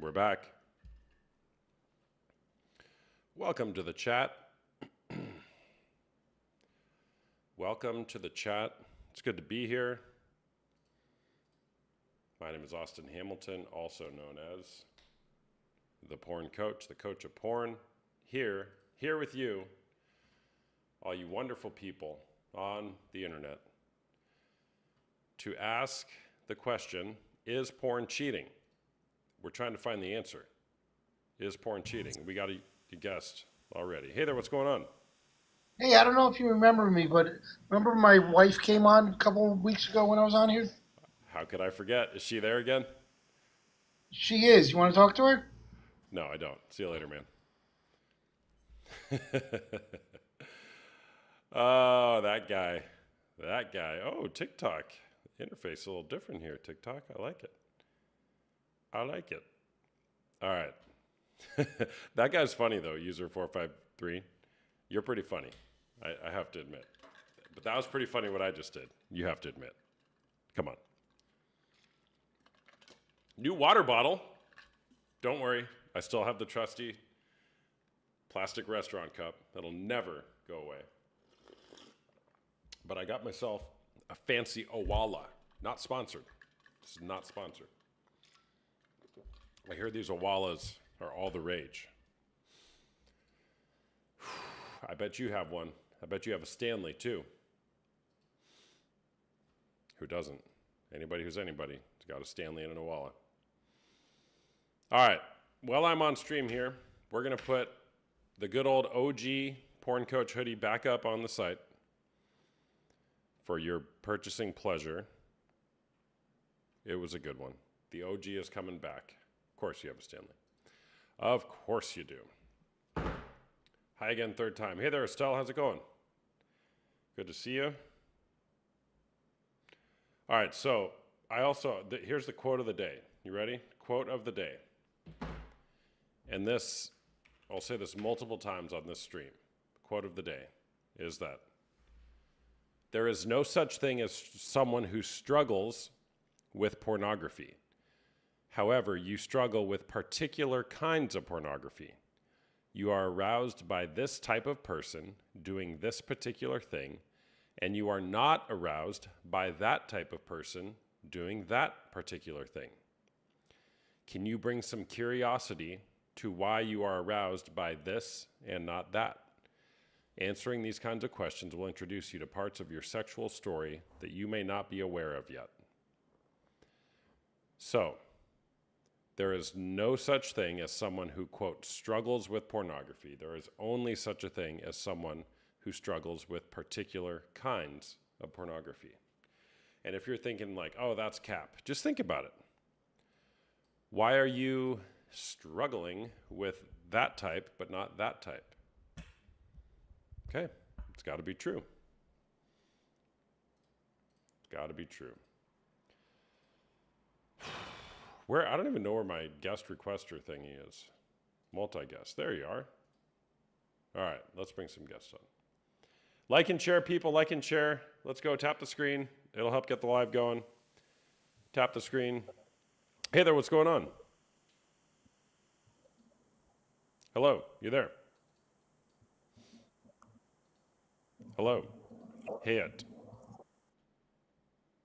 We're back. Welcome to the chat. Welcome to the chat. It's good to be here. My name is Austin Hamilton, also known as the Porn Coach, the coach of porn. Here with you, all you wonderful people on the internet, to ask the question, is porn cheating? We're trying to find the answer. Is porn cheating? We got a guest already. Hey there, what's going on? Hey, I don't know if you remember me, but remember my wife came on a couple of weeks ago when I was on here? How could I forget? Is she there again? She is. You want to talk to her? No, I don't. See you later, man. Oh, that guy. That guy. Oh, TikTok. Interface a little different here. TikTok. I like it. I like it. All right. That guy's funny, though, user 453. You're pretty funny. I have to admit. But that was pretty funny what I just did. You have to admit. Come on. New water bottle. Don't worry. I still have the trusty plastic restaurant cup that'll never go away. But I got myself a fancy Owala. Not sponsored. This is not sponsored. I hear these Owalas are all the rage. I bet you have one. I bet you have a Stanley too. Who doesn't? Anybody who's anybody has got a Stanley and an Owala. All right. While I'm on stream here, we're going to put the good old OG Porn Coach hoodie back up on the site for your purchasing pleasure. It was a good one. The OG is coming back. Of course you have a Stanley. Of course you do. Hi again, third time. Hey there, Estelle. How's it going? Good to see you. All right, so here's the quote of the day. You ready? Quote of the day. And this, I'll say this multiple times on this stream. Quote of the day is that there is no such thing as someone who struggles with pornography. However, you struggle with particular kinds of pornography. You are aroused by this type of person doing this particular thing, and you are not aroused by that type of person doing that particular thing. Can you bring some curiosity to why you are aroused by this and not that? Answering these kinds of questions will introduce you to parts of your sexual story that you may not be aware of yet. So, there is no such thing as someone who, quote, struggles with pornography. There is only such a thing as someone who struggles with particular kinds of pornography. And if you're thinking like, oh, that's cap, just think about it. Why are you struggling with that type but not that type? Okay, it's got to be true. It's got to be true. I don't even know where my guest requester thingy is. Multi-guest. There you are. All right, let's bring some guests on. Like and share, people. Like and share. Let's go. Tap the screen. It'll help get the live going. Tap the screen. Hey there, what's going on? Hello, you there? Hello. Hey it.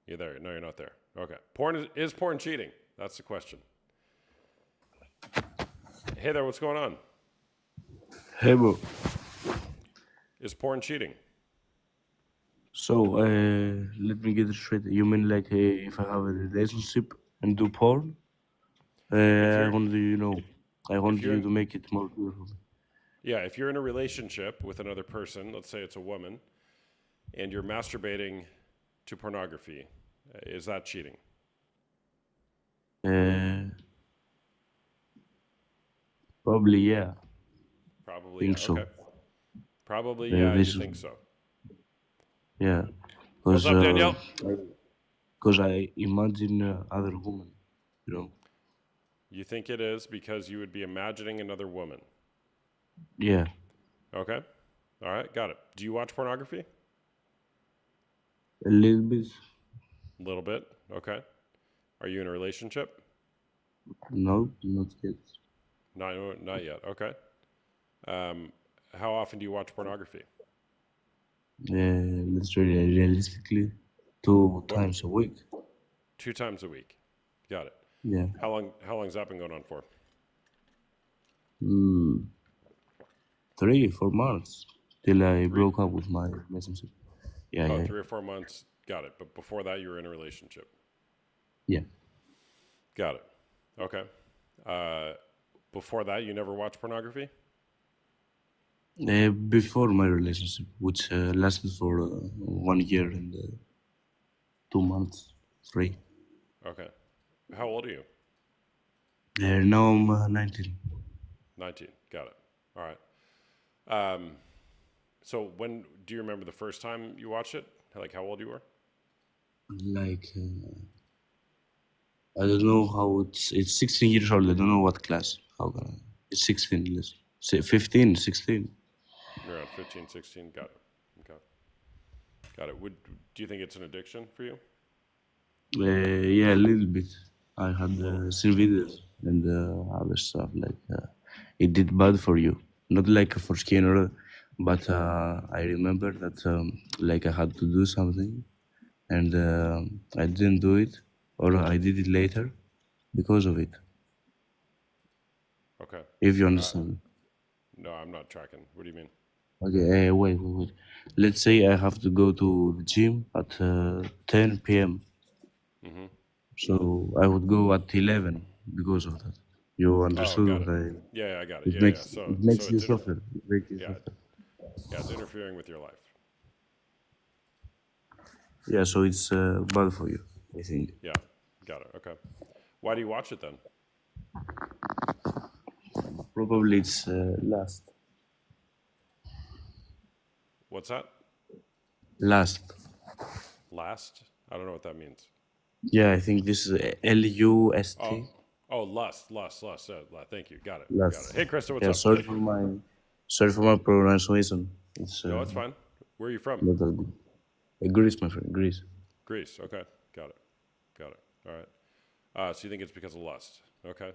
You there? No, you're not there. Okay. Is porn cheating? That's the question. Hey there, what's going on? Hey, bro. Is porn cheating? So, let me get it straight. You mean like if I have a relationship and do porn? I want you to make it more clear for me. Yeah, if you're in a relationship with another person, let's say it's a woman, and you're masturbating to pornography, is that cheating? Probably, yeah. Probably, Think yeah. so. Okay. Probably, yeah, you think so. Yeah. What's up, Danielle? Because I imagine other women, you know. You think it is because you would be imagining another woman? Yeah. Okay. All right, got it. Do you watch pornography? A little bit. A little bit. Okay. Are you in a relationship? No, not yet. Not yet. Okay. How often do you watch pornography? Let's say realistically, two What? times a week. 2 times a week. Got it. Yeah. How long's that been going on for? Mm, 3, 4 months till I Three. broke up with my relationship. Yeah, Oh, yeah, 3 or 4 months. Got it. But before that, you were in a relationship. yeah. Got it. Okay. Uh, before that, you never watched pornography? Before my relationship, which lasted for 1 year and 2 months, 3. Okay. How old are you? Now I'm 19. 19. Got it. All right. So when do you remember the first time you watched it? Like how old you were? Like, I don't know how it's 16 years old. I don't know what class. How can I? It's 16, let's say 15, 16. You're around 15, 16. Got it. Okay. Got it. Do you think it's an addiction for you? Yeah, a little bit. I had A little. seen videos and other stuff like it did bad for you. Not like for skin or, but I remember that like I had to do something and I didn't do it or I did it later because of it. Okay. If you Uh, understand. no, I'm not tracking. What do you mean? Okay, wait. Let's say I have to go to the gym at 10 p.m. Mm-hmm. So I would go at 11 because of that. You Oh, understood got what it. I? Yeah, yeah, I got it. It Yeah, yeah. makes So, it so makes you it's suffer. It makes you yeah, suffer. yeah, it's interfering with your life. Yeah, so it's bad for you, I think. Yeah, got it. Okay. Why do you watch it then? Probably it's last. What's that? Last. Last? I don't know what that means. Yeah, I think this is Oh, LUST. oh, lust. Thank you. Got it. Got it. Last. Hey, Krista, what's Yeah, up? sorry for my pronunciation. It's No, it's fine. Where are you from? not that good. Greece, my friend, Greece. Greece. Okay. Got it. Got it. All right. So you think it's because of lust? Okay.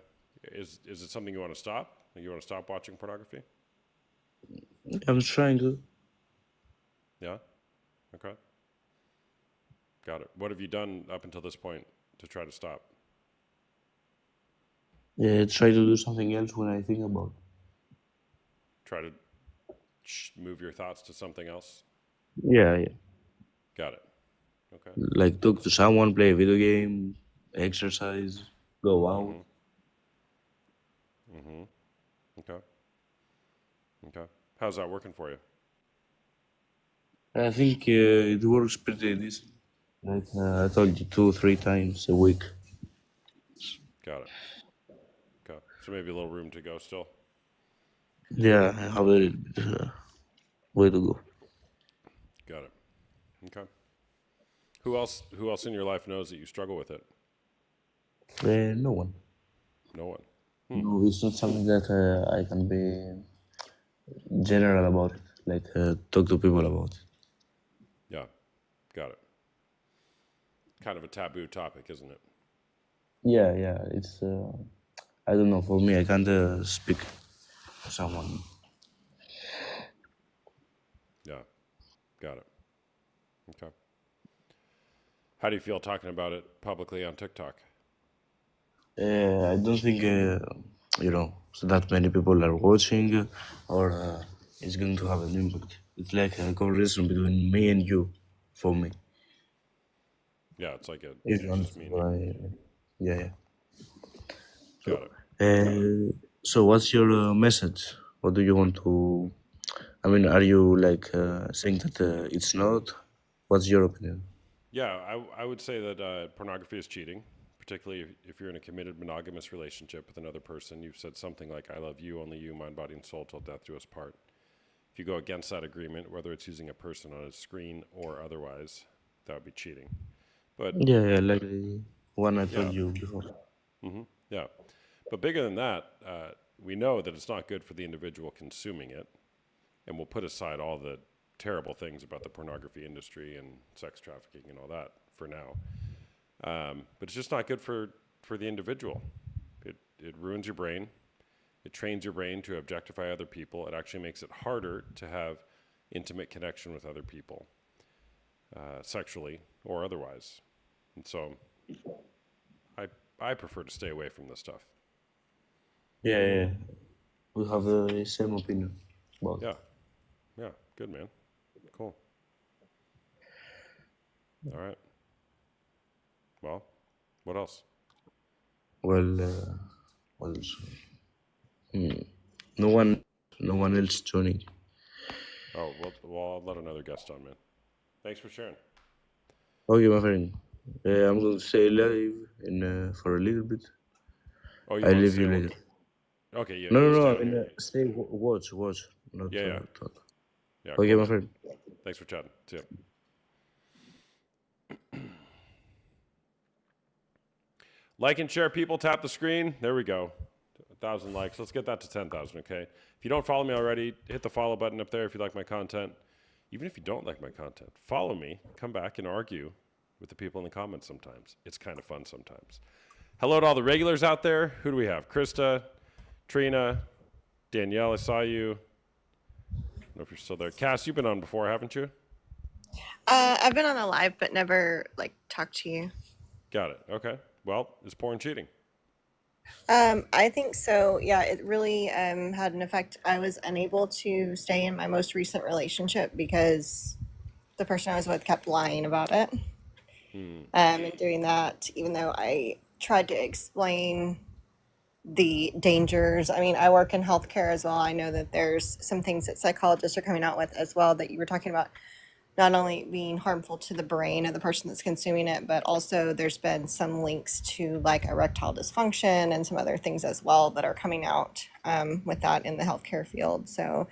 Is it something you want to stop? You want to stop watching pornography? I'm trying to Yeah. Okay. Got it. What have you done up until this point to try to stop? try to do something else when I think about. Try to move your thoughts to something else? Yeah. Got it. Okay. Like talk to someone, play a video game, exercise, go out. Mm-hmm. Mm-hmm. Okay. Okay. How's that working for you? I think it works pretty decent. Like I told you, 2, 3 times a week. Got it. Okay. So maybe a little room to go still. Yeah, I have a little bit way to go. Got it. Okay. Who else in your life knows that you struggle with it? No one. No one. No, it's not something that I can be general about it. Like talk to people about it. Yeah. Got it. Kind of a taboo topic, isn't it? Yeah. It's I don't know. For me, I can't speak to someone. Yeah. Got it. Okay. How do you feel talking about it publicly on TikTok? I don't think so that many people are watching, or it's going to have an impact. It's like a conversation between me and you, for me. Yeah, it's like If you it's just me understand and you. what I, yeah. Got So, it. so what's your message? What do you want to? I mean, are you like saying that it's not? What's your opinion? Yeah, I would say that pornography is cheating, particularly if you're in a committed monogamous relationship with another person. You've said something like, I love you, only you, mind, body, and soul, till death do us part. If you go against that agreement, whether it's using a person on a screen or otherwise, that would be cheating. But Yeah, like the one I yeah, told you before. yeah. But bigger than that, we know that it's not good for the individual consuming it, and we'll put aside all the terrible things about the pornography industry and sex trafficking and all that for now. But it's just not good for the individual. it ruins your brain. It trains your brain to objectify other people. It actually makes it harder to have intimate connection with other people, sexually or otherwise. And so I prefer to stay away from this stuff. Yeah, we have the same opinion about it. Yeah. Yeah. Good, man. Cool. All right. Well, what else? Well, what else? No one, no one else joining. Oh, well, I'll let another guest on, man. Thanks for sharing. Okay, my friend. I'm going to stay live for a little bit. Oh, you I'll want to leave stay? you later. Okay, yeah, No, you no, stay no. on here. Stay, watch, not Yeah, yeah. talk. Yeah, Okay, cool, my man. friend. Thanks for chatting. See ya. Like and share, people. Tap the screen. There we go. 1,000 likes. Let's get that to 10,000, okay? If you don't follow me already, hit the follow button up there if you like my content. Even if you don't like my content, follow me. Come back and argue with the people in the comments sometimes. It's kind of fun sometimes. Hello to all the regulars out there. Who do we have? Krista, Trina, Danielle, I saw you. I don't know if you're still there. Cass, you've been on before, haven't you? I've been on a live, but never like talked to you. Got it. Okay. Well, is porn cheating? I think so. Yeah, it really had an effect. I was unable to stay in my most recent relationship because the person I was with kept lying about it. And doing that, even though I tried to explain the dangers. I mean, I work in healthcare as well. I know that there's some things that psychologists are coming out with as well that you were talking about, not only being harmful to the brain of the person that's consuming it, but also there's been some links to like erectile dysfunction and some other things as well that are coming out with that in the healthcare field. So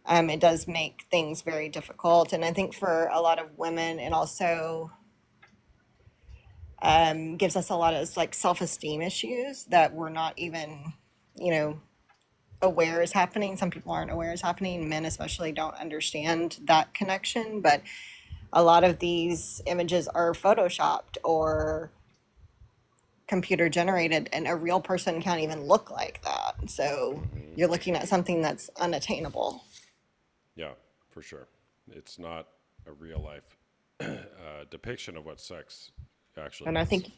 it does make things very difficult. And I think for a lot of women, it also gives us a lot of like self-esteem issues that we're not even, aware is happening. Some people aren't aware is happening. Men especially don't understand that connection, but a lot of these images are photoshopped or computer generated, and a real person can't even look like that. So you're looking at something that's unattainable. Yeah, for sure. It's not a real life depiction of what sex actually And I is. think,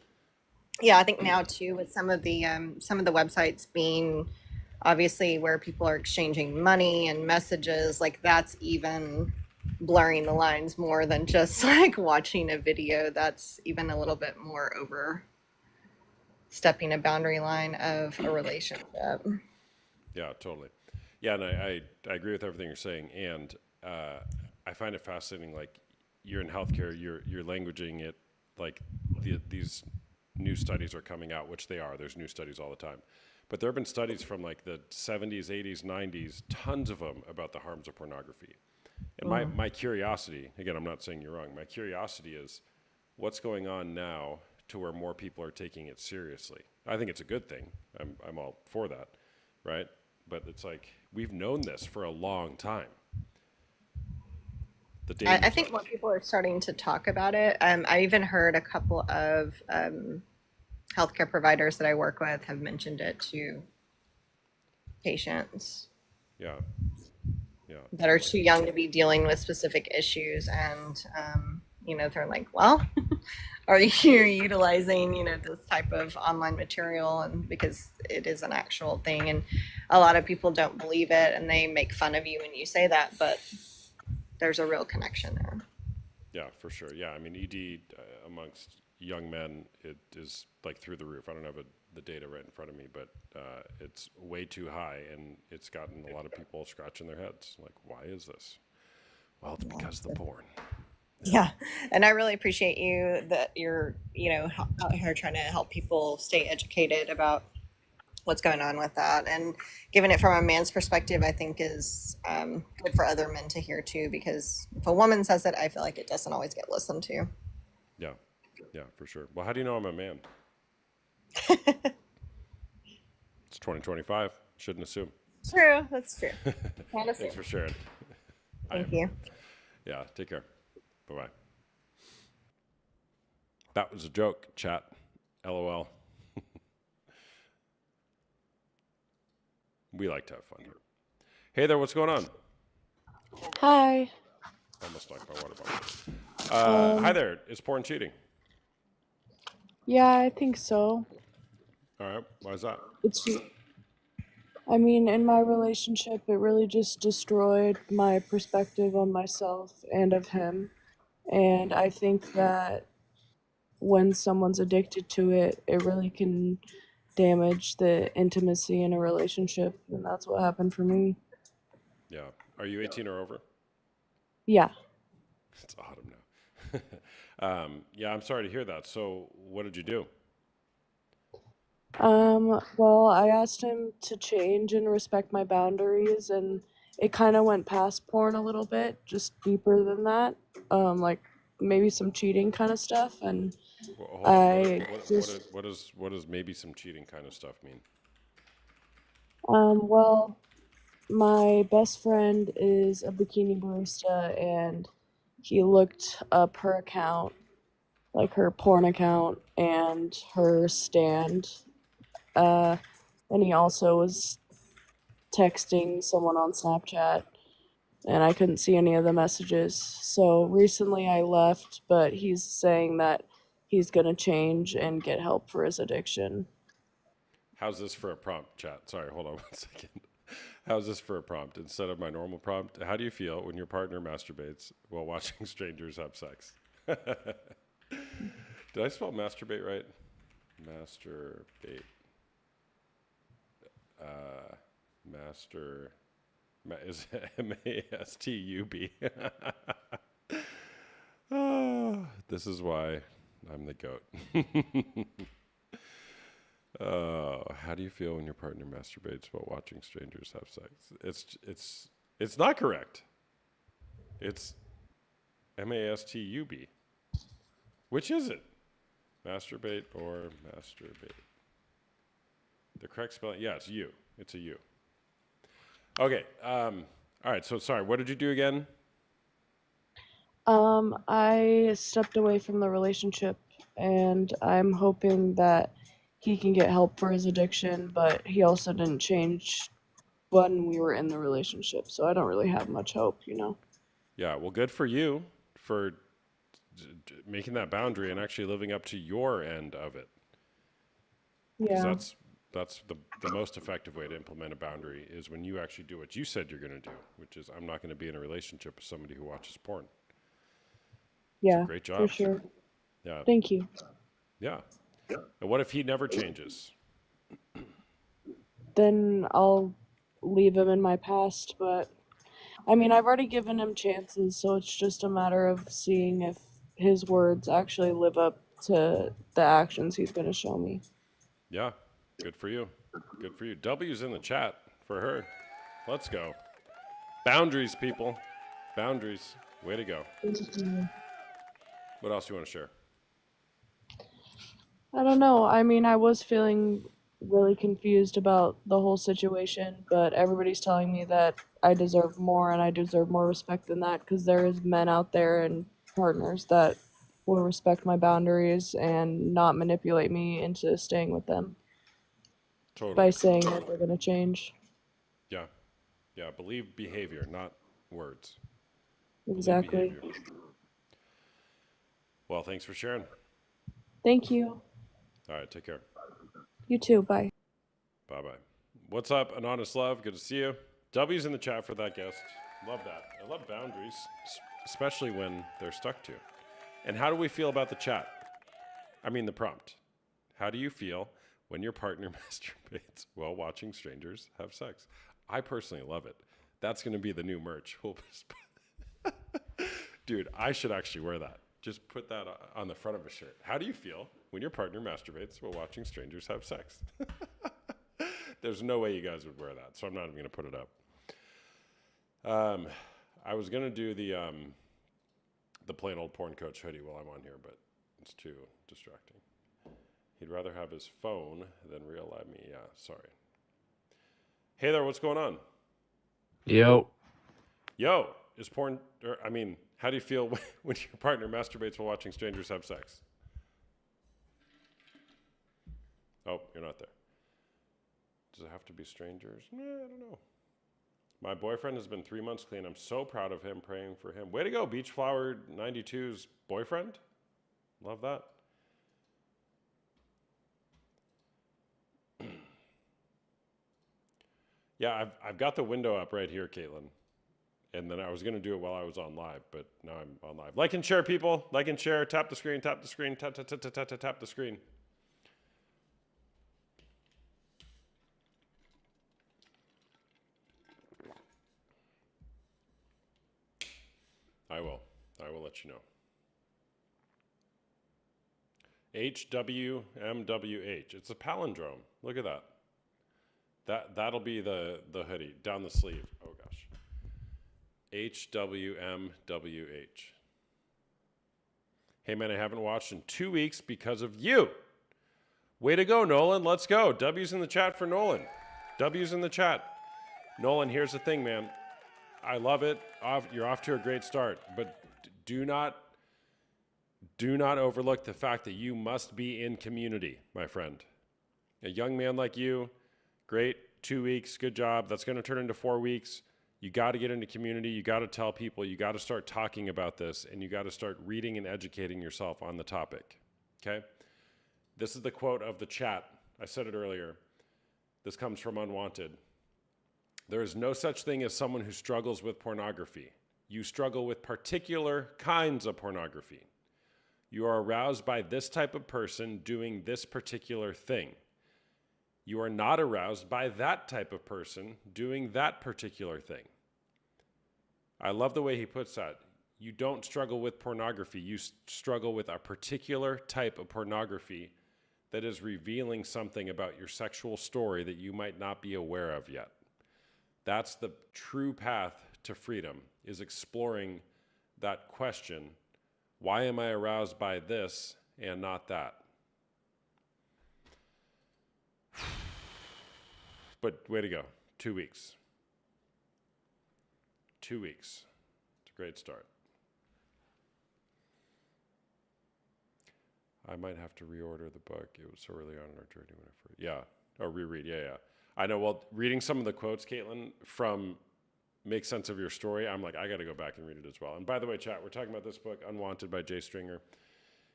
yeah, I think now too, with some of the websites being obviously where people are exchanging money and messages, like that's even blurring the lines more than just like watching a video. That's even a little bit more over stepping a boundary line of a relationship. Yeah, totally. Yeah, and I agree with everything you're saying, and I find it fascinating. Like you're in healthcare, you're languaging it like these new studies are coming out, which they are. There's new studies all the time, but there have been studies from like the 70s, 80s, 90s, tons of them about the harms of pornography. And my curiosity, again, I'm not saying you're wrong. My curiosity is, what's going on now to where more people are taking it seriously? I think it's a good thing. I'm all for that, right? But it's like we've known this for a long time. I think more people are starting to talk about it. I even heard a couple of healthcare providers that I work with have mentioned it to patients. Yeah. Yeah. That are too young to be dealing with specific issues, and they're like, well, are you utilizing this type of online material? And because it is an actual thing, and a lot of people don't believe it, and they make fun of you when you say that, but there's a real connection there. Yeah, for sure. Yeah, I mean, ED amongst young men, it is like through the roof. I don't have the data right in front of me, but it's way too high, and it's gotten a lot of people scratching their heads. Like, why is this? Well, it's because of the porn. Yeah, and I really appreciate you that you're out here trying to help people stay educated about what's going on with that, and giving it from a man's perspective, I think is good for other men to hear too, because if a woman says it, I feel like it doesn't always get listened to. Yeah, yeah, for sure. Well, how do you know I'm a man? It's 2025. Shouldn't assume. True, that's true. Thanks for sharing. Thank you. Yeah, take care. Bye-bye. That was a joke, chat. LOL. We like to have fun here. Hey there, what's going on? Hi. Almost knocked my water bottle. Hi Um, there. Is porn cheating? yeah, I think so. All right. Why is that? It's, I mean, in my relationship, it really just destroyed my perspective on myself and of him. And I think that when someone's addicted to it, it really can damage the intimacy in a relationship. And that's what happened for me. Yeah. Are you 18 or over? Yeah. It's autumn now. Yeah, I'm sorry to hear that. So, what did you do? Well, I asked him to change and respect my boundaries, and it kind of went past porn a little bit, just deeper than that. Like maybe some cheating kind of stuff, and Well, hold on. I just, What does maybe some cheating kind of stuff mean? well, my best friend is a bikini barista, and he looked up her account, like her porn account, and her stand. Uh, and he also was texting someone on Snapchat, and I couldn't see any of the messages. So recently I left, but he's saying that he's gonna change and get help for his addiction. How's this for a prompt, chat? Sorry, hold on 1 second. How's this for a prompt? Instead of my normal prompt, how do you feel when your partner masturbates while watching strangers have sex? Did I spell masturbate right? Masturbate. Is Mastub. This is why I'm the goat. How do you feel when your partner masturbates while watching strangers have sex? It's not correct. It's Mastub. Which is it? Masturbate or masturbate? The correct spelling? Yeah, it's you. It's a U. Okay. All right. So sorry. What did you do again? I stepped away from the relationship, and I'm hoping that he can get help for his addiction, but he also didn't change when we were in the relationship, so I don't really have much hope, you know? Yeah. Well, good for you for making that boundary and actually living up to your end of it. Because Yeah. that's the most effective way to implement a boundary is when you actually do what you said you're going to do, which is I'm not going to be in a relationship with somebody who watches porn. It's a Yeah, great for job. sure. Yeah. Thank you. Yeah. And what if he never changes? Then I'll leave him in my past, but I mean, I've already given him chances, so it's just a matter of seeing if his words actually live up to the actions he's going to show me. Yeah. Good for you. Good for you. W's in the chat for her. Let's go. Boundaries, people. Boundaries. Way to go. What else do you want to share? I don't know. I mean, I was feeling really confused about the whole situation, but everybody's telling me that I deserve more and I deserve more respect than that because there is men out there and partners that will respect my boundaries and not manipulate me into staying with them by Totally. saying that they're going to change. Yeah. Yeah. Believe behavior, not words. Believe Exactly. behavior. Well, thanks for sharing. Thank you. All right. Take care. You too. Bye. Bye bye. What's up, An Honest Love? Good to see you. W's in the chat for that guest. Love that. I love boundaries, especially when they're stuck to. And how do we feel about the chat? I mean, the prompt. How do you feel when your partner masturbates while watching strangers have sex? I personally love it. That's going to be the new merch. Dude, I should actually wear that. Just put that on the front of a shirt. How do you feel when your partner masturbates while watching strangers have sex? There's no way you guys would wear that, so I'm not even going to put it up. I was going to do the plain old porn coach hoodie while I'm on here, but it's too distracting. He'd rather have his phone than real live me. Yeah, sorry. Hey there, what's going on? Yo. Yo, is porn, how do you feel when your partner masturbates while watching strangers have sex? Oh, you're not there. Does it have to be strangers? I don't know. My boyfriend has been 3 months clean. I'm so proud of him, praying for him. Way to go, Beachflower 92's boyfriend. Love that. Yeah, I've got the window up right here, Caitlin. And then I was going to do it while I was on live, but now I'm on live. Like and share, people. Like and share. Tap the screen, tap the screen, tap the screen. I will let you know. HWMWH. It's a palindrome. Look at that. That'll be the hoodie down the sleeve. Oh gosh. HWMWH. Hey man, I haven't watched in 2 weeks because of you. Way to go, Nolan. Let's go. W's in the chat for Nolan. W's in the chat. Nolan, here's the thing, man. I love it. You're off to a great start, but do not overlook the fact that you must be in community, my friend. A young man like you, great, 2 weeks, good job. That's going to turn into 4 weeks. You got to get into community. You got to tell people. You got to start talking about this, and you got to start reading and educating yourself on the topic. Okay? This is the quote of the chat. I said it earlier. This comes from Unwanted. There is no such thing as someone who struggles with pornography. You struggle with particular kinds of pornography. You are aroused by this type of person doing this particular thing. You are not aroused by that type of person doing that particular thing. I love the way he puts that. You don't struggle with pornography. You struggle with a particular type of pornography that is revealing something about your sexual story that you might not be aware of yet. That's the true path to freedom, is exploring that question. Why am I aroused by this and not that? But way to go. 2 weeks. 2 weeks. It's a great start. I might have to reorder the book. It was so early on in our journey when I first... Yeah. Or reread. Yeah. I know. Well, reading some of the quotes, Caitlin, from Make Sense of Your Story, I'm like, I got to go back and read it as well. And by the way, chat, we're talking about this book, Unwanted by Jay Stringer.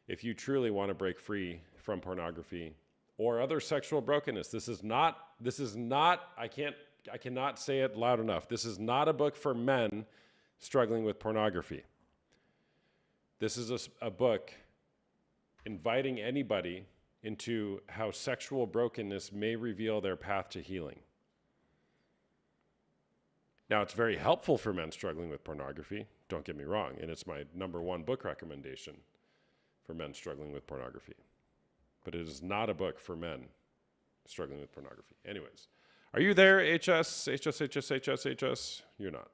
If you truly want to break free from pornography or other sexual brokenness, this is not, I cannot say it loud enough. This is not a book for men struggling with pornography. This is a book inviting anybody into how sexual brokenness may reveal their path to healing. Now, it's very helpful for men struggling with pornography, don't get me wrong, and it's my #1 book recommendation for men struggling with pornography. But it is not a book for men struggling with pornography. Anyways, are you there, HS? You're not.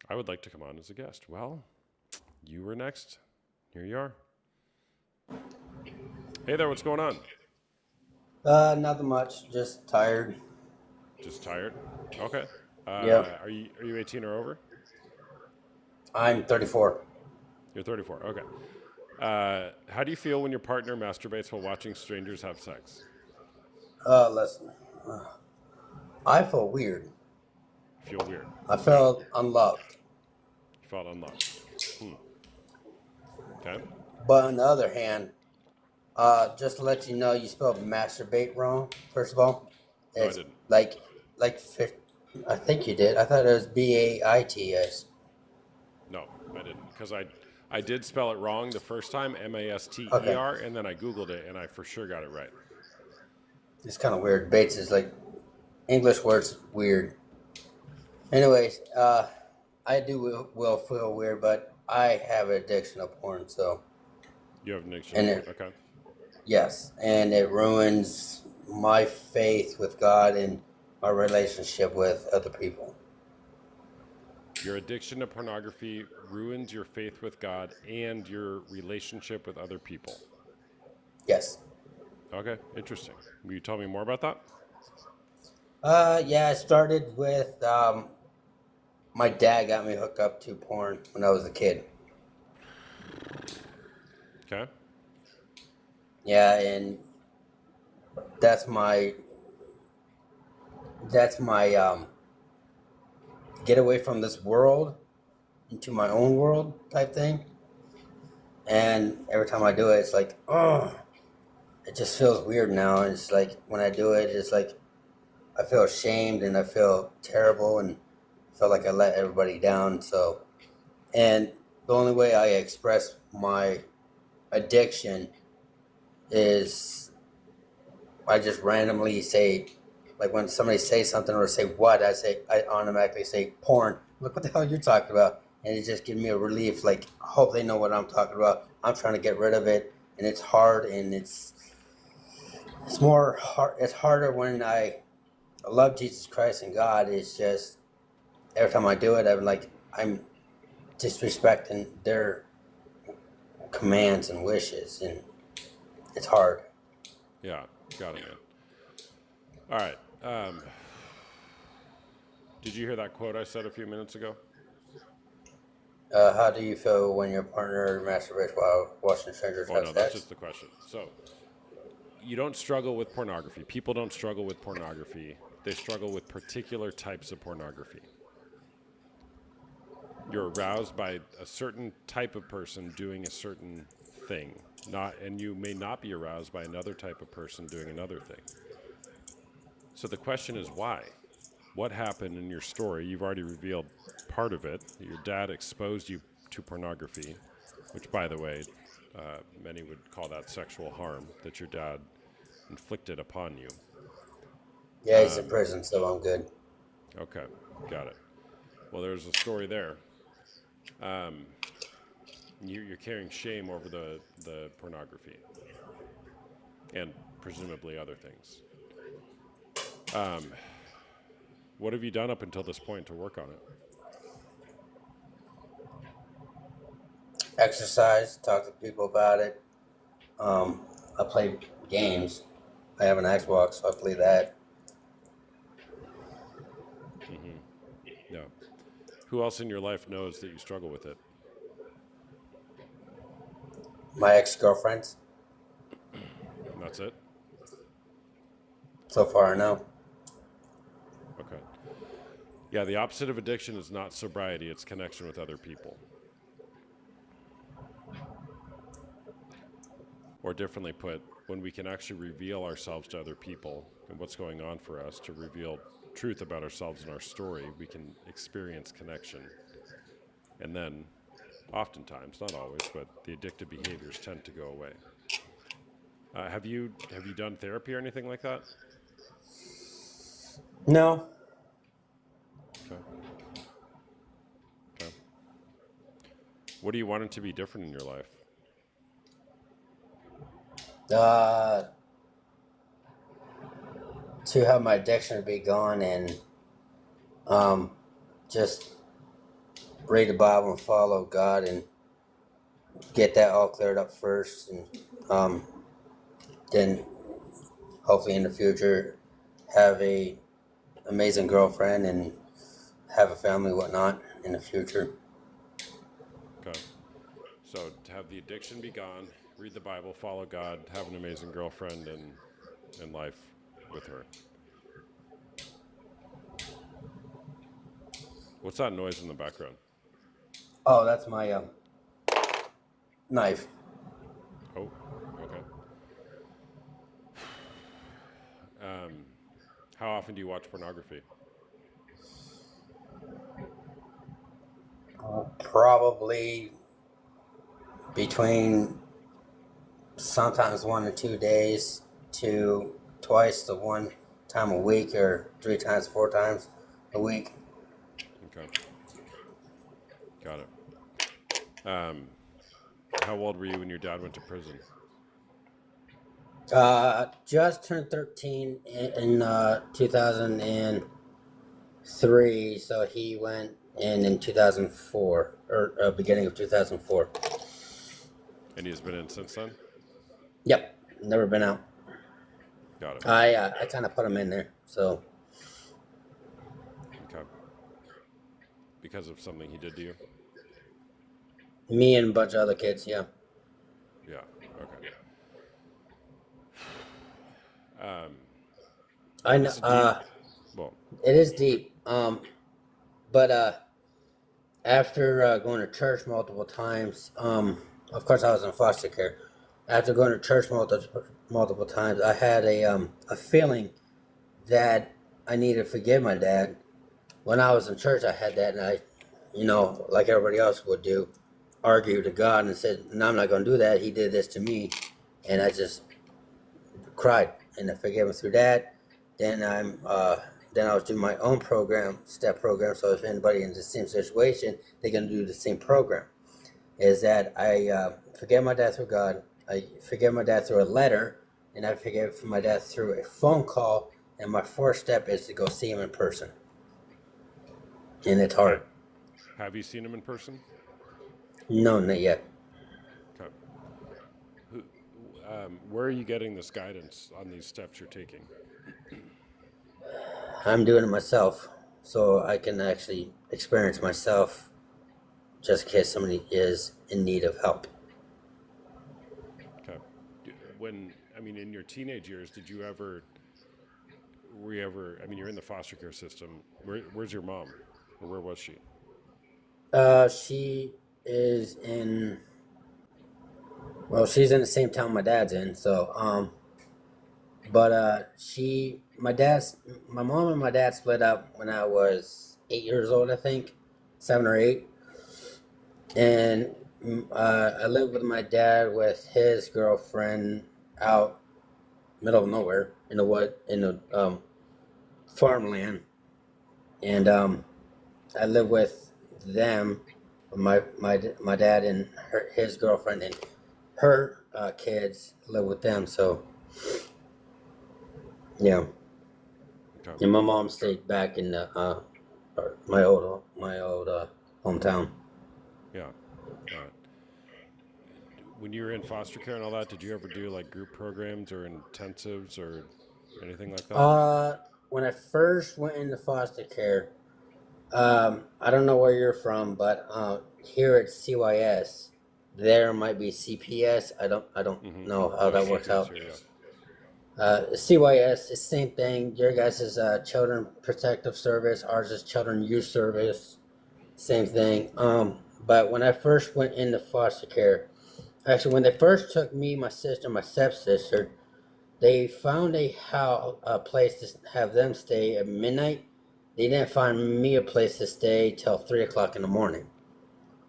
I would like to come on as a guest. Well, you were next. Here you are. Hey there, what's going on? Nothing much. Just tired. Just tired? Okay. Yep. Are you 18 or over? I'm 34. You're 34. Okay. How do you feel when your partner masturbates while watching strangers have sex? Listen. I feel weird. You feel weird. I felt unloved. You felt unloved. Okay. But on the other hand, just to let you know, you spelled masturbate wrong. First of all, No, I it's didn't. I think you did. I thought it was BAITS. No, I didn't. Because I did spell it wrong the first time, MASTER, Okay. and then I Googled it, and I for sure got it right. It's kind of weird. Bates is like English words weird. Anyways, I will feel weird, but I have an addiction of porn, so You have an addiction. And it- Okay. yes, and it ruins my faith with God and my relationship with other people. Your addiction to pornography ruins your faith with God and your relationship with other people. Yes. Okay, interesting. Will you tell me more about that? Yeah, I started with my dad got me hooked up to porn when I was a kid. Okay. Yeah, and that's my get away from this world into my own world type thing. And every time I do it, it's like, oh, it just feels weird now. And it's like when I do it, it's like I feel ashamed and I feel terrible and feel like I let everybody down. So, and the only way I express my addiction is I just randomly say, like when somebody says something or say what, I automatically say porn. Look what the hell you're talking about. And it just gives me a relief. Like, I hope they know what I'm talking about. I'm trying to get rid of it. And it's hard and it's more hard. It's harder when I love Jesus Christ and God. It's just every time I do it, I'm disrespecting their commands and wishes, and it's hard. Yeah, got it, man. All right. Did you hear that quote I said a few minutes ago? How do you feel when your partner masturbates while watching strangers Oh have no, that's sex? just the question. So you don't struggle with pornography. People don't struggle with pornography. They struggle with particular types of pornography. You're aroused by a certain type of person doing a certain thing, and you may not be aroused by another type of person doing another thing. So the question is why? What happened in your story? You've already revealed part of it. Your dad exposed you to pornography, which, by the way, many would call that sexual harm that your dad inflicted upon you. Yeah, he's in prison, so I'm good. Okay, got it. Well, there's a story there. You're carrying shame over the pornography and presumably other things. What have you done up until this point to work on it? Exercise, talk to people about it. I play games. I have an Xbox, so I play that. No. Who else in your life knows that you struggle with it? My ex-girlfriends, And that's it? so far I know. Okay. Yeah, the opposite of addiction is not sobriety, it's connection with other people. Or differently put, when we can actually reveal ourselves to other people and what's going on for us, to reveal truth about ourselves and our story, we can experience connection. And then, oftentimes, not always, but the addictive behaviors tend to go away. Have you done therapy or anything like that? No, Okay. Okay. What do you want it to be different in your life? to have my addiction be gone and just read the Bible and follow God and get that all cleared up first, and then hopefully in the future have a amazing girlfriend and have a family, whatnot, in the future. Okay. So to have the addiction be gone, read the Bible, follow God, have an amazing girlfriend, and life with her. What's that noise in the background? Oh, that's my knife. Oh, okay. How often do you watch pornography? Probably between sometimes 1 to 2 days to twice to one time a week, or 3 times, 4 times a week. Okay. Got it. How old were you when your dad went to prison? Just turned 13 in 2003, so he went in 2004, or beginning of 2004. And he has been in since then? Yep, never been out. Got it. I kind of put him in there, so Okay. Because of something he did to you? me and a bunch of other kids, yeah. Yeah. Okay. I know. This is deep. Well, It is deep. But after going to church multiple times, of course I was in foster care. After going to church multiple times, I had a feeling that I needed to forgive my dad. When I was in church, I had that, and I, like everybody else would do, argue to God and said, "No, I'm not going to do that. He did this to me," and I just cried and I forgave him through that. Then I was doing my own step program. So if anybody in the same situation, they're gonna do the same program. Is that I forgave my dad through God. I forgave my dad through a letter, and I forgave my dad through a phone call. And my fourth step is to go see him in person. And it's hard. have you seen him in person? No, not yet. Okay. Who, where are you getting this guidance on these steps you're taking? I'm doing it myself, so I can actually experience myself, just in case somebody is in need of help. Okay. In your teenage years, were you ever, you're in the foster care system. Where's your mom? Or where was she? She is in. Well, she's in the same town my dad's in. So, but my mom and my dad split up when I was 8 years old, I think, 7 or 8, and I lived with my dad with his girlfriend out middle of nowhere in the wood in the farmland, and I lived with them, my dad and his girlfriend and her kids live with them. So yeah, Okay. and my mom stayed back in the my old hometown. Yeah. When you were in foster care and all that, did you ever do like group programs or intensives or anything like that? When I first went into foster care, I don't know where you're from, but here at CYS, there might be CPS. I don't know how that works out. Here, yeah. CYS is same thing. Your guys is Children Protective Service. Ours is Children Youth Service. Same thing. But when I first went into foster care, actually, when they first took me, my sister, my stepsister, they found a place to have them stay at midnight. They didn't find me a place to stay till 3 o'clock in the morning,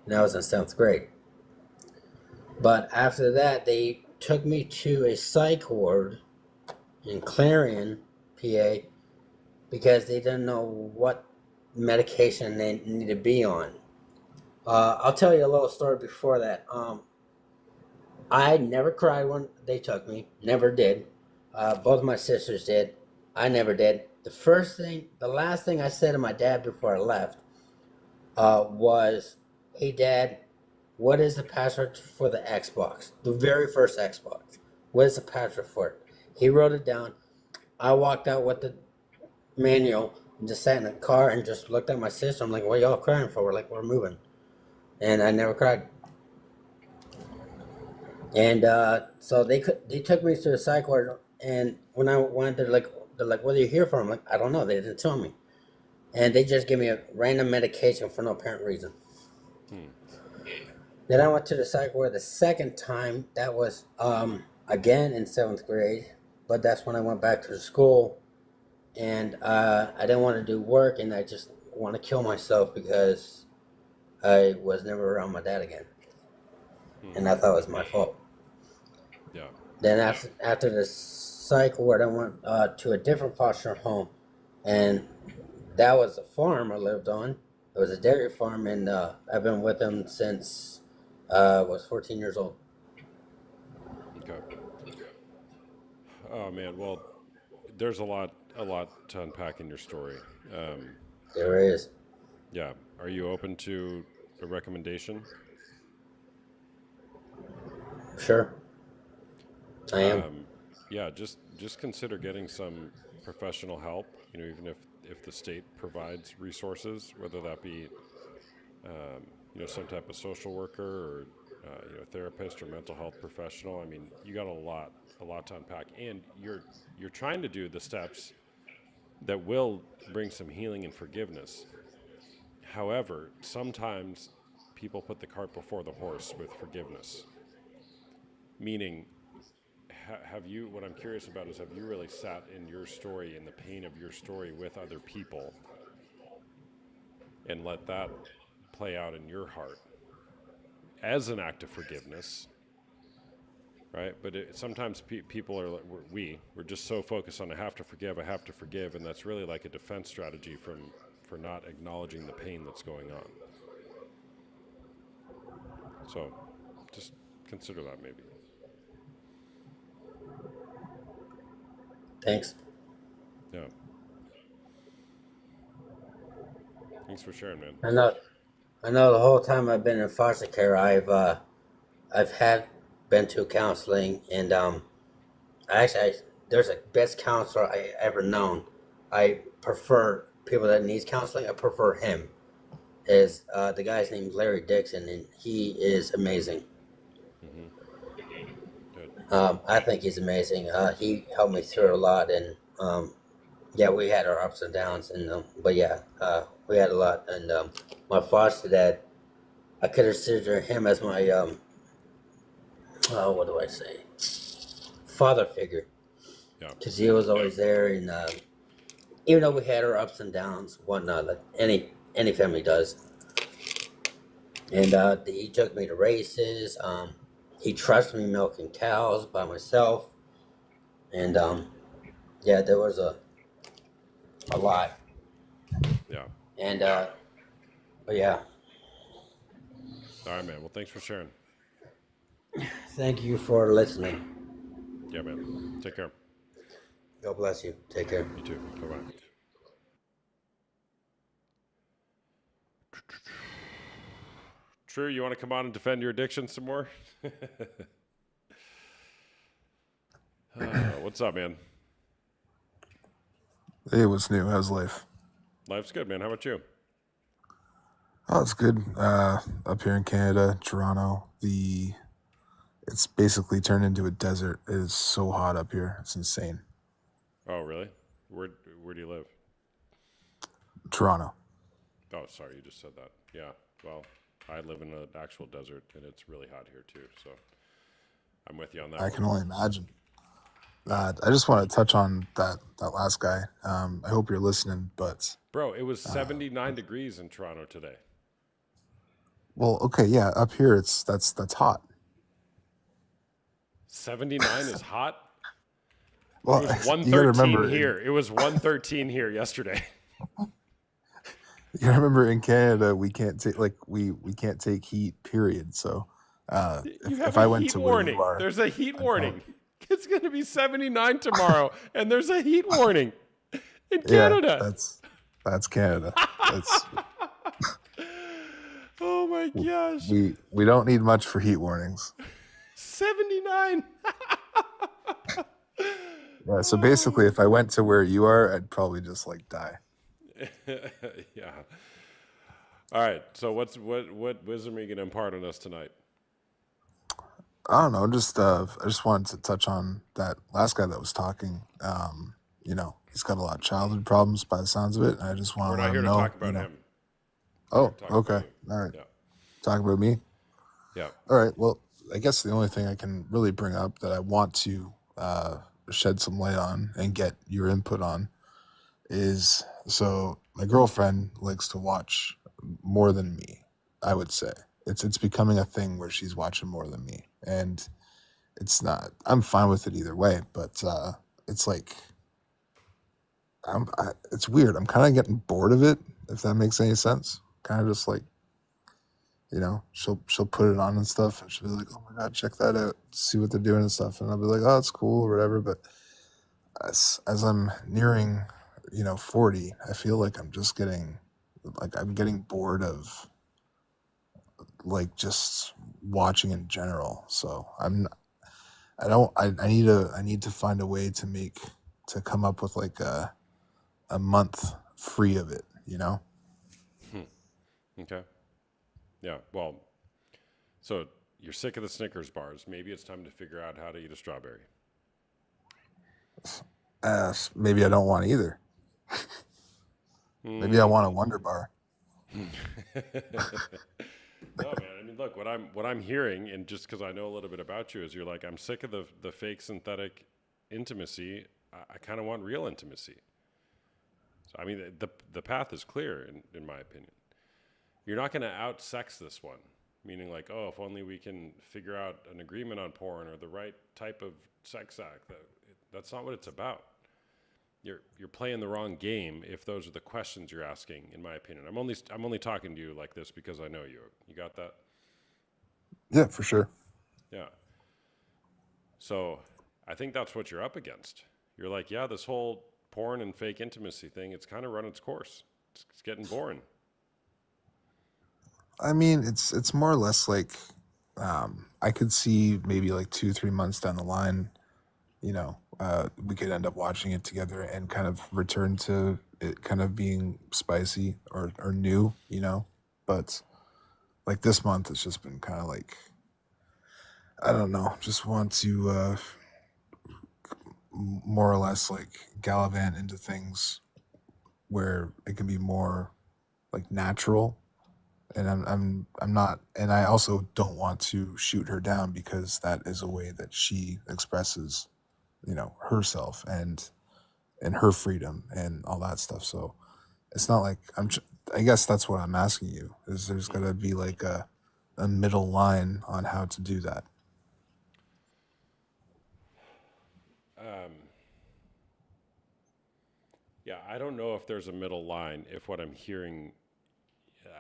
and I was in 7th grade. But after that, they took me to a psych ward in Clarion, PA, because they didn't know what medication they needed to be on. I'll tell you a little story before that. I never cried when they took me. Never did. Both my sisters did. I never did. The last thing I said to my dad before I left was, "Hey, Dad, what is the password for the Xbox? The very first Xbox. What is the password for it?" He wrote it down. I walked out with the manual and just sat in the car and just looked at my sister. I'm like, "What are y'all crying for?" We're like, "We're moving." And I never cried. And so they took me to the psych ward, and when I went, they're like, "What are you here for?" I'm like, "I don't know. They didn't tell me." And they just gave me a random medication for no apparent reason. Then I went to the psych ward the second time. That was again in 7th grade, but that's when I went back to the school, and I didn't want to do work, and I just want to kill myself because I was never around my dad again, and I thought it was my fault. Yeah. Then after the psych ward, I went to a different foster home, and that was a farm I lived on. It was a dairy farm, and I've been with them since I was 14 years old. Okay. Oh man, well, there's a lot to unpack in your story. There it is. Yeah. Are you open to a recommendation? Sure. I am. Yeah, just consider getting some professional help. Even if the state provides resources, whether that be some type of social worker or therapist or mental health professional. I mean, you got a lot to unpack, and you're trying to do the steps that will bring some healing and forgiveness. However, sometimes people put the cart before the horse with forgiveness. Meaning, have you, what I'm curious about is, have you really sat in your story, in the pain of your story with other people, and let that play out in your heart as an act of forgiveness, right? But sometimes people are, we're just so focused on I have to forgive, and that's really like a defense strategy for not acknowledging the pain that's going on. So just consider that maybe. Thanks. Yeah. Thanks for sharing, man. I know the whole time I've been in foster care, I've had been to counseling, and there's a best counselor I ever known. I prefer people that needs counseling. I prefer him. The guy's named Larry Dixon, and he is amazing. Good. I think he's amazing. He helped me through a lot, and yeah, we had our ups and downs, and but yeah, we had a lot. And my foster dad, I consider him as my what do I say, father figure, Yeah. because he was always there, and even though we had our ups and downs, whatnot, like any family does. And he took me to races. He trusted me milking cows by myself, and yeah, there was a lot. Yeah. And but yeah, All right, man. Well, thanks for sharing. thank you for listening. Yeah, man. Take care. God bless you. Take care. You too. Bye-bye. True, you want to come on and defend your addiction some more? What's up, man? Hey, what's new? How's life? Life's good, man. How about you? Oh, it's good. Up here in Canada, Toronto, it's basically turned into a desert. It is so hot up here. It's insane. Oh, really? Where do you live? Toronto. Oh, sorry, you just said that. Yeah. Well, I live in an actual desert, and it's really hot here too. So I'm with you on that. I can only imagine. I just want to touch on that last guy. I hope you're listening, but Bro, it was 79 degrees in Toronto today. well, okay, yeah, up here that's hot. 79 is hot? Well, It was you gotta 113 remember, here. It was 113 here yesterday. you gotta remember in Canada we can't take we can't take heat. Period. So You have if a I went heat to where warning. you are, There's a heat I'd warning. It's going to be 79 tomorrow, and there's a heat warning in yeah, Canada. that's Canada. That's Oh my gosh. we don't need much for heat warnings. 79. Yeah, so basically, if I went to where you are, I'd probably just die. Yeah. All right. So what wisdom are you going to impart on us tonight? I don't know. I just wanted to touch on that last guy that was talking. He's got a lot of childhood problems by the sounds of it. And I just want We're to not let here him to know. talk about him. Oh, Talk about okay. you. All right. Yeah. Talk about me. Yeah. All right. Well, I guess the only thing I can really bring up that I want to shed some light on and get your input on is, so my girlfriend likes to watch more than me. I would say it's becoming a thing where she's watching more than me, and it's not. I'm fine with it either way, but it's like it's weird. I'm kind of getting bored of it, if that makes any sense. Kind of just she'll put it on and stuff, and she'll be like, "Oh my god, check that out, see what they're doing and stuff," and I'll be like, "Oh, it's cool," or whatever. But as I'm nearing 40, I feel like I'm getting bored of just watching in general. So I need to find a way to come up with a month free of it, Okay. Yeah. Well, so you're sick of the Snickers bars. Maybe it's time to figure out how to eat a strawberry. Maybe I don't want either. Maybe I want a Wonder Bar. No, man. I mean, look, what I'm hearing, and just because I know a little bit about you, is you're like, I'm sick of the fake synthetic intimacy. I kind of want real intimacy. So I mean, the path is clear in my opinion. You're not going to out-sex this one, meaning like, oh, if only we can figure out an agreement on porn or the right type of sex act. That's not what it's about. You're playing the wrong game if those are the questions you're asking, in my opinion. I'm only talking to you like this because I know you. You got that? Yeah, for sure. Yeah. So I think that's what you're up against. You're like, yeah, this whole porn and fake intimacy thing, it's kind of run its course. It's getting boring. I mean, it's more or less like I could see maybe like 2-3 months down the line, we could end up watching it together and kind of return to it kind of being spicy or new, But like this month, it's just been kind of like, I don't know, just want to more or less like gallivant into things where it can be more like natural. And I'm not, and I also don't want to shoot her down because that is a way that she expresses, herself and her freedom and all that stuff. So it's not like I guess that's what I'm asking you is there's got to be like a middle line on how to do that. Yeah, I don't know if there's a middle line. If what I'm hearing,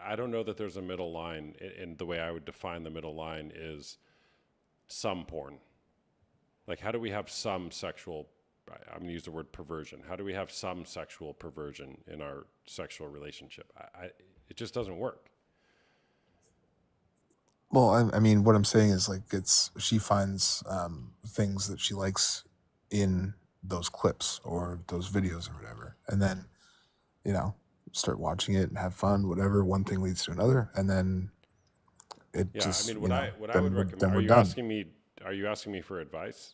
I don't know that there's a middle line. And the way I would define the middle line is some porn. Like, how do we have some sexual, I'm going to use the word perversion. How do we have some sexual perversion in our sexual relationship? It just doesn't work. Well, I mean, what I'm saying is like she finds things that she likes in those clips or those videos or whatever, and then start watching it and have fun. Whatever, one thing leads to another, and then it Yeah, just I mean, what I would recommend. then Are we're you done. asking me? Are you asking me for advice?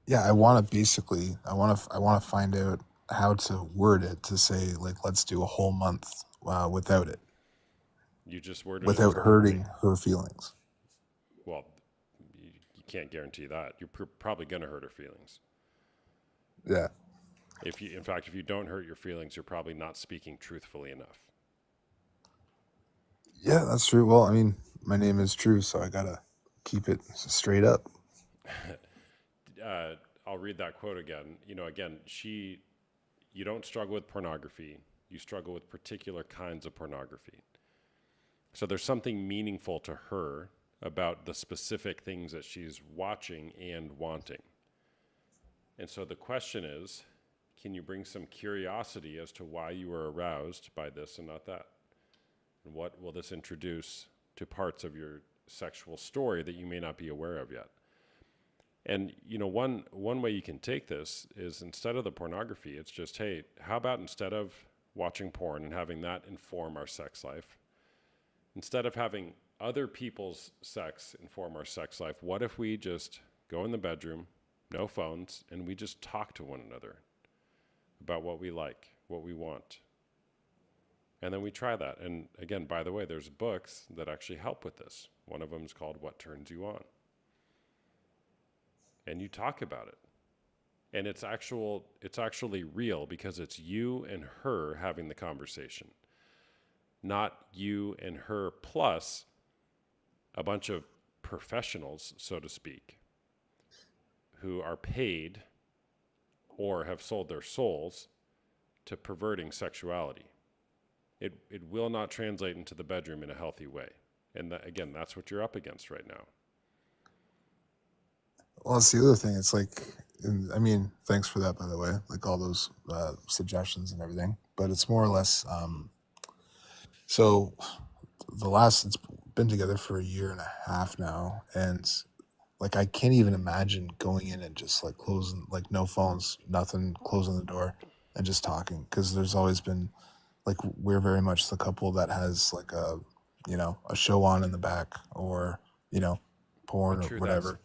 Yeah, I want to find out how to word it to say like let's do a whole month without it, You just worded it without as hurting her feelings. well. You can't guarantee that. You're probably going to hurt her feelings. Yeah. If you don't hurt your feelings, you're probably not speaking truthfully enough. Yeah, that's true. Well, I mean, my name is True, so I gotta keep it straight up. I'll read that quote again. You don't struggle with pornography. You struggle with particular kinds of pornography. So there's something meaningful to her about the specific things that she's watching and wanting. And so the question is, can you bring some curiosity as to why you were aroused by this and not that? And what will this introduce to parts of your sexual story that you may not be aware of yet? And one way you can take this is instead of the pornography, it's just, hey, how about instead of watching porn and having that inform our sex life, instead of having other people's sex inform our sex life, what if we just go in the bedroom, no phones, and we just talk to one another about what we like, what we want? And then we try that. And again, by the way, there's books that actually help with this. One of them is called What Turns You On. And you talk about it. And it's actually real because it's you and her having the conversation, not you and her plus a bunch of professionals, so to speak, who are paid or have sold their souls to perverting sexuality. It will not translate into the bedroom in a healthy way. And again, that's what you're up against right now. Well, that's the other thing. It's like, I mean, thanks for that, by the way, like all those suggestions and everything. But it's more or less, so it's been together for 1.5 years now. And like, I can't even imagine going in and just like closing, like no phones, nothing, closing the door and just talking. Cause there's always been like, we're very much the couple that has like a a show on in the back, or porn But or true, whatever.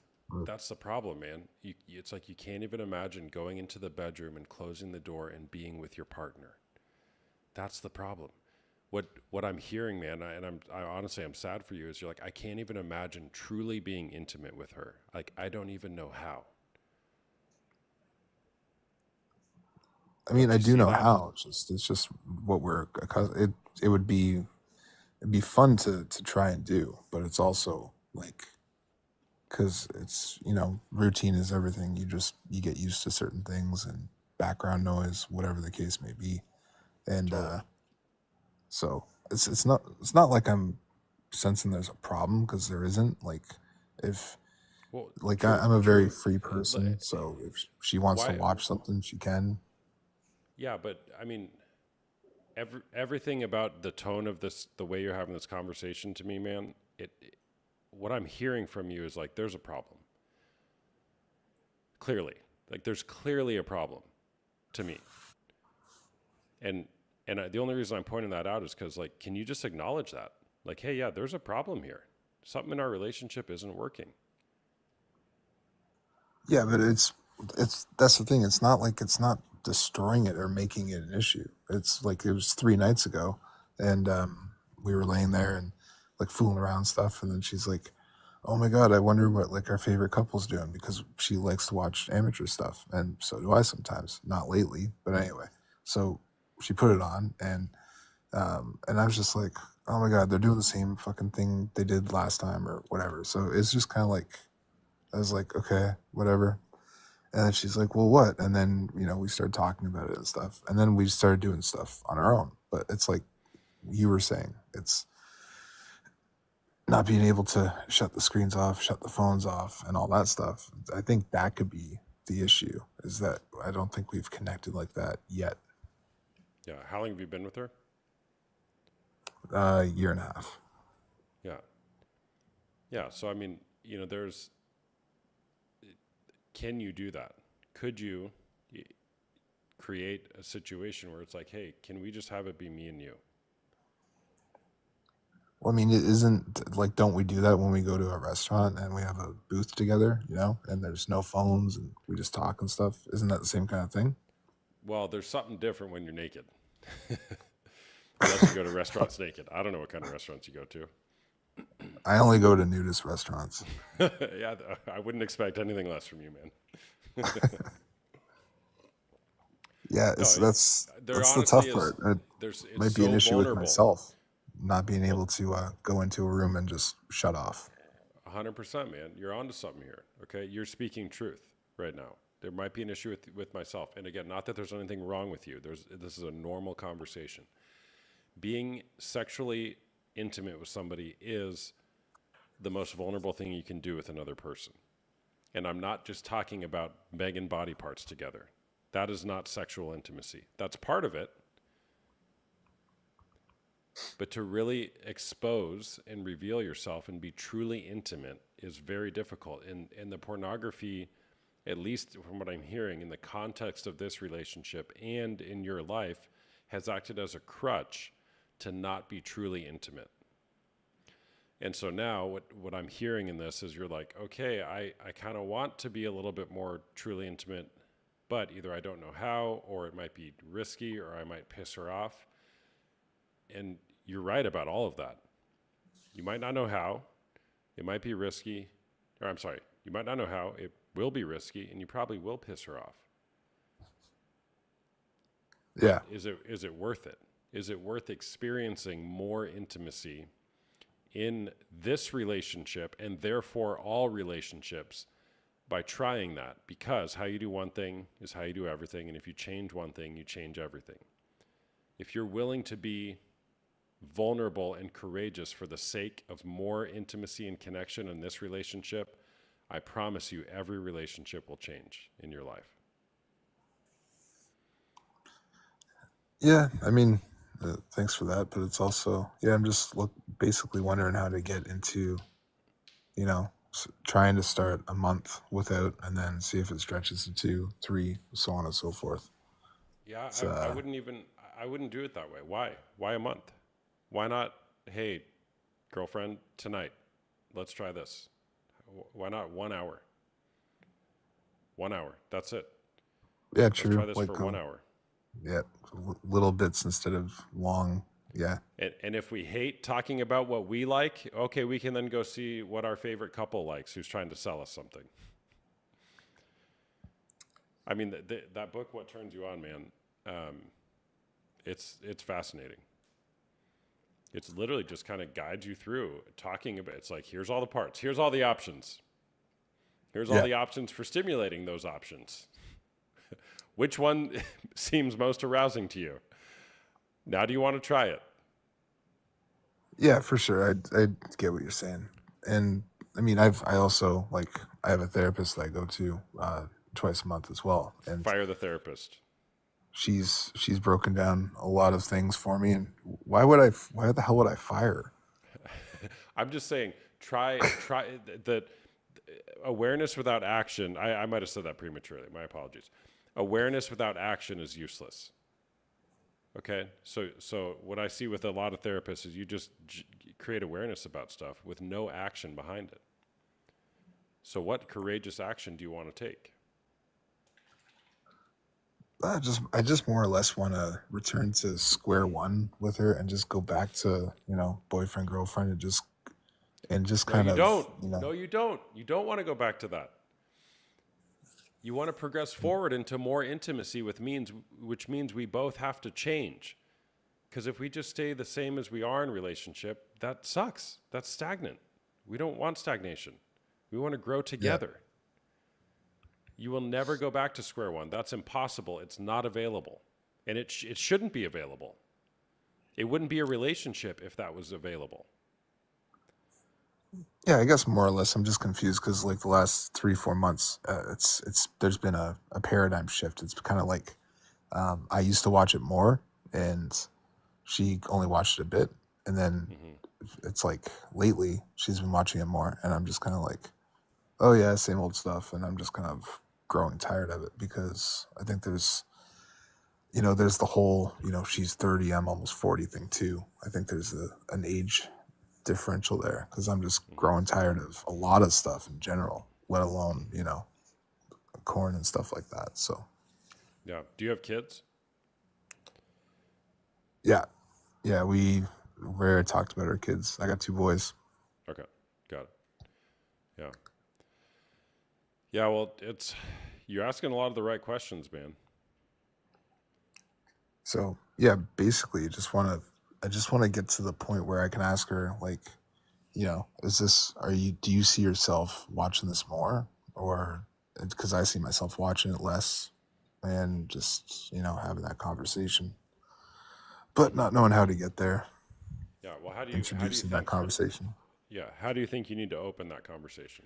that's the problem, man. It's like you can't even imagine going into the bedroom and closing the door and being with your partner. That's the problem. What I'm hearing, man, I honestly I'm sad for you. Is you're like, I can't even imagine truly being intimate with her. Like, I don't even know how. I mean, Don't I you do see know that? how. It's just what we're it would be it'd be fun to try and do, but it's also like, because it's routine is everything. You get used to certain things and background noise, whatever the case may be, and Totally. so it's not like I'm sensing there's a problem, because there isn't. Like, if Well, like true, I'm a very true. free Uh, person, so if she wants to Why? watch something, she can. Yeah, but I mean, everything about the tone of this, the way you're having this conversation to me, man. What I'm hearing from you is like there's a problem. Clearly, like there's clearly a problem to me. And the only reason I'm pointing that out is because, like, can you just acknowledge that? Like, hey, yeah, there's a problem here. Something in our relationship isn't working. Yeah, but it's that's the thing. It's not destroying it or making it an issue. It's like, it was 3 nights ago, and we were laying there and like fooling around and stuff, and then she's like, "Oh my god, I wonder what like our favorite couple's doing," because she likes to watch amateur stuff, and so do I sometimes. Not lately, but anyway. So she put it on, and I was just like, "Oh my god, they're doing the same fucking thing they did last time or whatever." So it's just kind of like, I was like, "Okay, whatever." And then she's like, "Well, what?" And then, we started talking about it and stuff. And then we started doing stuff on our own. But it's like you were saying, it's not being able to shut the screens off, shut the phones off, and all that stuff. I think that could be the issue, is that I don't think we've connected like that yet. Yeah. How long have you been with her? Year and a half. Yeah. Yeah. So, I mean, can you do that? Could you create a situation where it's like, hey, can we just have it be me and you? Well, I mean, it isn't like, don't we do that when we go to a restaurant and we have a booth together, and there's no phones and we just talk and stuff? Isn't that the same kind of thing? Well, there's something different when you're naked. Unless you go to restaurants naked. I don't know what kind of restaurants you go to. I only go to nudist restaurants. Yeah, I wouldn't expect anything less from you, man. Yeah, No, there that's the honestly tough is. part. It It's might be an so issue with vulnerable. myself, not being Well, able to go into a room and just shut off. 100%, man. You're onto something here. Okay, you're speaking truth right now. There might be an issue with myself, and again, not that there's anything wrong with you. This is a normal conversation. Being sexually intimate with somebody is the most vulnerable thing you can do with another person. And I'm not just talking about banging body parts together. That is not sexual intimacy. That's part of it. But to really expose and reveal yourself and be truly intimate is very difficult. And the pornography, at least from what I'm hearing, in the context of this relationship and in your life, has acted as a crutch to not be truly intimate. And so now what I'm hearing in this is you're like, okay, I kind of want to be a little bit more truly intimate, but either I don't know how, or it might be risky, or I might piss her off. And you're right about all of that. You might not know how. It might be risky. Or I'm sorry, you might not know how. It will be risky, and you probably will piss her off. Yeah. But is it worth it? Is it worth experiencing more intimacy in this relationship, and therefore all relationships, by trying that? Because how you do one thing is how you do everything, and if you change one thing, you change everything. If you're willing to be vulnerable and courageous for the sake of more intimacy and connection in this relationship, I promise you every relationship will change in your life. Yeah, I mean, thanks for that, but it's also, yeah, I'm just basically wondering how to get into, trying to start a month without, and then see if it stretches to 2, 3, so on and so forth. Yeah, It's I wouldn't do it that way. Why a month? Why not, hey, girlfriend, tonight, let's try this. Why not 1 hour? 1 hour. That's it. Yeah, Let's true. try this Like for 1 hour. yeah, little bits instead of long. Yeah. And if we hate talking about what we like, okay, we can then go see what our favorite couple likes who's trying to sell us something. I mean, that book, What Turns You On, man, it's fascinating. It's literally just kind of guides you through talking about, it's like, here's all the parts, here's all the options. Here's all Yeah. the options for stimulating those options. Which one seems most arousing to you? Now do you want to try it? Yeah, for sure. I get what you're saying. And I mean, I also like, I have a therapist that I go to twice a month as well. And Fire the therapist. she's broken down a lot of things for me. And why the hell would I fire her? I'm just saying, try the awareness without action. I might have said that prematurely. My apologies. Awareness without action is useless. Okay, so what I see with a lot of therapists is you just create awareness about stuff with no action behind it. So what courageous action do you want to take? I just more or less want to return to square one with her and just go back to, boyfriend, girlfriend, and just No, kind you of, don't. you know, No, you don't. You don't want to go back to that. You want to progress forward into more intimacy which means we both have to change. Because if we just stay the same as we are in relationship, that sucks. That's stagnant. We don't want stagnation. We want to grow together. You will never go back to square one. That's impossible. It's not available. And it shouldn't be available. It wouldn't be a relationship if that was available. yeah, I guess more or less I'm just confused because like the last 3-4 months, there's been a paradigm shift. It's kind of like I used to watch it more and she only watched it a bit. And then it's like lately she's been watching it more and I'm just kind of like, oh yeah, same old stuff. And I'm just kind of growing tired of it because I think there's the whole, she's 30, I'm almost 40 thing too. I think there's an age differential there because I'm just growing tired of a lot of stuff in general, let alone, corn and stuff like that. So, Yeah. Do you have kids? yeah. Yeah, we rarely talked about our kids. I got 2 boys. Okay. Got it. Yeah. Yeah, well, you're asking a lot of the right questions, man. So, yeah, basically I just want to get to the point where I can ask her like, do you see yourself watching this more or because I see myself watching it less and just, having that conversation, but not knowing how to get there, Yeah. Well, how do introducing you that conversation. how do you think you need to open that conversation?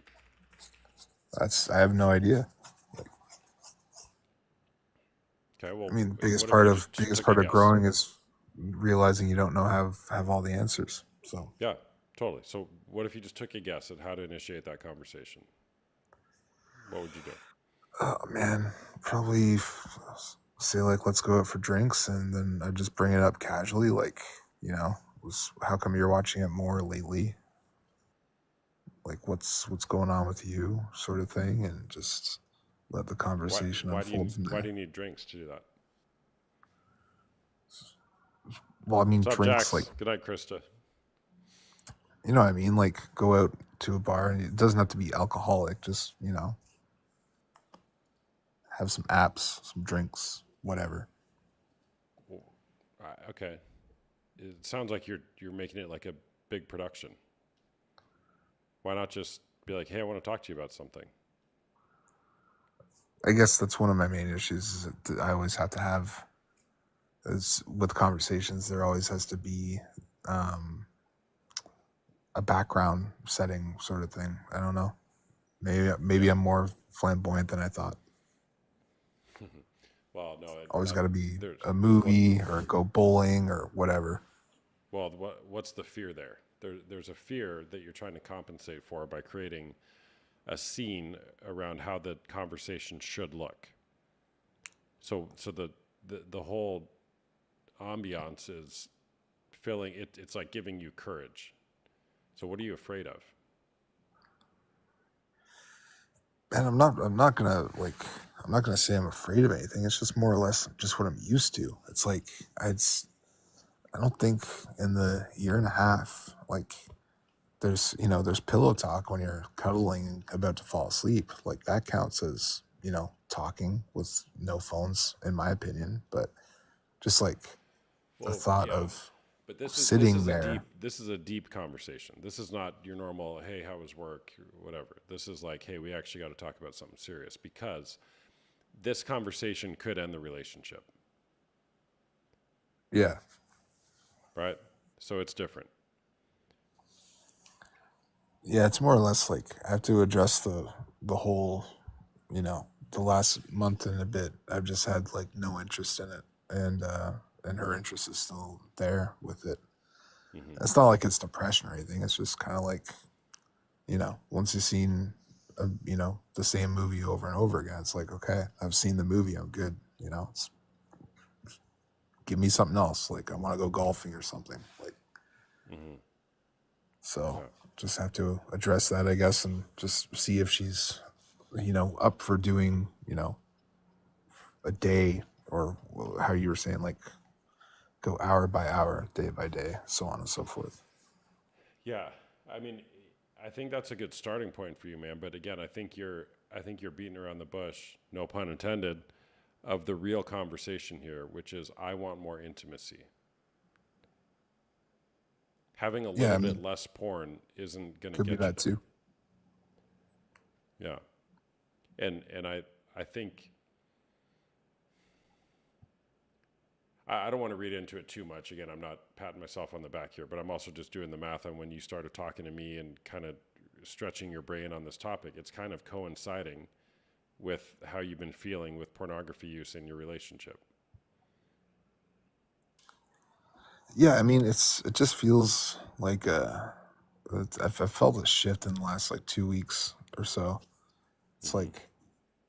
I have no idea. Okay. Well, I mean, what biggest if part you of just biggest took a part of guess? growing is realizing you don't know have all the answers. So, Yeah, totally. So what if you just took a guess at how to initiate that conversation? What would you do? oh man, probably say like, let's go out for drinks, and then I just bring it up casually, like, how come you're watching it more lately? Like, what's going on with you, sort of thing, and just let the conversation unfold from Why there. do you need drinks to do that? Well, I mean, What's up, drinks, Jax? like, Good night, Krista. you know what I mean? Like, go out to a bar, and it doesn't have to be alcoholic. Just, have some apps, some drinks, whatever. Okay. It sounds like you're making it like a big production. Why not just be like, hey, I want to talk to you about something? I guess that's one of my main issues is that I always have to have, is with conversations, there always has to be a background setting sort of thing. I don't know. Maybe I'm more flamboyant than I thought. Well, no. Always got to be there's- a movie or go bowling or whatever. Well, what's the fear there? There's a fear that you're trying to compensate for by creating a scene around how the conversation should look. So the whole ambiance is filling it. It's like giving you courage. So what are you afraid of? And I'm not gonna say I'm afraid of anything. It's just more or less just what I'm used to. It's like I don't think in the year and a half, like there's pillow talk when you're cuddling and about to fall asleep. Like that counts as, talking with no phones, in my opinion. But just like the Well, thought yeah, of but this sitting is a there. deep conversation. This is not your normal, hey, how was work, or whatever. This is like, hey, we actually got to talk about something serious, because this conversation could end the relationship, Yeah. right? So it's different. Yeah, it's more or less like I have to address the whole, the last month and a bit. I've just had like no interest in it, and her interest is still there with it. Hmm. It's not like it's depression or anything. It's just kind of like, once you've seen, the same movie over and over again, it's like, okay, I've seen the movie. I'm good. Give me something else. Like I want to go golfing or something. Like Hmm. so. Yeah. Just have to address that, I guess, and just see if she's, up for doing, a day, or how you were saying, like go hour by hour, day by day, so on and so forth. Yeah, I mean, I think that's a good starting point for you, man. But again, I think you're beating around the bush, no pun intended, of the real conversation here, which is I want more intimacy. Having a Yeah, little I bit mean, less porn isn't going to could be get you that there. too. Yeah, and I think I don't want to read into it too much. Again, I'm not patting myself on the back here, but I'm also just doing the math on when you started talking to me and kind of stretching your brain on this topic. It's kind of coinciding with how you've been feeling with pornography use in your relationship. Yeah, I mean, it just feels like I've felt a shift in the last like 2 weeks or so. It's Hmm. like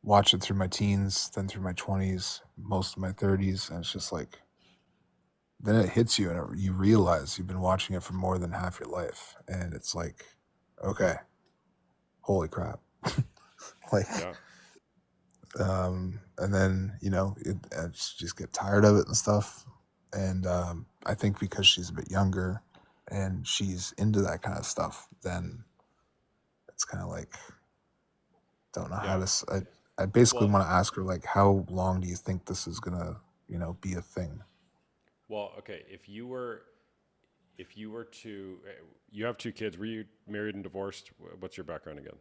watch it through my teens, then through my 20s, most of my 30s, and it's just like then it hits you, and you realize you've been watching it for more than half your life, and it's like, okay, holy crap. Like, Yeah. and then I just get tired of it and stuff. And I think because she's a bit younger and she's into that kind of stuff, then it's kind of like don't know how Yeah. to. I basically Well, want to ask her, like, how long do you think this is gonna be a thing? okay. If you were to, you have two kids. Were you married and divorced? What's your background again?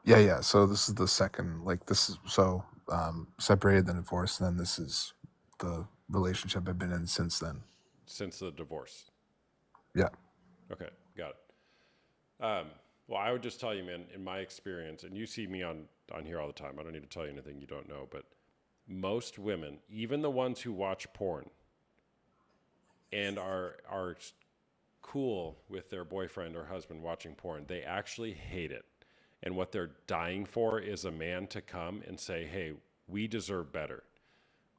Yeah. So this is the second, like, this is so separated, then divorced, and then this is the relationship I've been in since then. Since the divorce. Yeah. Okay, got it. Well, I would just tell you, man, in my experience, and you see me on here all the time. I don't need to tell you anything you don't know, but most women, even the ones who watch porn and are cool with their boyfriend or husband watching porn, they actually hate it. And what they're dying for is a man to come and say, "Hey, we deserve better.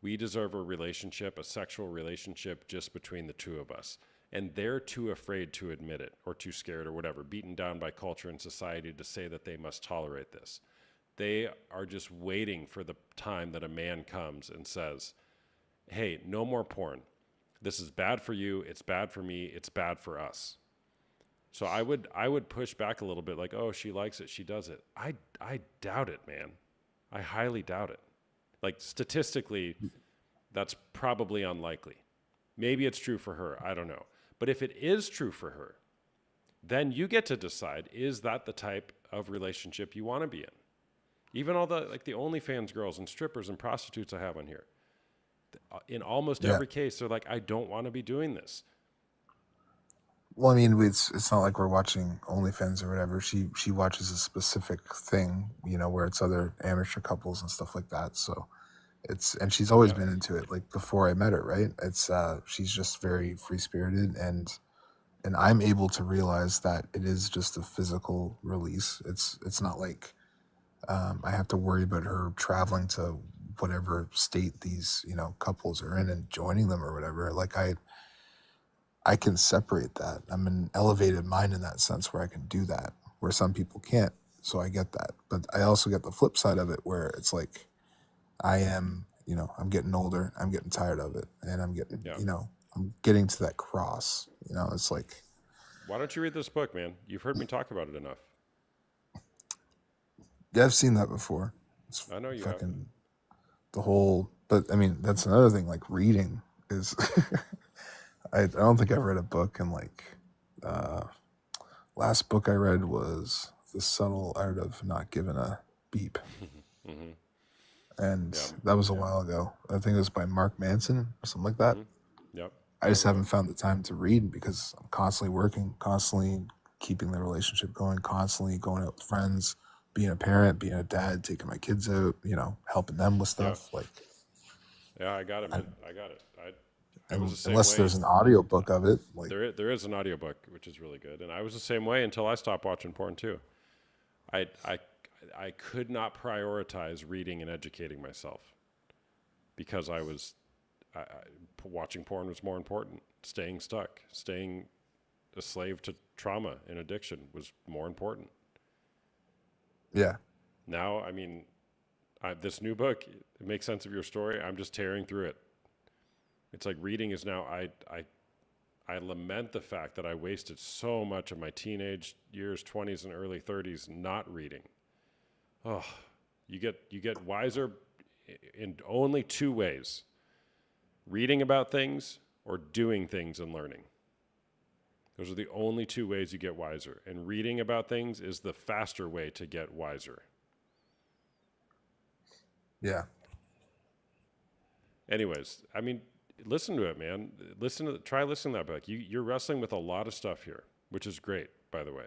We deserve a relationship, a sexual relationship just between the two of us." And they're too afraid to admit it, or too scared, or whatever, beaten down by culture and society to say that they must tolerate this. They are just waiting for the time that a man comes and says, "Hey, no more porn. This is bad for you. It's bad for me. It's bad for us." So I would push back a little bit, like, "Oh, she likes it. She does it." I doubt it, man. I highly doubt it. Like, statistically, that's probably unlikely. Maybe it's true for her. I don't know. But if it is true for her, then you get to decide, is that the type of relationship you want to be in? Even all the the OnlyFans girls and strippers and prostitutes I have on here, in almost Yeah. every case, they're like, "I don't want to be doing this." Well, I mean, it's not like we're watching OnlyFans or whatever. She watches a specific thing, where it's other amateur couples and stuff like that. So and she's always Yeah. been into it, like before I met her, right? She's just very free spirited, and I'm able to realize that it is just a physical release. It's not like I have to worry about her traveling to whatever state these couples are in and joining them or whatever. Like I can separate that. I'm an elevated mind in that sense where I can do that, where some people can't. So I get that. But I also get the flip side of it where it's like I am, I'm getting older, I'm getting tired of it, and I'm getting, Yeah. I'm getting to that cross. It's like, Why don't you read this book, man? You've heard me talk about it enough. yeah, I've seen that before. It's I know you have. fucking the whole, but I mean, that's another thing. Like reading is, I don't think I've read a book in like, last book I read was The Subtle Art of Not Giving a Beep. Mm-hmm. And Yeah. that was a while ago. I think it was by Mark Manson or something like that. Yep. I just haven't found the time to read because I'm constantly working, constantly keeping the relationship going, constantly going out with friends, being a parent, being a dad, taking my kids out, helping them with stuff. Like, Yeah, I got it, man. I got it. I and was the same unless way. there's an audiobook of it, like There is an audiobook, which is really good. And I was the same way until I stopped watching porn too. I could not prioritize reading and educating myself because watching porn was more important. Staying stuck, staying a slave to trauma and addiction was more important. yeah, Now, I mean, this new book, it makes sense of your story. I'm just tearing through it. It's like reading is now, I lament the fact that I wasted so much of my teenage years, 20s and early 30s not reading. Oh, you get wiser in only two ways: reading about things or doing things and learning. Those are the only two ways you get wiser. And reading about things is the faster way to get wiser. yeah. Anyways, I mean, listen to it, man. Try listening to that book. You're wrestling with a lot of stuff here, which is great, by the way.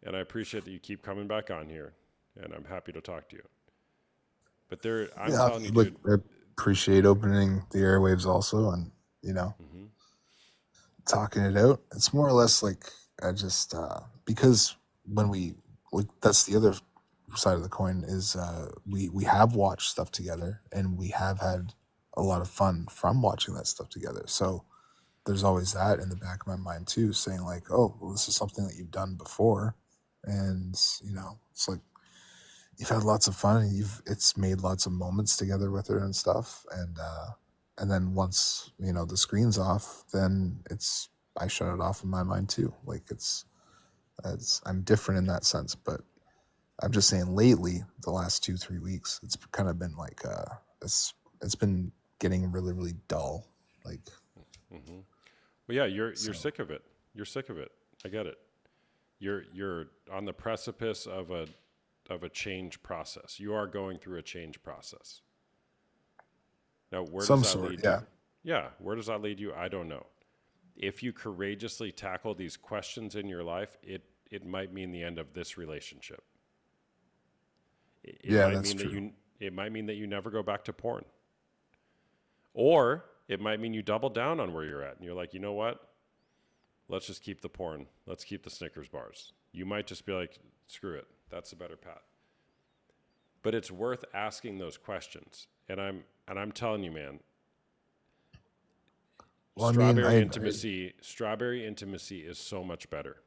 And I appreciate that you keep coming back on here, and I'm happy to talk to you. But I'm telling you, dude. I appreciate opening the airwaves also, and Mm-hmm. talking it out. It's more or less like I just because when that's the other side of the coin is we have watched stuff together and we have had a lot of fun from watching that stuff together. So there's always that in the back of my mind too, saying like, oh, well, this is something that you've done before, and it's like you've had lots of fun and it's made lots of moments together with her and stuff, and then once the screen's off, then I shut it off in my mind too. Like it's I'm different in that sense, but I'm just saying lately, the last 2-3 weeks, it's kind of been like it's been getting really, really dull. Like, Mm-hmm. Well, yeah, you're sick of it. You're sick of it. I get it. You're on the precipice of a change process. You are going through a change process. Now, where some does that sort, lead yeah. you? Yeah, where does that lead you? I don't know. If you courageously tackle these questions in your life, it might mean the end of this relationship. It Yeah, might that's mean true. it might mean that you never go back to porn. Or it might mean you double down on where you're at and you're like, you know what? Let's just keep the porn. Let's keep the Snickers bars. You might just be like, screw it. That's the better path. But it's worth asking those questions. And I'm telling you, man, Well, I mean, strawberry intimacy is so much better.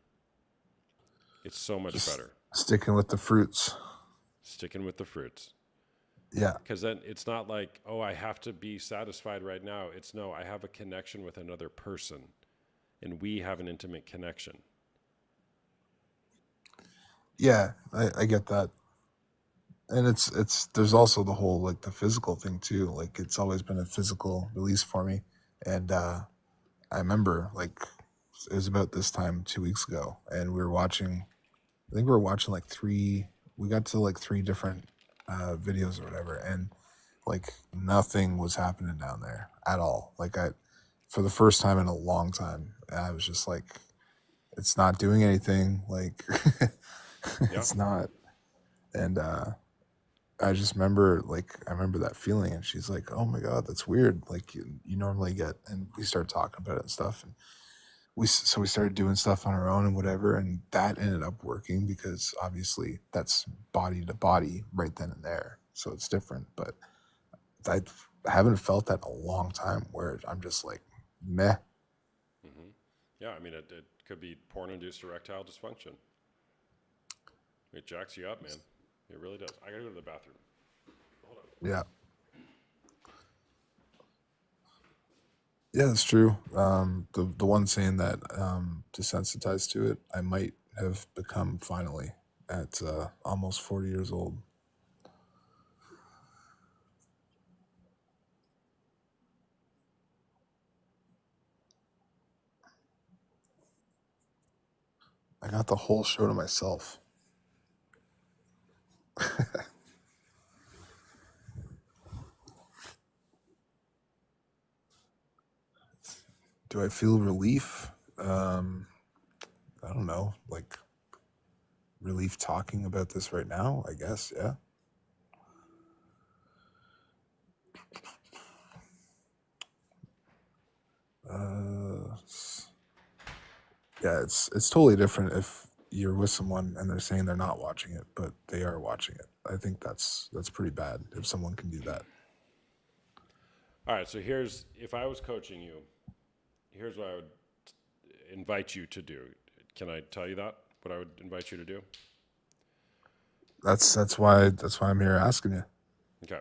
It's so much just better. sticking with the fruits. Sticking with the fruits. Yeah, Because then it's not like, oh, I have to be satisfied right now. It's no, I have a connection with another person and we have an intimate connection. yeah, I get that. And there's also the whole like the physical thing too. Like it's always been a physical release for me. And I remember like it was about this time 2 weeks ago, and I think we were watching like we got to like 3 different videos or whatever, and like nothing was happening down there at all. Like for the first time in a long time, I was just like, it's not doing anything. Like Yeah. it's not. And I just remember I remember that feeling, and she's like, oh my God, that's weird. Like you normally get, and we started talking about it and stuff, and we started doing stuff on our own and whatever, and that ended up working because obviously that's body to body right then and there, so it's different. But I haven't felt that in a long time where I'm just like meh, Yeah, I mean, it could be porn-induced erectile dysfunction. It jacks you up, man. It really does. I gotta go to the bathroom. Hold on. Yeah. Yeah, that's true. The one saying that desensitized to it, I might have become finally at almost 40 years old. I got the whole show to myself. Do I feel relief? I don't know, like relief talking about this right now, I guess, yeah. Yeah, it's totally different if you're with someone and they're saying they're not watching it, but they are watching it. I think that's pretty bad if someone can do that. All right, so if I was coaching you, here's what I would invite you to do. Can I tell you that? What I would invite you to do? That's why I'm here asking you. Okay.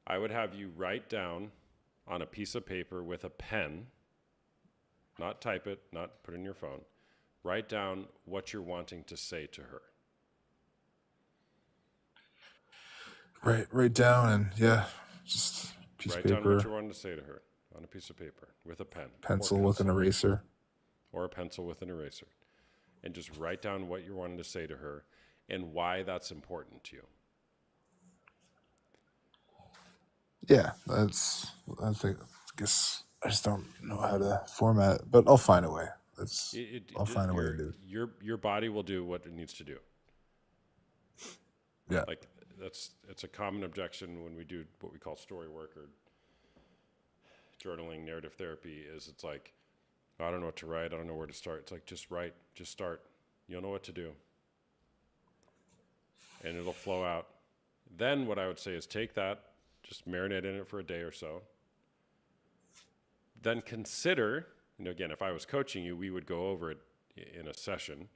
I would have you write down on a piece of paper with a pen, not type it, not put it in your phone. Write down what you're wanting to say to her. Write down and yeah, just piece Write of down what paper, you're wanting to say to her on a piece of paper with a pen. pencil with an eraser. Or a pencil with an eraser. And just write down what you're wanting to say to her and why that's important to you. Yeah, I guess I just don't know how to format it, but I'll find a way. I'll find a way to do it. Your body will do what it needs to do. Yeah. Like it's a common objection when we do what we call story work or journaling, narrative therapy. It's like, I don't know what to write. I don't know where to start. It's like, just write, just start. You'll know what to do, and it'll flow out. Then what I would say is take that, just marinate in it for a day or so. Then consider, again, if I was coaching you, we would go over it in a session.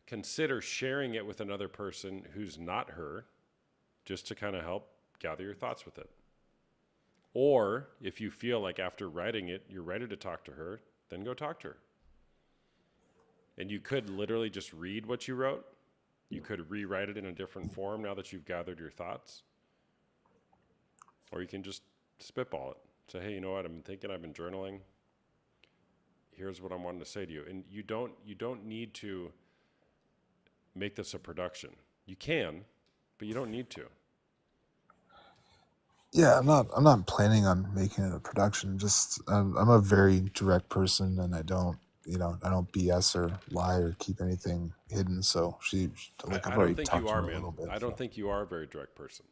Consider sharing it with another person who's not her, just to kind of help gather your thoughts with it. Or if you feel like after writing it, you're ready to talk to her, then go talk to her. And you could literally just read what you wrote. You could rewrite it in a different form now that you've gathered your thoughts. Or you can just spitball it. Say, hey, you know what? I've been journaling. Here's what I'm wanting to say to you. And you don't need to make this a production. You can, but you don't need to. Yeah, I'm not planning on making it a production. Just I'm a very direct person, and I don't BS or lie or keep anything hidden. So I've I already don't think talked you to are, her a man. little bit. I don't so. think you are a very direct person.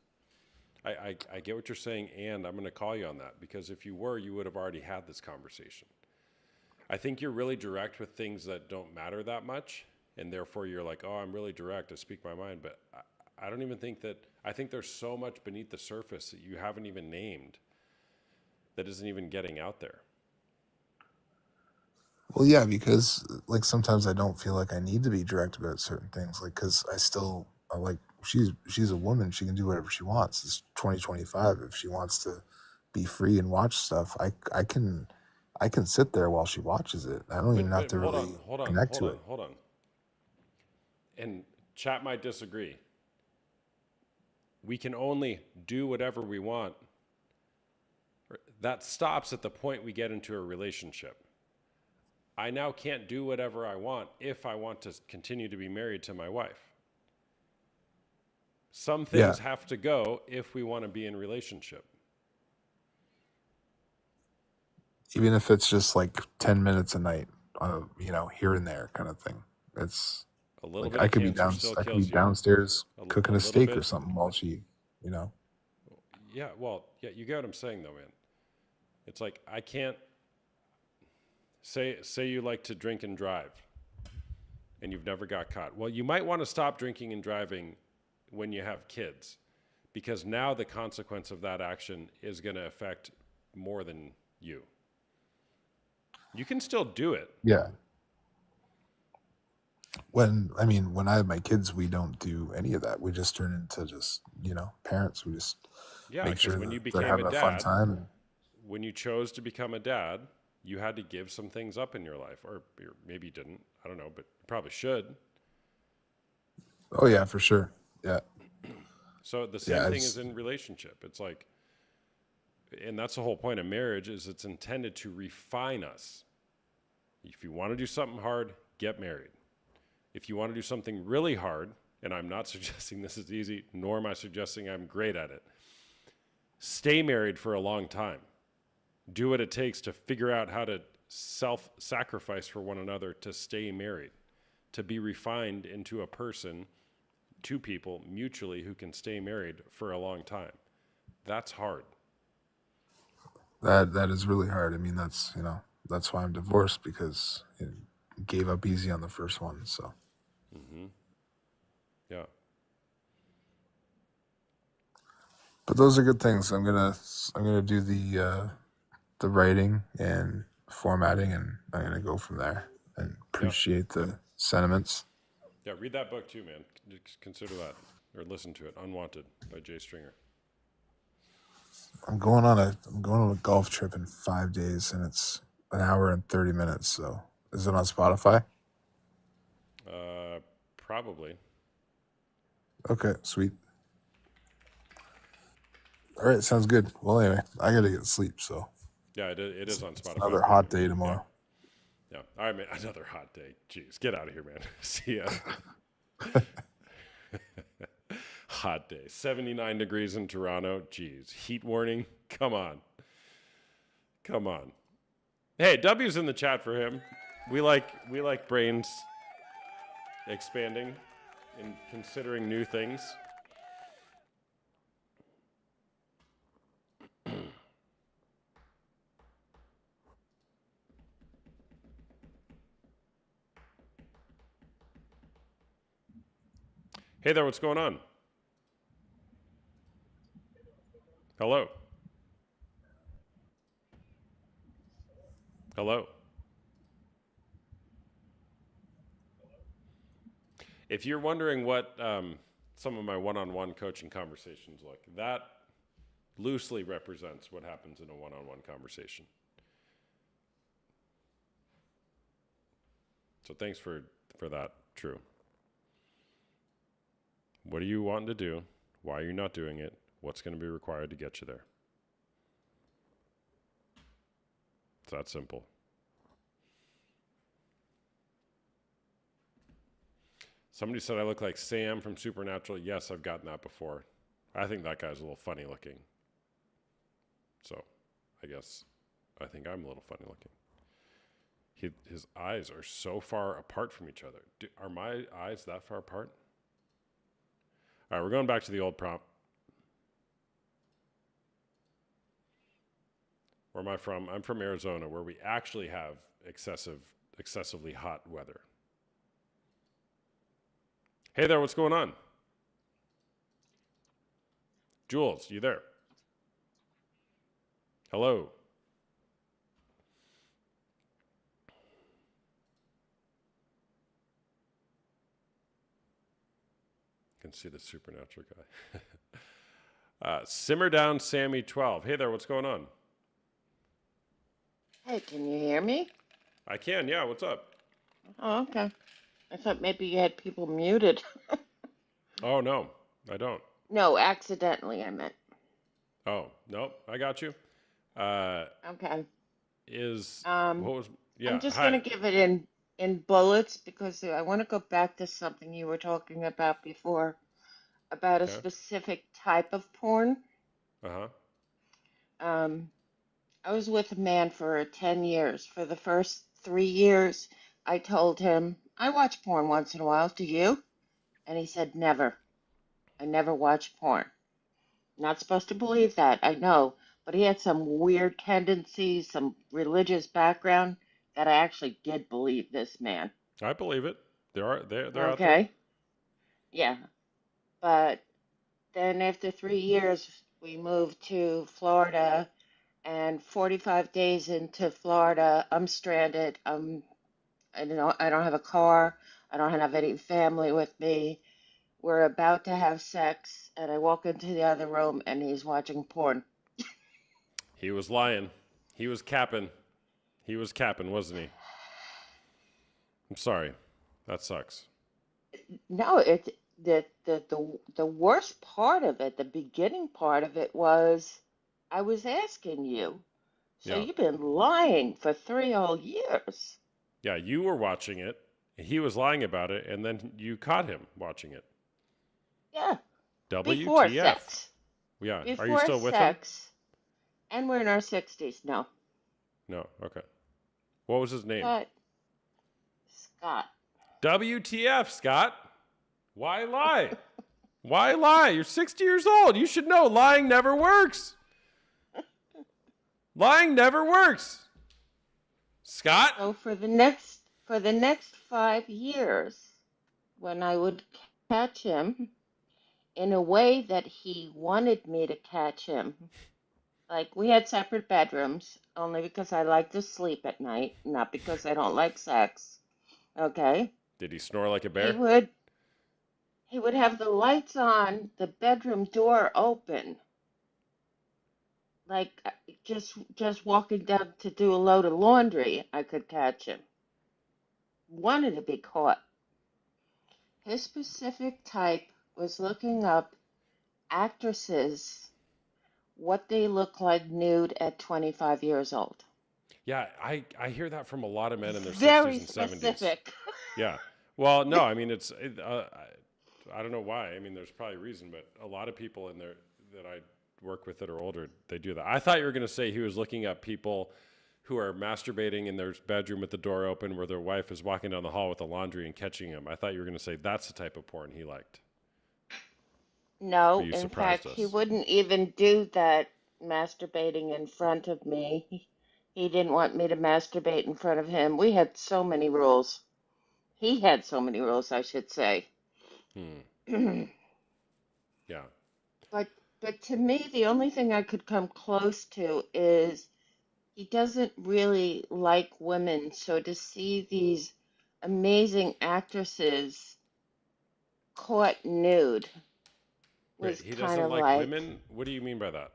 I get what you're saying, and I'm going to call you on that, because if you were, you would have already had this conversation. I think you're really direct with things that don't matter that much, and therefore you're like, oh, I'm really direct, I speak my mind, but I don't even think that, I think there's so much beneath the surface that you haven't even named that isn't even getting out there. Well, yeah, because like sometimes I don't feel like I need to be direct about certain things, like because she's a woman, she can do whatever she wants. It's 2025. If she wants to be free and watch stuff, I can sit there while she watches it. I don't even have to really connect to it. Hold on. And chat might disagree. We can only do whatever we want. That stops at the point we get into a relationship. I now can't do whatever I want if I want to continue to be married to my wife. Some things have to go if we want to be in a relationship. Even if it's just like 10 minutes a night, here and there kind of thing. It's A little like bit I of could be cancer still I could kills be you. downstairs cooking a little steak or bit. something while she, Yeah, well, yeah, you get what I'm saying though, man. It's like I can't say you like to drink and drive and you've never got caught. Well, you might want to stop drinking and driving when you have kids, because now the consequence of that action is going to affect more than you. You can still do it. Yeah. When I have my kids, we don't do any of that. We just turn into just, parents. We just Yeah, make because sure when you that they're became a having a fun dad, time. And, when you chose to become a dad, you had to give some things up in your life, or maybe you didn't. I don't know, but you probably should. oh yeah, for sure. Yeah. So the same Yeah. thing is in relationship. It's like, and that's the whole point of marriage, is it's intended to refine us. If you want to do something hard, get married. If you want to do something really hard, and I'm not suggesting this is easy, nor am I suggesting I'm great at it, stay married for a long time. Do what it takes to figure out how to self-sacrifice for one another to stay married, to be refined into a person, two people mutually who can stay married for a long time. That's hard. That is really hard. I mean, that's why I'm divorced, because it gave up easy on the first one. So Yeah. but those are good things. I'm gonna do the writing and formatting, and I'm gonna go from there, and appreciate the sentiments. Yeah, read that book too, man. Consider that, or listen to it. Unwanted by Jay Stringer. I'm going on a golf trip in 5 days, and it's an hour and 30 minutes. So is it on Spotify? Probably. Okay, sweet. All right, sounds good. Well, anyway, I gotta get sleep. So Yeah, it is on it's Spotify. another hot day tomorrow. Yeah. All right, man. Another hot day. Jeez, get out of here, man. See ya. Hot day. 79 degrees in Toronto. Jeez. Heat warning. Come on. Come on. Hey, W's in the chat for him. We like brains expanding and considering new things. Hey there, what's going on? Hello. Hello. If you're wondering what some of my one-on-one coaching conversations look, that loosely represents what happens in a one-on-one conversation. So thanks for that, True. What are you wanting to do? Why are you not doing it? What's going to be required to get you there? It's that simple. Somebody said I look like Sam from Supernatural. Yes, I've gotten that before. I think that guy's a little funny looking. So I guess I think I'm a little funny looking. His eyes are so far apart from each other. Are my eyes that far apart? All right, we're going back to the old prompt. Where am I from? I'm from Arizona, where we actually have excessively hot weather. Hey there, what's going on? Jules, you there? Hello. Can see the Supernatural guy. Simmer Down Sammy 12. Hey there, what's going on? Hey, can you hear me? I can, yeah, what's up? Oh, okay. I thought maybe you had people muted. Oh, no, I don't. No, accidentally, I meant. Oh, no, I got you. Okay. What was, yeah, I'm just hi. gonna give it in bullets because I want to go back to something you were talking about before about a Okay. specific type of porn. Uh-huh. Um, I was with a man for 10 years. For the first 3 years, I told him, I watch porn once in a while. Do you? And he said, never. I never watch porn. Not supposed to believe that, I know, but he had some weird tendencies, some religious background that I actually did believe this man. I believe it. They're out there. Okay? Yeah. But then after 3 years, we moved to Florida And 45 days into Florida, I'm stranded. I don't have a car. I don't have any family with me. We're about to have sex, and I walk into the other room, and he's watching porn. He was lying. He was capping. He was capping, wasn't he? I'm sorry. That sucks. No, it's the worst part of it, the beginning part of it was I was asking you. So Yeah. you've been lying for 3 whole years. Yeah, you were watching it. He was lying about it, and then you caught him watching it. Yeah, before WTF? sex. Yeah. Are you Before still with him? sex. And we're in our 60s. No. No. Okay. What was his name? But Scott. WTF, Scott? Why lie? Why lie? You're 60 years old. You should know lying never works. Lying never works. Scott? So for the next 5 years, when I would catch him in a way that he wanted me to catch him, like we had separate bedrooms, only because I like to sleep at night, not because I don't like sex. Okay? Did he snore like a He bear? would he would have the lights on, the bedroom door open, like just walking down to do a load of laundry, I could catch him. Wanted to be caught. His specific type was looking up actresses, what they look like nude at 25 years old. Yeah, I hear that from a lot of men in their Very 60s and 70s. specific. Yeah. Well, no, I mean, I don't know why. I mean, there's probably a reason, but a lot of people in there that I work with that are older, they do that. I thought you were going to say he was looking up people who are masturbating in their bedroom with the door open where their wife is walking down the hall with the laundry and catching him. I thought you were going to say that's the type of porn he liked. No, But you in surprised fact, he us. wouldn't even do that masturbating in front of me. He didn't want me to masturbate in front of him. We had so many rules. He had so many rules, I should say. Hmm. Yeah. But but to me, the only thing I could come close to is he doesn't really like women. So to see these amazing actresses caught nude Wait, was he kind doesn't of like like women? What do you mean by that?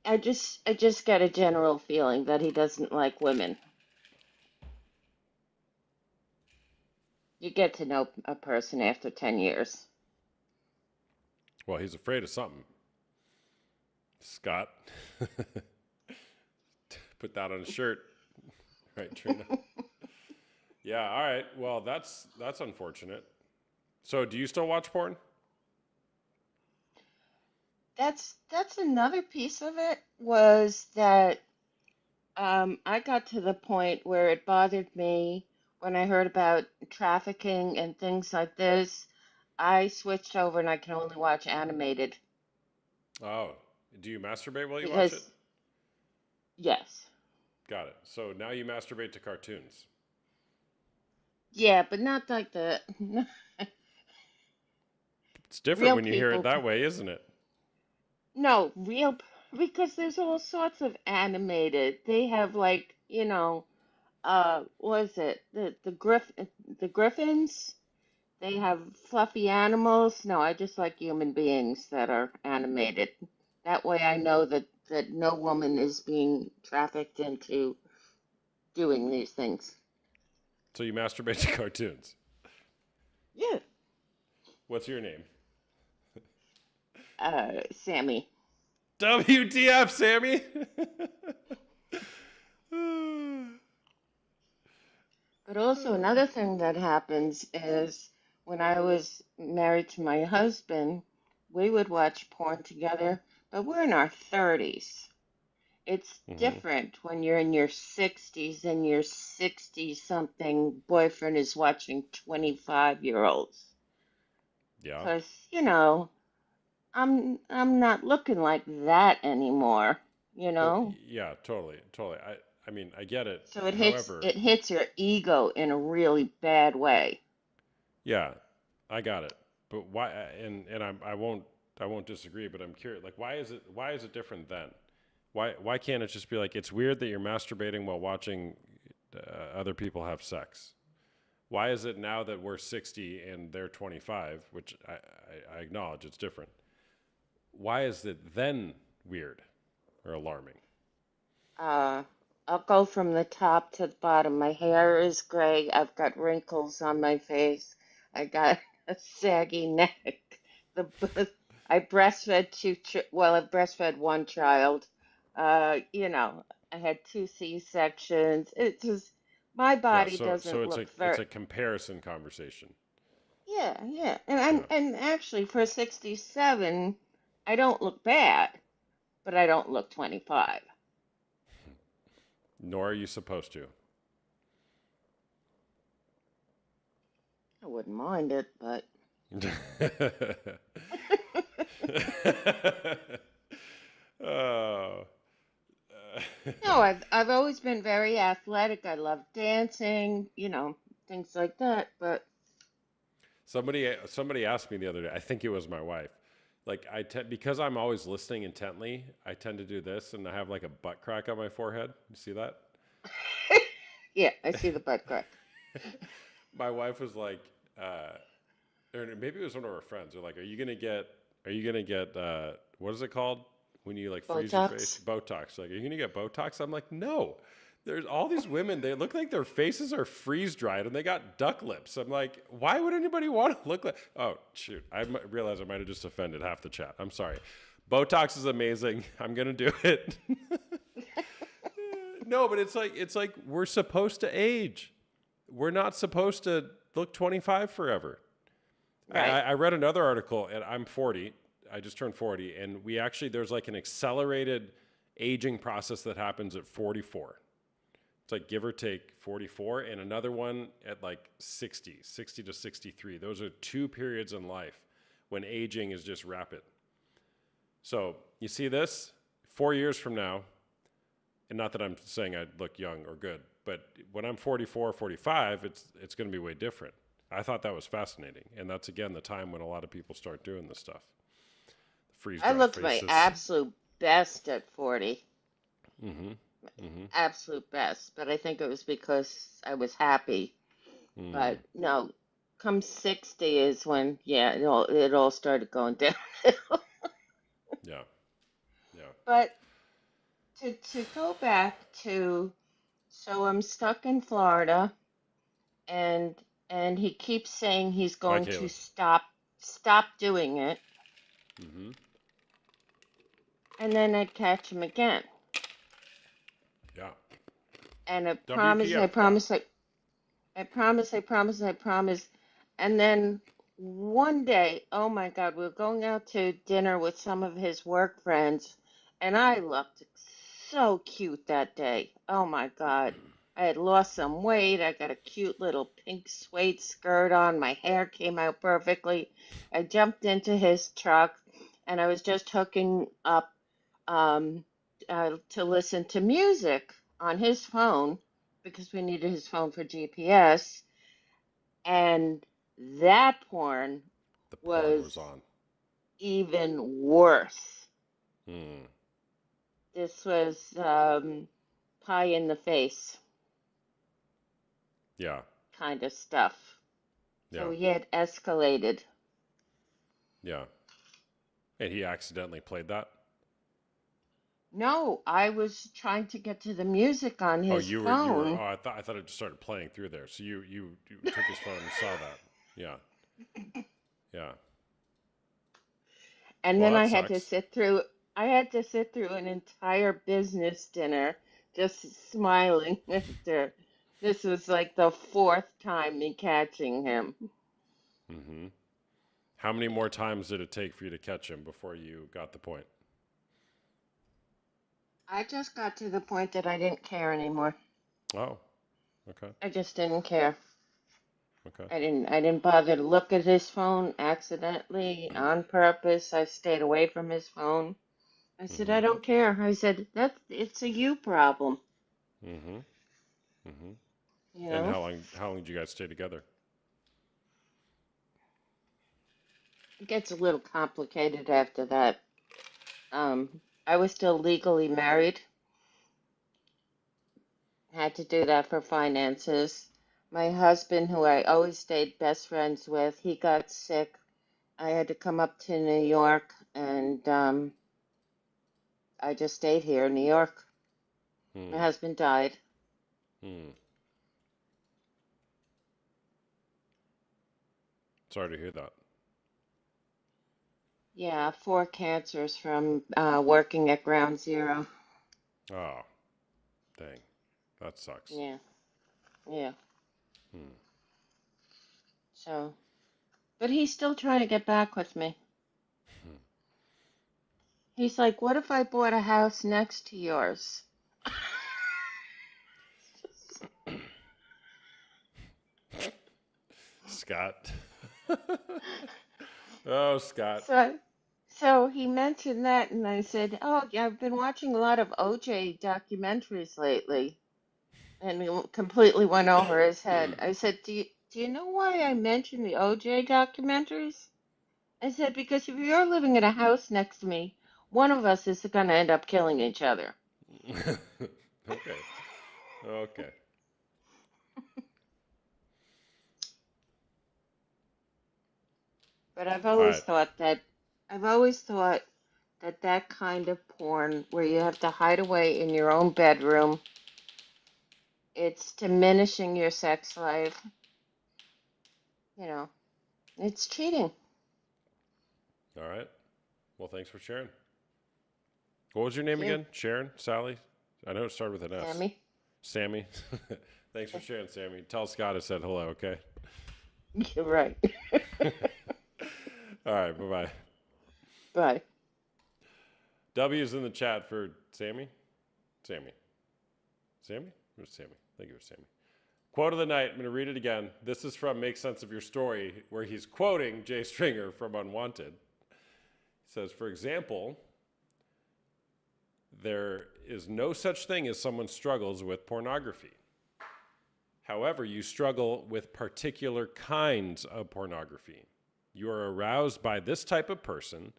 I just get a general feeling that he doesn't like women. You get to know a person after 10 years. Well, he's afraid of something. Scott. Put that on a shirt. Right, Trina? Yeah, all right. Well, that's unfortunate. So, do you still watch porn? That's another piece of it was that I got to the point where it bothered me when I heard about trafficking and things like this. I switched over and I can only watch animated Oh, do you masturbate while you watch it? because, yes. Got it. So now you masturbate to cartoons. Yeah, but not like the It's different real when you hear it people. that way, isn't it? No, because there's all sorts of animated. They have like, what is it? The Griffins? They have fluffy animals. No, I just like human beings that are animated. That way I know that no woman is being trafficked into doing these things. So you masturbate to cartoons. Yeah. What's your name? Sammy. WTF, Sammy? But also another thing that happens is when I was married to my husband, we would watch porn together, but we're in our 30s. It's Hmm. different when you're in your 60s and your 60 something boyfriend is watching 25-year-olds. Yeah. 'Cause, I'm not looking like that anymore, you Well, know? yeah, totally, totally. I mean, I get it. So it hits However, it hits your ego in a really bad way. yeah, I got it. But why? And I won't disagree. But I'm curious. Like, why is it different then? Why can't it just be like, it's weird that you're masturbating while watching other people have sex? Why is it now that we're 60 and they're 25, which I acknowledge it's different? Why is it then weird or alarming? I'll go from the top to the bottom. My hair is gray. I've got wrinkles on my face. I got a saggy neck. The I breastfed I breastfed one child. I had two C-sections. It just my Yeah, body so doesn't it's look it's very. a comparison conversation. Yeah, yeah. Yeah. And actually for 67, I don't look bad, but I don't look 25. Nor are you supposed to. I wouldn't mind it, but Oh. no, I've always been very athletic. I love dancing, things like that. But Somebody asked me the other day. I think it was my wife. Like because I'm always listening intently, I tend to do this, and I have like a butt crack on my forehead. You see that? yeah, I see the butt crack. My wife was like, or maybe it was one of her friends. They're like, are you gonna get, what is it called when you like freeze your face? Botox. Botox. Like, are you gonna get Botox? I'm like, no. There's all these women. They look like their faces are freeze dried and they got duck lips. I'm like, why would anybody want to look like? Oh shoot! Realized I might have just offended half the chat. I'm sorry. Botox is amazing. I'm gonna do it. No, but it's like we're supposed to age. We're not supposed to look 25 forever. Right. I read another article, and I'm 40. I just turned 40, and there's like an accelerated aging process that happens at 44. It's like give or take 44, and another one at like 60 to 63. Those are two periods in life when aging is just rapid. So you see this 4 years from now, and not that I'm saying I look young or good, but when I'm 44, 45, it's going to be way different. I thought that was fascinating, and that's again the time when a lot of people start doing this stuff. Freeze I dry looked my faces. absolute best at 40. Mm-hmm. Mm-hmm. Absolute best. But I think it was because I was happy. Mm. But no, come 60 is when, yeah, it all started going down. Yeah. Yeah. But to go back to, so I'm stuck in Florida, and he keeps saying he's Bye, going to Kayla. stop doing it, Mm-hmm. and then I'd catch him again. Yeah. And WTF? I promise. And then one day, oh my God, we were going out to dinner with some of his work friends, and I looked so cute that day. Oh my God. I had lost some weight. I got a cute little pink suede skirt on. My hair came out perfectly. I jumped into his truck, and I was just hooking up um, to listen to music on his phone because we needed his phone for GPS. And that porn The porn was was on. even worse. Mm. This was pie in the face Yeah. kind of stuff. Yeah. So he had escalated. Yeah. And he accidentally played that. No, I was trying to get to the music on Oh, his you were. phone. Oh, I thought it just started playing through there. So you took his phone and saw that. Yeah. Yeah. And Well, then that sucks. I had to sit through an entire business dinner just smiling after. This was like the fourth time me catching him. Mm-hmm. How many more times did it take for you to catch him before you got the point? I just got to the point that I didn't care anymore. Oh. Okay. I just didn't care. Okay. I didn't bother to look at his phone accidentally on purpose. I stayed away from his phone. I said, Mm-hmm. I don't care. I said, it's a you problem, Mm-hmm. Mm-hmm. you And know? how long did you guys stay together? It gets a little complicated after that. Um, I was still legally married. Had to do that for finances. My husband, who I always stayed best friends with, he got sick. I had to come up to New York, and I just stayed here in New York. My Hmm. husband died. Hmm. Sorry to hear that. Yeah, 4 cancers from working at Ground Zero. Oh, dang. That sucks. Yeah, yeah. Hmm. So, but he's still trying to get back with me. He's like, "What if I bought a house next to yours?" Scott. Oh, Scott. So, so he mentioned that, and I said, "Oh, yeah, I've been watching a lot of OJ documentaries lately," and he completely went over his head. I said, "Do you know why I mentioned the OJ documentaries?" I said, "Because if you're living in a house next to me, one of us is going to end up killing each other." Okay. Okay. But All right. I've always thought that that kind of porn where you have to hide away in your own bedroom, it's diminishing your sex life. You know, it's cheating. All right. Well, thanks for sharing. What was your name You, again? Sharon? Sally? I know it started with an S. Sammy. Sammy? Thanks for sharing, Sammy. Tell Scott I said hello, okay? You're right. All right. Bye bye. Bye. W's in the chat for Sammy? Sammy. Sammy? Where's Sammy? Thank you, Sammy. Quote of the night. I'm going to read it again. This is from Make Sense of Your Story, where he's quoting Jay Stringer from Unwanted. He says, for example, there is no such thing as someone struggles with pornography. However, you struggle with particular kinds of pornography. You are aroused by this type of person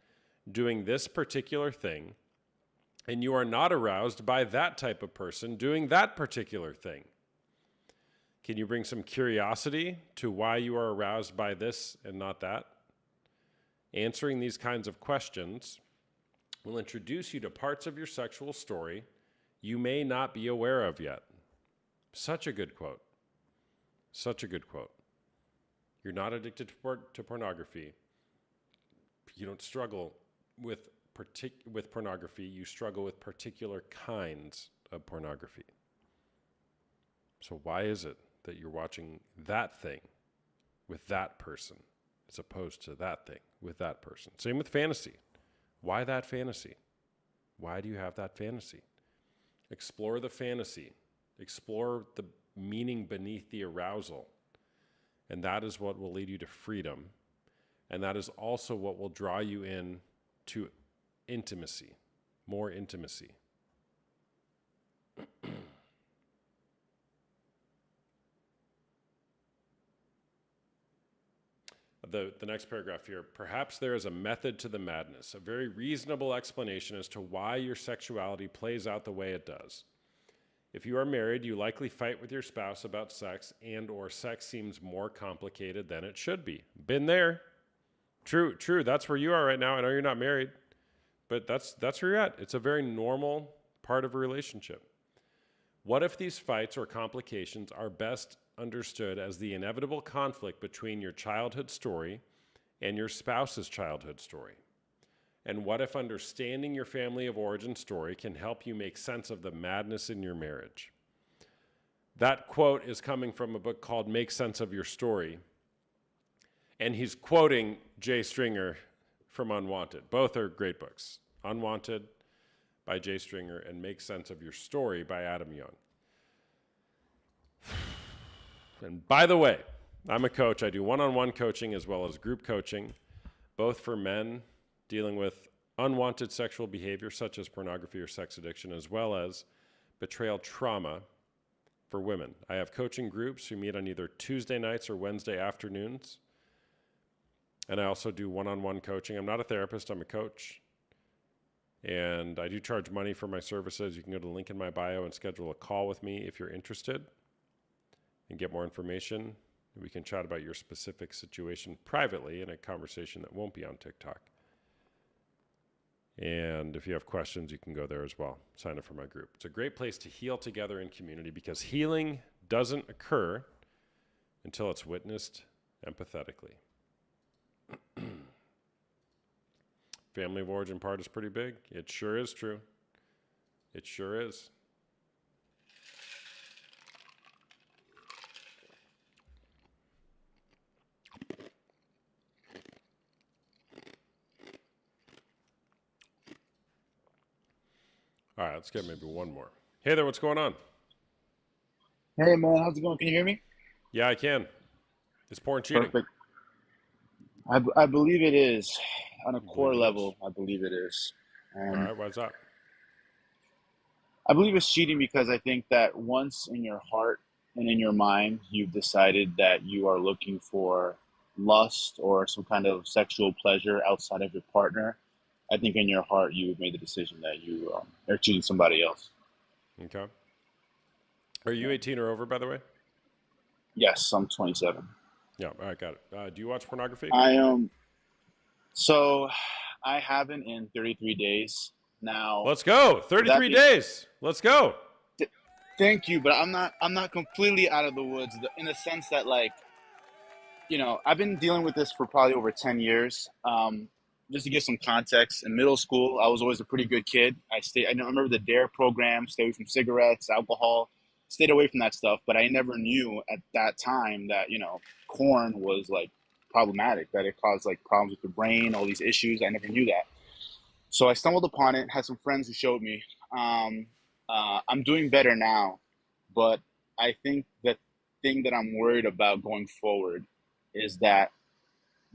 doing this particular thing, and you are not aroused by that type of person doing that particular thing. Can you bring some curiosity to why you are aroused by this and not that? Answering these kinds of questions will introduce you to parts of your sexual story you may not be aware of yet. Such a good quote. Such a good quote. You're not addicted to pornography. You don't struggle with pornography. You struggle with particular kinds of pornography. So why is it that you're watching that thing with that person as opposed to that thing with that person? Same with fantasy. Why that fantasy? Why do you have that fantasy? Explore the fantasy. Explore the meaning beneath the arousal. And that is what will lead you to freedom. And that is also what will draw you in to intimacy, more intimacy. The next paragraph here. Perhaps there is a method to the madness, a very reasonable explanation as to why your sexuality plays out the way it does. If you are married, you likely fight with your spouse about sex, and or sex seems more complicated than it should be. Been there. True. That's where you are right now. I know you're not married, but that's where you're at. It's a very normal part of a relationship. What if these fights or complications are best understood as the inevitable conflict between your childhood story and your spouse's childhood story? And what if understanding your family of origin story can help you make sense of the madness in your marriage? That quote is coming from a book called Make Sense of Your Story. And he's quoting Jay Stringer from Unwanted. Both are great books. Unwanted by Jay Stringer and Make Sense of Your Story by Adam Young. And by the way, I'm a coach. I do one-on-one coaching as well as group coaching, both for men dealing with unwanted sexual behavior such as pornography or sex addiction, as well as betrayal trauma for women. I have coaching groups who meet on either Tuesday nights or Wednesday afternoons. And I also do one-on-one coaching. I'm not a therapist, I'm a coach. And I do charge money for my services. You can go to the link in my bio and schedule a call with me if you're interested and get more information. We can chat about your specific situation privately in a conversation that won't be on TikTok. And if you have questions, you can go there as well. Sign up for my group. It's a great place to heal together in community because healing doesn't occur until it's witnessed empathetically. Family of origin part is pretty big. It sure is true. It sure is. All right, let's get maybe one more. Hey there, what's going on? Hey man, how's it going? Can you hear me? Yeah, I can. Is porn cheating? Perfect. I believe it is. On a You believe core it is? level, I believe it is. All right, why's that? I believe it's cheating because I think that once in your heart and in your mind you've decided that you are looking for lust or some kind of sexual pleasure outside of your partner, I think in your heart you've made the decision that you are cheating somebody else. Okay. Are you 18 or over, by the way? Yes, I'm 27. Yeah, all right, got it. Do you watch pornography? I am. So I haven't in 33 days now. Let's go. That 33 being, days. Let's go. thank you, but I'm not completely out of the woods in the sense that like I've been dealing with this for probably over 10 years. Just to give some context, in middle school, I was always a pretty good kid. I remember the DARE program, stay away from cigarettes, alcohol, stayed away from that stuff. But I never knew at that time that, corn was like problematic, that it caused like problems with the brain, all these issues. I never knew that. So I stumbled upon it, had some friends who showed me. I'm doing better now, but I think the thing that I'm worried about going forward is that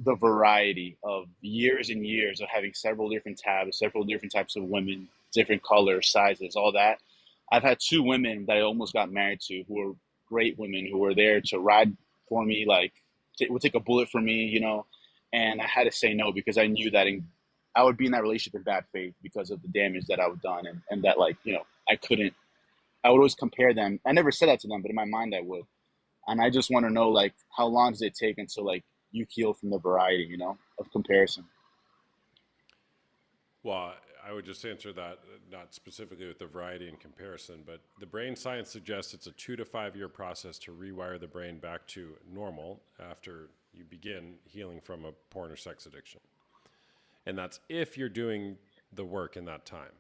the variety of years and years of having several different tabs, several different types of women, different colors, sizes, all that. I've had two women that I almost got married to who were great women who were there to ride for me, like would take a bullet for me, and I had to say no because I knew that I would be in that relationship in bad faith because of the damage that I would done and that I would always compare them. I never said that to them, but in my mind I would. And I just want to know like how long does it take until like you heal from the variety, of comparison. Well, I would just answer that, not specifically with the variety and comparison, but the brain science suggests it's a 2 to 5 year process to rewire the brain back to normal after you begin healing from a porn or sex addiction. And that's if you're doing the work in that time.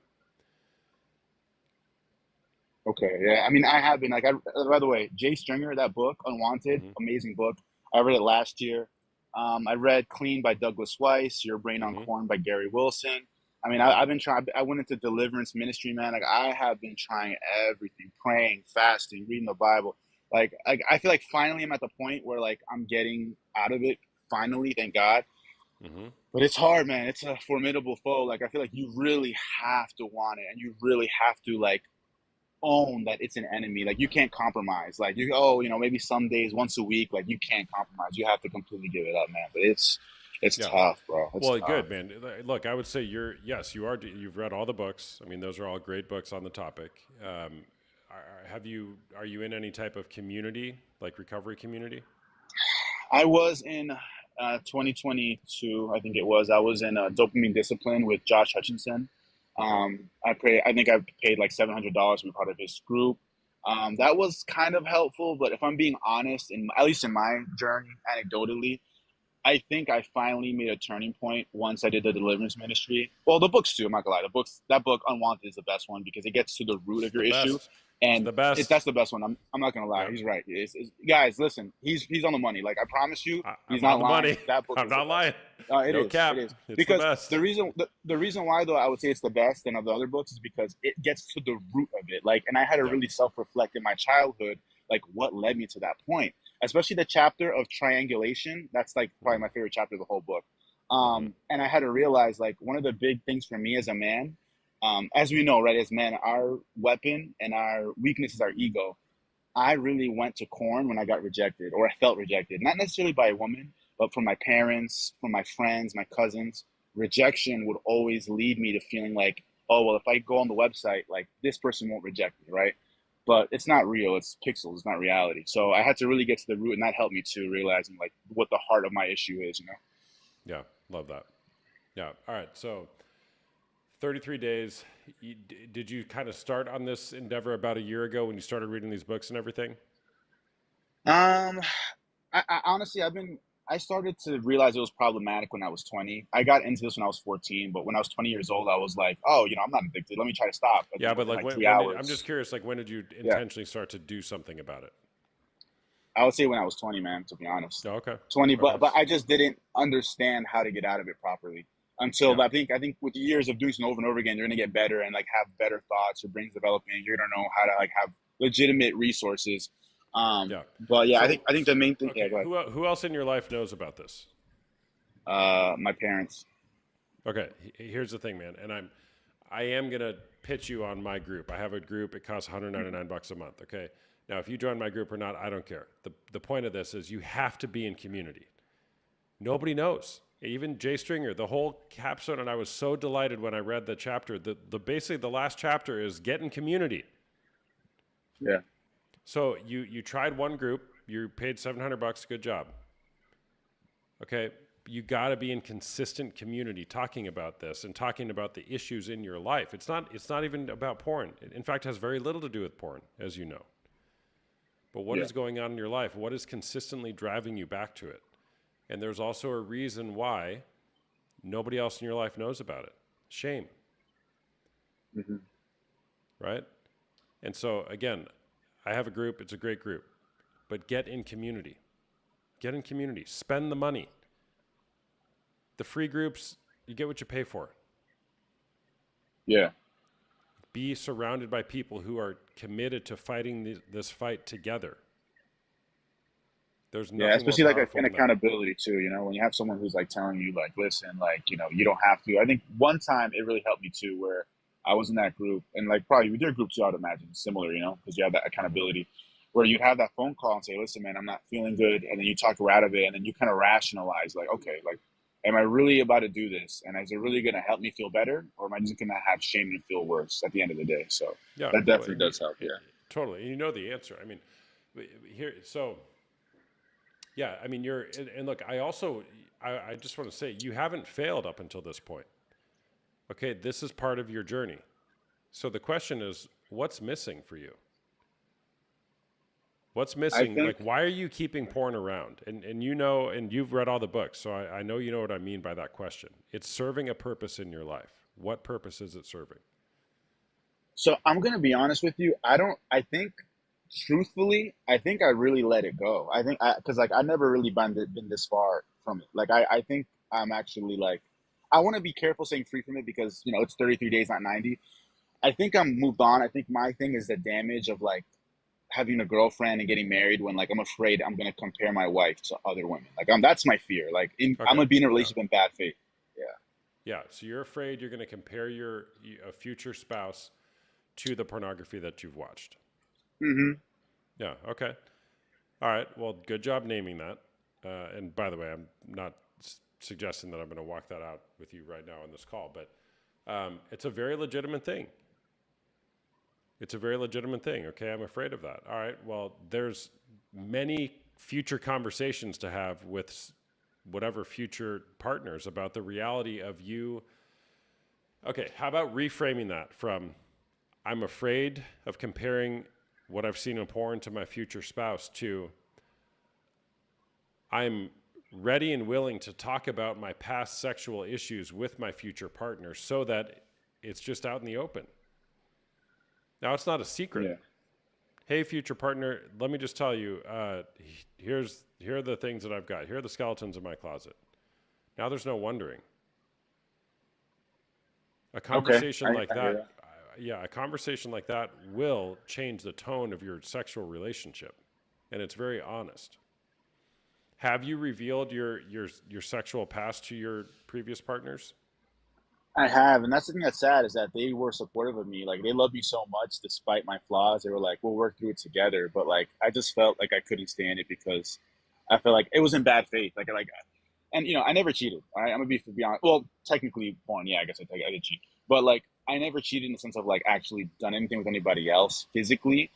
Okay, yeah. I mean, I have been by the way, Jay Stringer, that book, Unwanted, Mm-hmm. amazing book. I read it last year. I read Clean by Douglas Weiss, Your Brain on Mm-hmm. Corn by Gary Wilson. I mean, I've been trying. I went into deliverance ministry, man. Like I have been trying everything, praying, fasting, reading the Bible. Like I feel like finally I'm at the point where like I'm getting out of it. Finally, thank God. Mm-hmm. But it's hard, man. It's a formidable foe. Like I feel like you really have to want it, and you really have to like own that it's an enemy. Like you can't compromise. Like maybe some days, once a week, like you can't compromise. You have to completely give it up, man. But it's Yeah. tough, bro. It's Well, tough. good, man. Look, I would say you've read all the books. I mean, those are all great books on the topic. Are you in any type of community, like recovery community? I was in 2022, I think it was. I was in Dopamine Discipline with Josh Hutchinson. I think I paid like $700 to be part of his group. That was kind of helpful, but if I'm being honest, at least in my journey, anecdotally, I think I finally made a turning point once I did the deliverance ministry. Well, the books too. I'm not gonna lie. That book Unwanted is the best one because it gets to the root of your issue, Best. It's and the best. that's the best one. I'm not gonna lie. Yeah. He's right. Guys, listen. He's on the money. Like I promise you, he's I'm not on the lying. money. That book I'm is the not best. lying. It No is. cap. It is It's because the best. the reason why though I would say it's the best than of the other books is because it gets to the root of it. Like, and I had to Yeah. really self-reflect in my childhood, like what led me to that point. Especially the chapter of triangulation. That's like probably my favorite chapter of the whole book. And I had to realize like one of the big things for me as a man, as we know, right, as men, our weapon and our weakness is our ego. I really went to corn when I got rejected or I felt rejected, not necessarily by a woman, but from my parents, from my friends, my cousins. Rejection would always lead me to feeling like oh well, if I go on the website, like this person won't reject me, right? But it's not real. It's pixels. It's not reality. So I had to really get to the root, and that helped me to realizing like what the heart of my issue is. You know. Yeah, love that. Yeah. All right. So 33 days. Did you kind of start on this endeavor about a year ago when you started reading these books and everything? Um, I honestly, I started to realize it was problematic when I was 20. I got into this when I was 14, but when I was 20 years old, I was like, oh, I'm not addicted. Let me try to stop. And Yeah, then but within like like three when did, I'm just hours, curious, like when did you yeah, intentionally start to do something about it? I would say when I was 20, man, to be honest. Oh, okay. 20, Okay. but I just didn't understand how to get out of it properly until Yeah. I think with years of doing something over and over again, you're gonna get better and like have better thoughts. Your brain's developing. You're gonna know how to like have legitimate resources. Yeah. But yeah, So, I think the main thing. Yeah, okay, go ahead. who else in your life knows about this? My parents. Okay, here's the thing, man, and I am gonna pitch you on my group. I have a group. It costs $199 a month. Okay, now if you join my group or not, I don't care. The point of this is you have to be in community. Nobody knows. Even Jay Stringer, the whole capstone, and I was so delighted when I read the chapter. The basically the last chapter is get in community. Yeah. So you tried one group, you paid $700. Good job. Okay, you got to be in consistent community talking about this and talking about the issues in your life. It's not even about porn. It, in fact, has very little to do with porn, as you know. But what Yeah. is going on in your life? What is consistently driving you back to it? And there's also a reason why nobody else in your life knows about it. Shame, Hmm. right? And so again, I have a group. It's a great group, but get in community. Get in community. Spend the money. The free groups, you get what you pay for. Yeah. Be surrounded by people who are committed to fighting this fight together. There's Yeah, nothing more especially like powerful an than that. accountability too, when you have someone who's like telling you like, listen, like, you don't have to. I think one time it really helped me too, where I was in that group and like probably with your group too, I would imagine similar, because you have that accountability where you'd have that phone call and say, listen, man, I'm not feeling good. And then you talk her out of it and then you kind of rationalize like, okay, like, am I really about to do this? And is it really going to help me feel better? Or am I just going to have shame and feel worse at the end of the day? So Yeah, that well, definitely does help. Yeah. totally. And you know the answer. I mean, here, so yeah, I mean, and look, I just want to say, you haven't failed up until this point. Okay, this is part of your journey. So the question is, what's missing for you? What's I missing? think, Like, why are you keeping porn around? And and you've read all the books, so I know you know what I mean by that question. It's serving a purpose in your life. What purpose is it serving? so I'm going to be honest with you. I think truthfully, I think I really let it go. Because like I never really been this far from it. Like I think I'm actually like, I want to be careful saying free from it because, it's 33 days, not 90. I think I'm moved on. I think my thing is the damage of like having a girlfriend and getting married when like I'm afraid I'm gonna compare my wife to other women. Like that's my fear. Like I'm Okay, gonna be in a yeah, relationship in bad faith. Yeah. yeah. So you're afraid you're going to compare a future spouse to the pornography that you've watched. Hmm. Yeah. Okay. All right. Well, good job naming that. And by the way, I'm not suggesting that I'm going to walk that out with you right now on this call, but it's a very legitimate thing. It's a very legitimate thing. Okay. I'm afraid of that. All right. Well, there's many future conversations to have with whatever future partners about the reality of you. Okay. How about reframing that from I'm afraid of comparing what I've seen in porn to my future spouse to I'm ready and willing to talk about my past sexual issues with my future partner so that it's just out in the open. Now, it's not a secret. Yeah. Hey, future partner, let me just tell you, here are the things that I've got. Here are the skeletons in my closet. Now there's no wondering. A Okay. conversation like I hear that, that. yeah, a conversation like that will change the tone of your sexual relationship, and it's very honest. Have you revealed your sexual past to your previous partners? I have, and that's the thing that's sad is that they were supportive of me. Like they love me so much despite my flaws. They were like, "We'll work through it together." But like, I just felt like I couldn't stand it because I felt like it was in bad faith. And I never cheated. All right, I'm gonna be honest. Well, technically, porn. Yeah, I guess I did cheat. But like, I never cheated in the sense of like actually done anything with anybody else physically,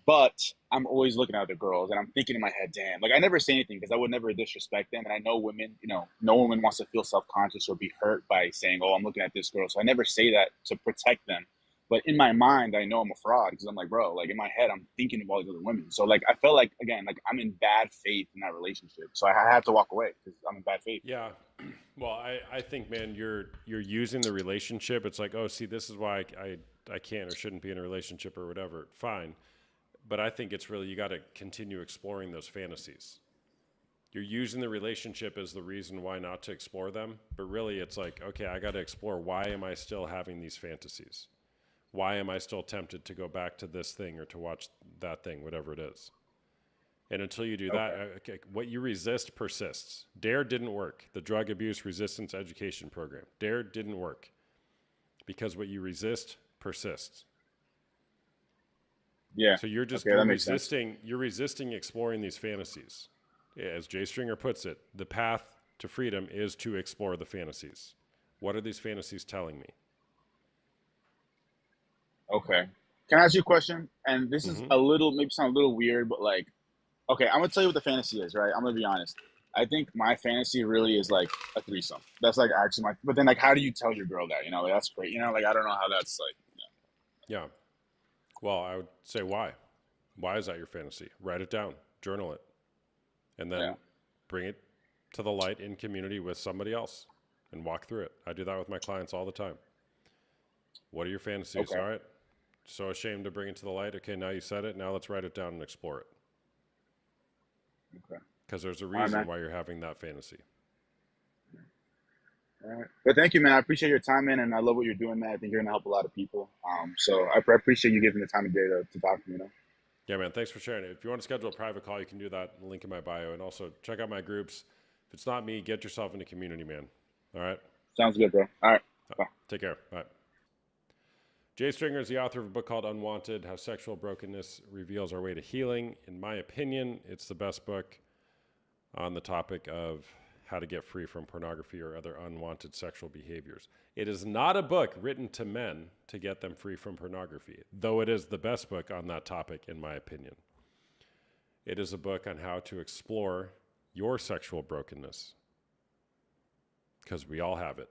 but I'm always looking at other girls and I'm thinking in my head, damn, like I never say anything because I would never disrespect them. And I know women, you know, no woman wants to feel self conscious or be hurt by saying, oh, I'm looking at this girl. So I never say that to protect them. But in my mind, I know I'm a fraud because I'm like, bro, like in my head, I'm thinking of all these other women. So like, I felt like, again, like I'm in bad faith in that relationship. So I had to walk away because I'm in bad faith. Yeah. Well, I think, man, you're using the relationship. It's like, oh, see, this is why I can't or shouldn't be in a relationship or whatever. Fine. But I think it's really, you got to continue exploring those fantasies. You're using the relationship as the reason why not to explore them. But really, it's like, okay, I got to explore, why am I still having these fantasies? Why am I still tempted to go back to this thing or to watch that thing, whatever it is? And until you do that, okay, what you resist persists. DARE didn't work, the Drug Abuse Resistance Education Program. DARE didn't work because what you resist persists. Yeah. So you're just Okay, that makes sense. you're resisting exploring these fantasies. As Jay Stringer puts it, the path to freedom is to explore the fantasies. What are these fantasies telling me? Okay. Can I ask you a question? And this is Mm-hmm. a little, maybe sound a little weird, but like, okay, I'm gonna tell you what the fantasy is, right? I'm gonna be honest. I think my fantasy really is like a threesome. That's like actually my. But then, like, how do you tell your girl that? You know, like, that's great. You know, like I don't know how that's like. Yeah. Well, I would say why. Why is that your fantasy? Write it down, journal it, and then Yeah. bring it to the light in community with somebody else and walk through it. I do that with my clients all the time. What are your fantasies? Okay. All right. So ashamed to bring it to the light. Okay, now you said it. Now let's write it down and explore it. Okay. Because there's a All right, reason man. why you're having that fantasy. All right. But thank you, man. I appreciate your time, man, and I love what you're doing, man. I think you're gonna help a lot of people. So I appreciate you giving the time of day to talk to me. You know. Yeah, man. Thanks for sharing it. If you want to schedule a private call, you can do that. Link in my bio. And also check out my groups. If it's not me, get yourself into community, man. All right. Sounds good, bro. All right. Bye. Take care. Bye. Jay Stringer is the author of a book called Unwanted: How Sexual Brokenness Reveals Our Way to Healing. In my opinion, it's the best book on the topic of how to get free from pornography or other unwanted sexual behaviors. It is not a book written to men to get them free from pornography, though it is the best book on that topic, in my opinion. It is a book on how to explore your sexual brokenness, because we all have it.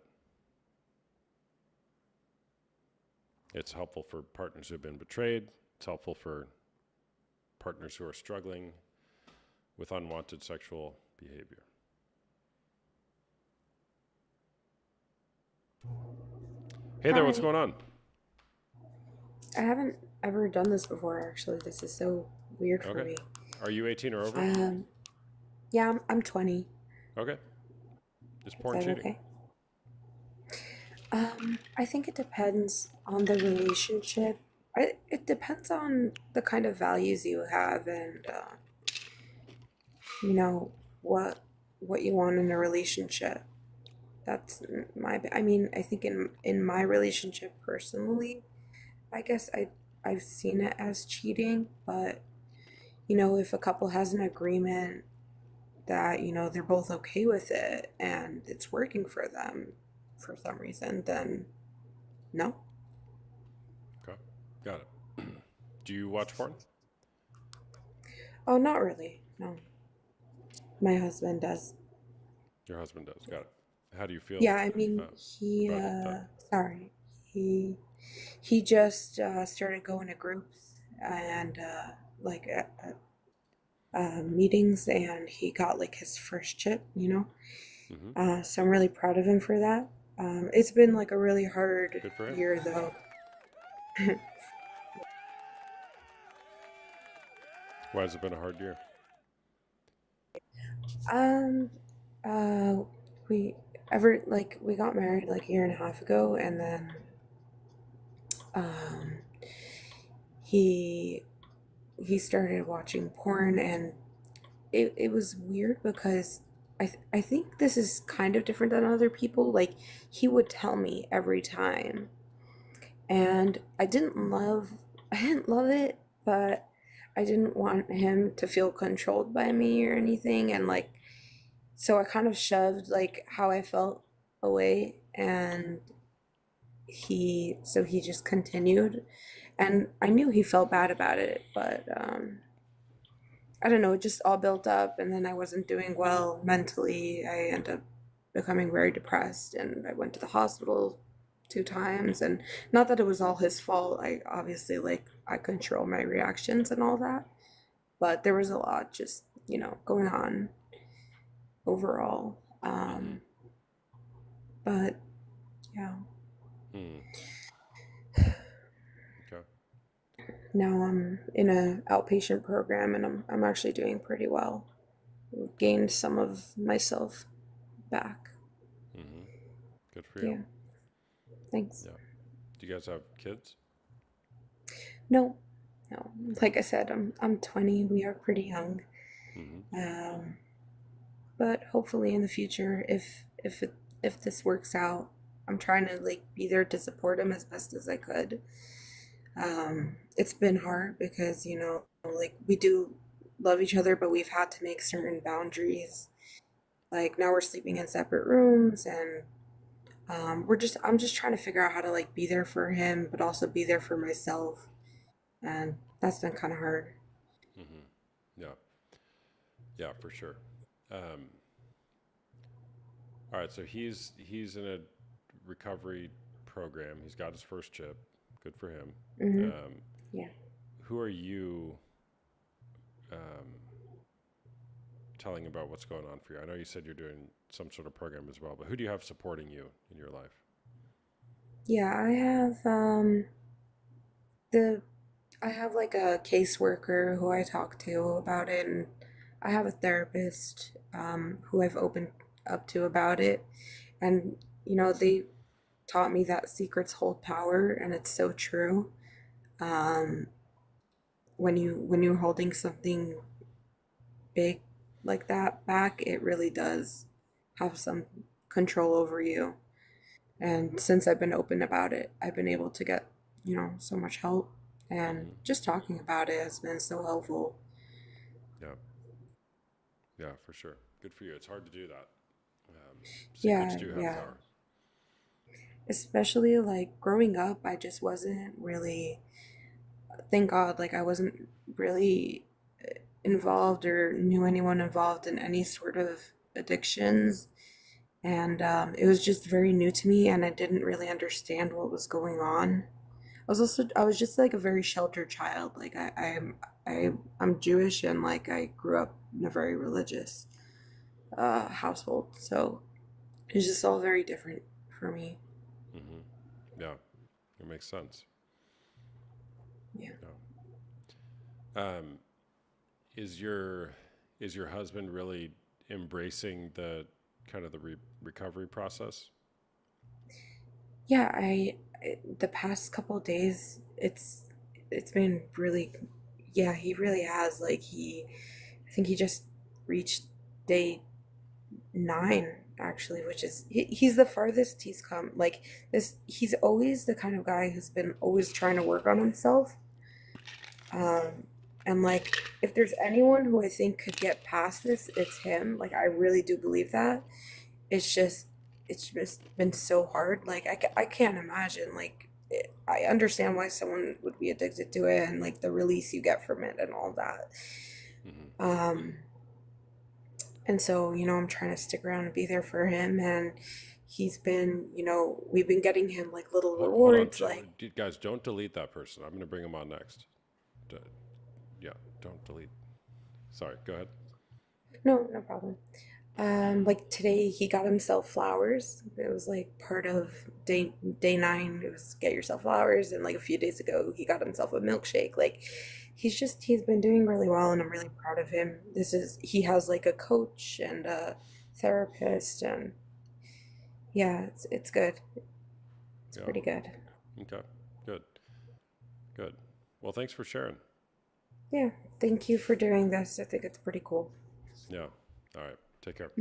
It's helpful for partners who have been betrayed. It's helpful for partners who are struggling with unwanted sexual behavior. Hey there, what's Hi. going on? I haven't ever done this before, actually. This is so weird for Okay. me. Are you 18 or over? Yeah, I'm 20. Okay. Is Is porn that cheating? okay? I think it depends on the relationship. It depends on the kind of values you have and you know what you want in a relationship. That's I mean, I think in my relationship personally, I guess I've seen it as cheating, but you know, if a couple has an agreement that, you know, they're both okay with it and it's working for them for some reason, then no. Okay. Got it. Do you watch porn? Oh, not really. No. My husband does. Your husband does. Got it. How do you feel Yeah, I mean, about that? sorry. He he just started going to groups and like meetings, and he got like his first chip, you know. Mm-hmm. So I'm really proud of him for that. It's been like a really hard Good for him. year though. Why has it been a hard year? Um, uh, we got married like a year and a half ago, and then um, he he started watching porn, and it was weird because I think this is kind of different than other people. Like he would tell me every time, and I didn't love it, but I didn't want him to feel controlled by me or anything, and like so I kind of shoved like how I felt away, and he just continued, and I knew he felt bad about it, but I don't know, it just all built up, and then I wasn't doing well mentally. I ended up becoming very depressed, and I went to the hospital 2 times, and not that it was all his fault. I obviously, like, I control my reactions and all that, but there was a lot just, going on overall. But yeah, Hmm. Okay. now I'm in a outpatient program, and I'm actually doing pretty well. Gained some of myself back. Mm-hmm. Good for you. Yeah, thanks. Yeah. Do you guys have kids? No, no. Like I said, I'm 20. We are pretty young. Mm-hmm. But hopefully in the future, if this works out, I'm trying to like be there to support him as best as I could. It's been hard because like we do love each other, but we've had to make certain boundaries. Like now we're sleeping in separate rooms, and I'm just trying to figure out how to like be there for him, but also be there for myself, and that's been kind of hard. Mm-hmm. Yeah. Yeah, for sure. All right, so he's in a recovery program. He's got his first chip. Good for him. Hmm. Yeah. Who are you telling about what's going on for you? I know you said you're doing some sort of program as well, but who do you have supporting you in your life? Yeah, the I have like a caseworker who I talk to about it, and I have a therapist who I've opened up to about it. And they taught me that secrets hold power, and it's so true. Um, when you're holding something big like that back, it really does have some control over you. And since I've been open about it, I've been able to get, so much help. And Mm-hmm. just talking about it has been so helpful. Yeah. Yeah, for sure. Good for you. It's hard to do that. Secrets Yeah, do have yeah. power. Especially like growing up, I just wasn't really, thank God, like I wasn't really involved or knew anyone involved in any sort of addictions. And it was just very new to me, and I didn't really understand what was going on. I was just like a very sheltered child. Like I'm Jewish, and like I grew up in a very religious household, so it's just all very different for me. Mm-hmm. Yeah, it makes sense. Yeah. Yeah. Is your husband really embracing the kind of the recovery process? Yeah, the past couple of days, it's been really, yeah, he really has. Like I think he just reached day 9 actually, which is he's the farthest he's come. Like this, he's always the kind of guy who's been always trying to work on himself. Um, and like if there's anyone who I think could get past this, it's him. Like I really do believe that. It's just it's just been so hard. Like I can't imagine like I understand why someone would be addicted to it, and like the release you get from it and all that. Mm-hmm. Um, and so I'm trying to stick around and be there for him, and he's been we've been getting him like little Hold on, rewards, like guys, don't delete that person. I'm going to bring him on next. D- yeah, don't delete. Sorry, go ahead. no problem. Like today he got himself flowers. It was like part of day 9. It was get yourself flowers, and like a few days ago he got himself a milkshake. Like he's been doing really well, and I'm really proud of him. He has like a coach and a therapist, and yeah, it's good. It's Yeah. pretty good. Okay. Good. Good. Well, thanks for sharing. Yeah, thank you for doing this. I think it's pretty cool. Yeah. All right. Take care.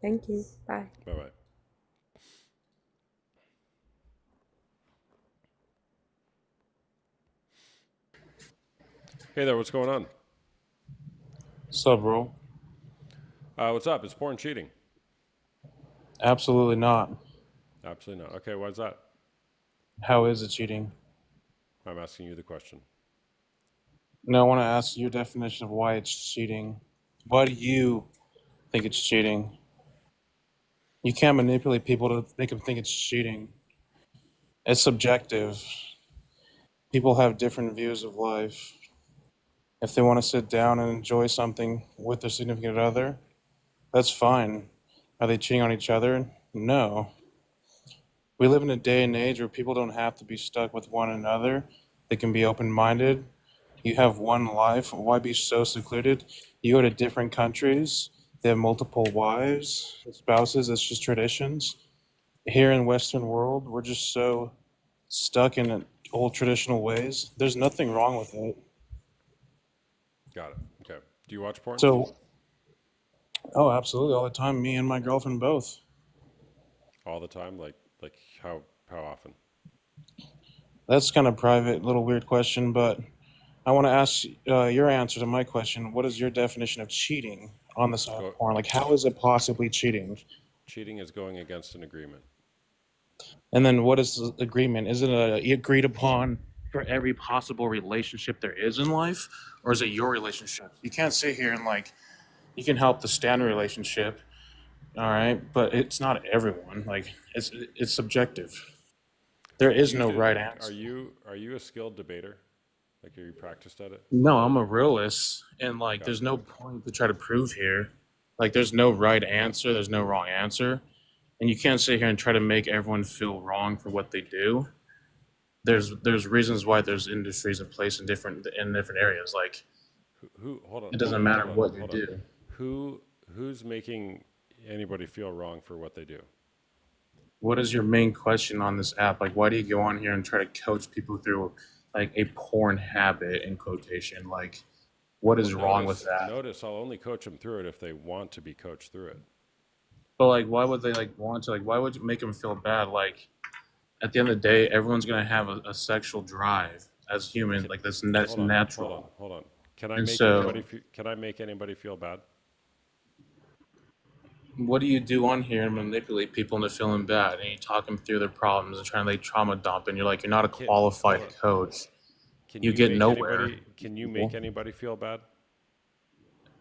Thank you. Bye. Bye bye. Hey there. What's going on? What's up, bro? What's up? Is porn cheating? Absolutely not. Absolutely not. Okay. Why's that? How is it cheating? I'm asking you the question. No, I want to ask your definition of why it's cheating. Why do you think it's cheating? You can't manipulate people to make them think it's cheating. It's subjective. People have different views of life. If they want to sit down and enjoy something with their significant other, that's fine. Are they cheating on each other? No. We live in a day and age where people don't have to be stuck with one another. They can be open minded. You have one life. Why be so secluded? You go to different countries. They have multiple wives, spouses. It's just traditions. Here in Western world, we're just so stuck in old traditional ways. There's nothing wrong with it. Got it. Okay. Do you watch porn? So, oh, absolutely, all the time. Me and my girlfriend both. All the time? Like how often? That's kind of private, little weird question, but I want to ask your answer to my question. What is your definition of cheating on the side Go, of porn? Like, how is it possibly cheating? cheating is going against an agreement. And then what is the agreement? Is it agreed upon for every possible relationship there is in life? Or is it your relationship? You can't sit here and like, you can help the standard relationship, all right? But it's not everyone. Like, it's subjective. There is no right answer. Are you a skilled debater? Like, are you practiced at it? No, I'm a realist, and like, Got there's it. no point to try to prove here. Like, there's no right answer, there's no wrong answer, and you can't sit here and try to make everyone feel wrong for what they do. There's reasons why there's industries in place in different areas. Like, Who hold on. it doesn't hold on, matter hold on, what you hold on. do. Who's making anybody feel wrong for what they do? What is your main question on this app? Like, why do you go on here and try to coach people through like a porn habit in quotation? Like, what is wrong with that? Notice I'll only coach them through it if they want to be coached through it. But like, why would they like want to? Like, why would you make them feel bad? Like, at the end of the day, everyone's gonna have a sexual drive as humans. Like, that's natural. Hold on. Can And so, can I make anybody feel bad? what do you do on here and manipulate people into feeling bad? And you talk them through their problems and trying to like trauma dump, and you're like, you're not a qualified hold on. coach. Can You get make nowhere. Can you make anybody feel bad?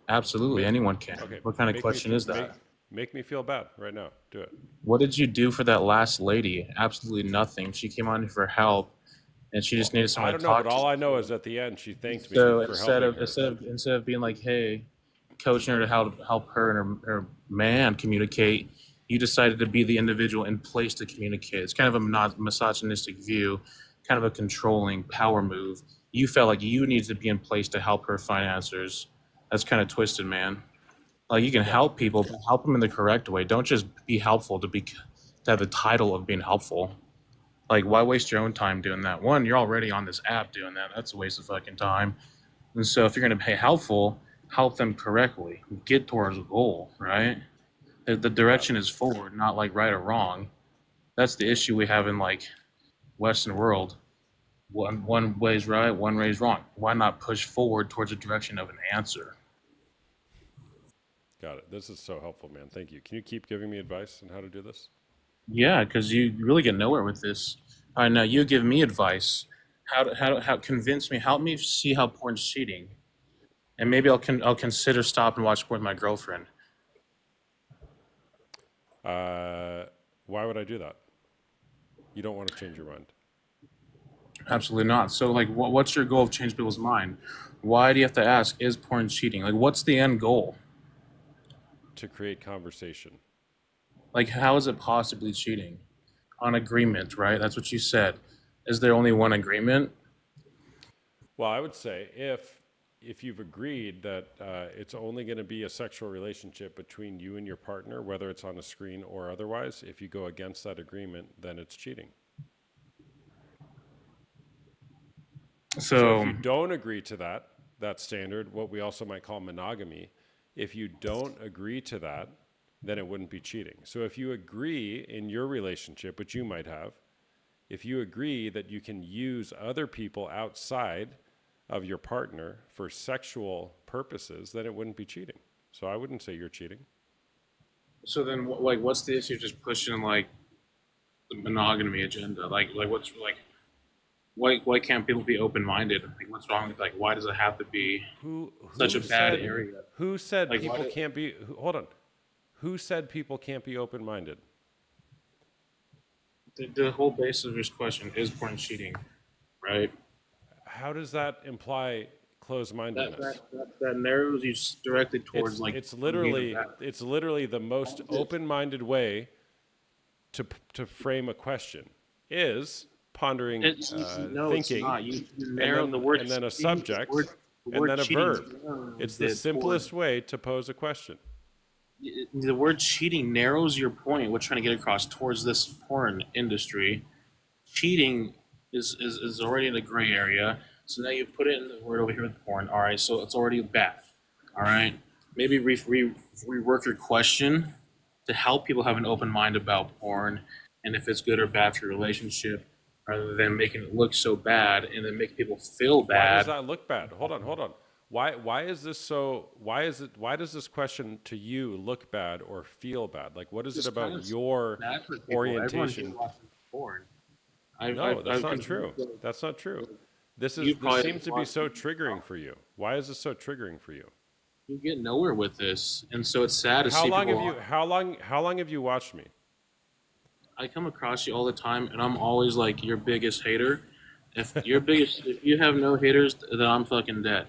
Absolutely, Make, anyone can. okay. What kind of Make me question feel, is that? make me feel bad right now. Do it. What did you do for that last lady? Absolutely nothing. She came on for help, and she just needed I someone to don't know, talk but to. all I know is at the end she thanked me So for instead helping of her. instead of being like, hey, coaching her to help her and her man communicate, you decided to be the individual in place to communicate. It's kind of a misogynistic view, kind of a controlling power move. You felt like you needed to be in place to help her find answers. That's kind of twisted, man. Like, you can help people, but help them in the correct way. Don't just be helpful to have the title of being helpful. Like, why waste your own time doing that? One, you're already on this app doing that. That's a waste of fucking time. And so if you're gonna be helpful, help them correctly. Get towards a goal, right? The direction is forward, not like right or wrong. That's the issue we have in like Western world. One way's right, one way's wrong. Why not push forward towards the direction of an answer? Got it. This is so helpful, man. Thank you. Can you keep giving me advice on how to do this? Yeah, because you really get nowhere with this. All right, now you give me advice. How convince me? Help me see how porn's cheating, and maybe I'll consider stopping and watch porn with my girlfriend. Why would I do that? You don't want to change your mind. Absolutely not. So, like, what's your goal of changing people's mind? Why do you have to ask, is porn cheating? Like, what's the end goal? To create conversation. Like, how is it possibly cheating? On agreement, right? That's what you said. Is there only one agreement? Well, I would say if you've agreed that it's only going to be a sexual relationship between you and your partner, whether it's on a screen or otherwise, if you go against that agreement, then it's cheating. So if you don't agree to that standard, what we also might call monogamy, if you don't agree to that, then it wouldn't be cheating. So if you agree in your relationship, which you might have, if you agree that you can use other people outside of your partner for sexual purposes, then it wouldn't be cheating. So I wouldn't say you're cheating. So then, like, what's the issue? Just pushing like the monogamy agenda? Like what's like why can't people be open minded? Like what's wrong with like why does it have to be Who such a who bad said area? who said Like why people do, can't be? Hold on. Who said people can't be open-minded? the whole basis of this question is porn cheating, right? How does that imply closed-mindedness? That narrows you directly towards It's like it's being a literally bad. it's literally the most open-minded way to frame a question is pondering, No, it's thinking, not. You narrow the word and then a cheating. subject, The and word then a cheating verb. It's narrows the it towards simplest way to pose a question. the word cheating narrows your point. We're trying to get across towards this porn industry. Cheating is already in a gray area. So now you put it in the word over here with porn. All right, so it's already bad. All right, maybe rework your question to help people have an open mind about porn and if it's good or bad for your relationship, rather than making it look so bad and then make people feel Why does bad. that look bad? Hold on. Why is this so? Why does this question to you look bad or feel bad? Like, what is it It's kind about of your bad for people. Everyone here orientation? watches porn. No, that's I've not true. That's not true. This you seems probably to be watch. so triggering for you. Why is this so triggering for you? You get nowhere with this, and so it's sad to How see long have people. you how long have you watched me? I come across you all the time, and I'm always like your biggest hater. If you have no haters, then I'm fucking dead.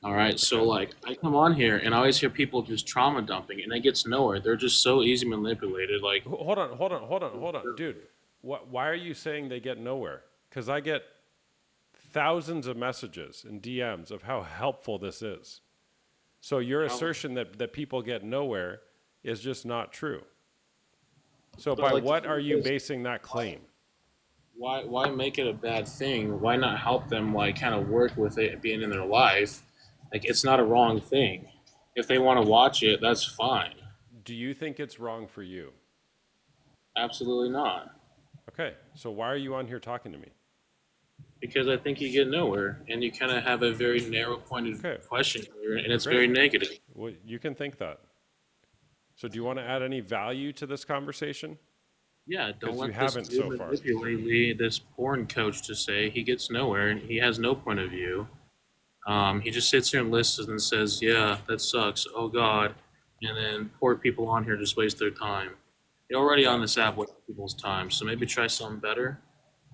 All right, so Okay. like I come on here, and I always hear people just trauma dumping, and it gets nowhere. They're just so easy manipulated. Like Hold on, dude. Why are you saying they get nowhere? Because I get thousands of messages and DMs of how helpful this is. So your assertion that people get nowhere is just not true. So but by like the what thing are you is, basing that claim? why make it a bad thing? Why not help them like kind of work with it being in their life? Like it's not a wrong thing. If they want to watch it, that's fine. Do you think it's wrong for you? Absolutely not. Okay, so why are you on here talking to me? Because I think you get nowhere, and you kind of have a very narrow pointed Okay, question here, and it's very great. negative. Well, you can think that. So do you want to add any value to this conversation? Yeah, don't Because you let this haven't dude so far. manipulate me, this porn coach to say he gets nowhere and he has no point of view. He just sits here and listens and says, "Yeah, that sucks. Oh God," and then poor people on here just waste their time. You're already on Got it. this app wasting people's time, so maybe try something better.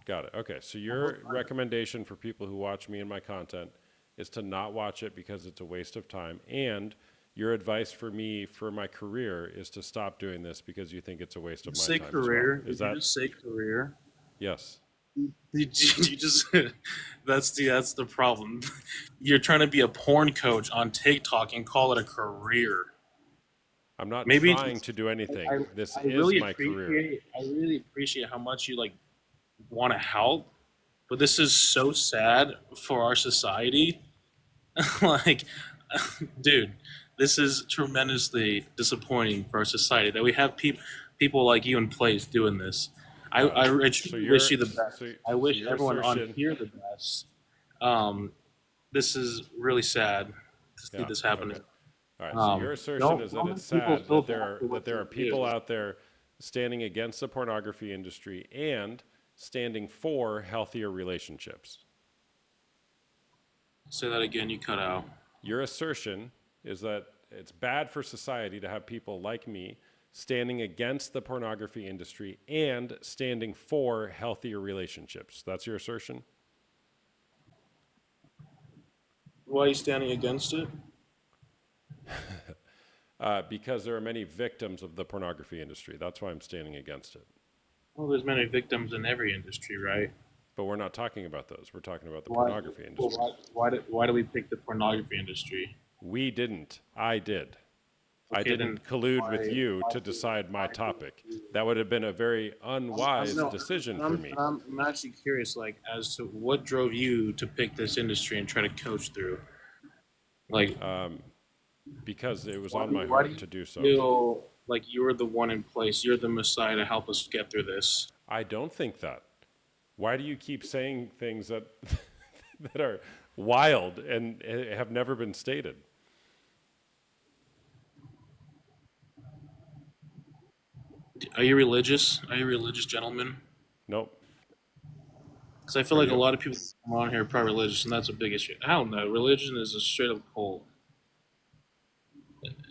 Got it. Okay, so your recommendation for people who watch me and my content is to not watch it because it's a waste of time. And your advice for me for my career is to stop doing this because you think it's a waste of my Say time as well. career. Is Did you that just say career? yes? You just that's the problem. You're trying to be a porn coach on TikTok and call it a career. I'm not Maybe trying to do anything. This I is my career. really appreciate how much you like want to help, but this is so sad for our society. Like, dude, this is tremendously disappointing for our society that we have people like you in place doing this. Got it. I So truly wish your you the best. I so wish your everyone on assertion, here the best. Um, this is really sad to see yeah, this happening. okay. All right. So your assertion is that Don't it's make people sad feel that there bad are for what they people do. out there standing against the pornography industry and standing for healthier relationships. Say that again. You cut out. Your assertion is that it's bad for society to have people like me standing against the pornography industry and standing for healthier relationships. That's your assertion? Why are you standing against it? Because there are many victims of the pornography industry. That's why I'm standing against it. Well, there's many victims in every industry, right? But we're not talking about those. We're talking about the Why? pornography industry. Why do we pick the pornography industry? We didn't. I did. I Okay, didn't then collude with you to decide my topic. That would have been a very unwise no, decision for I'm, me. I'm actually curious, like, as to what drove you to pick this industry and try to coach through. Like, Because it was why, on my why do heart you to do so. feel like you're the one in place? You're the Messiah to help us get through this. I don't think that. Why do you keep saying things that that are wild and have never been stated? Are you religious? Are you a religious gentleman? Nope. Because I feel Are like a you? lot of people come on here are probably religious, and that's a big issue. I don't know. Religion is a straight up cult.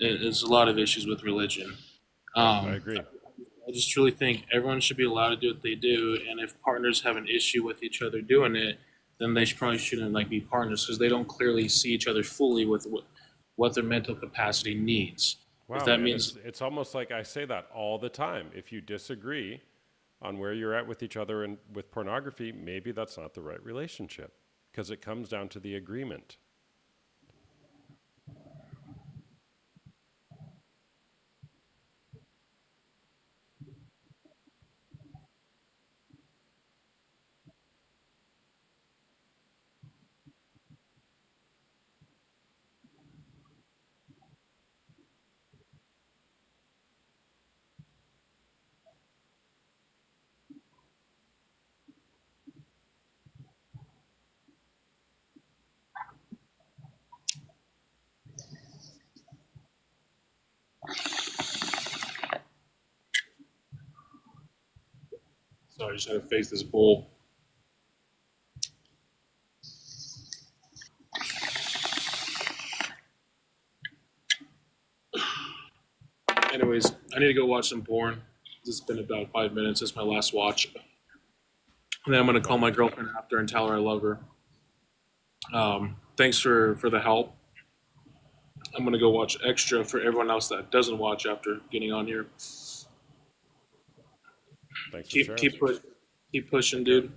It's a lot of issues with religion. Yep, I Um, agree. I just truly think everyone should be allowed to do what they do, and if partners have an issue with each other doing it, then they probably shouldn't like be partners because they don't clearly see each other fully with what their mental capacity needs. If Wow, that man, means it's almost like I say that all the time. If you disagree on where you're at with each other and with pornography, maybe that's not the right relationship because it comes down to the agreement. sorry, I just had to face this bull. Anyways, I need to go watch some porn. It's been about 5 minutes. It's my last watch. And then I'm gonna call my girlfriend after and tell her I love her. Thanks for the help. I'm gonna go watch Extra for everyone else that doesn't watch after getting on here. Thanks for Keep sharing. keep push, keep pushing, Take care. dude.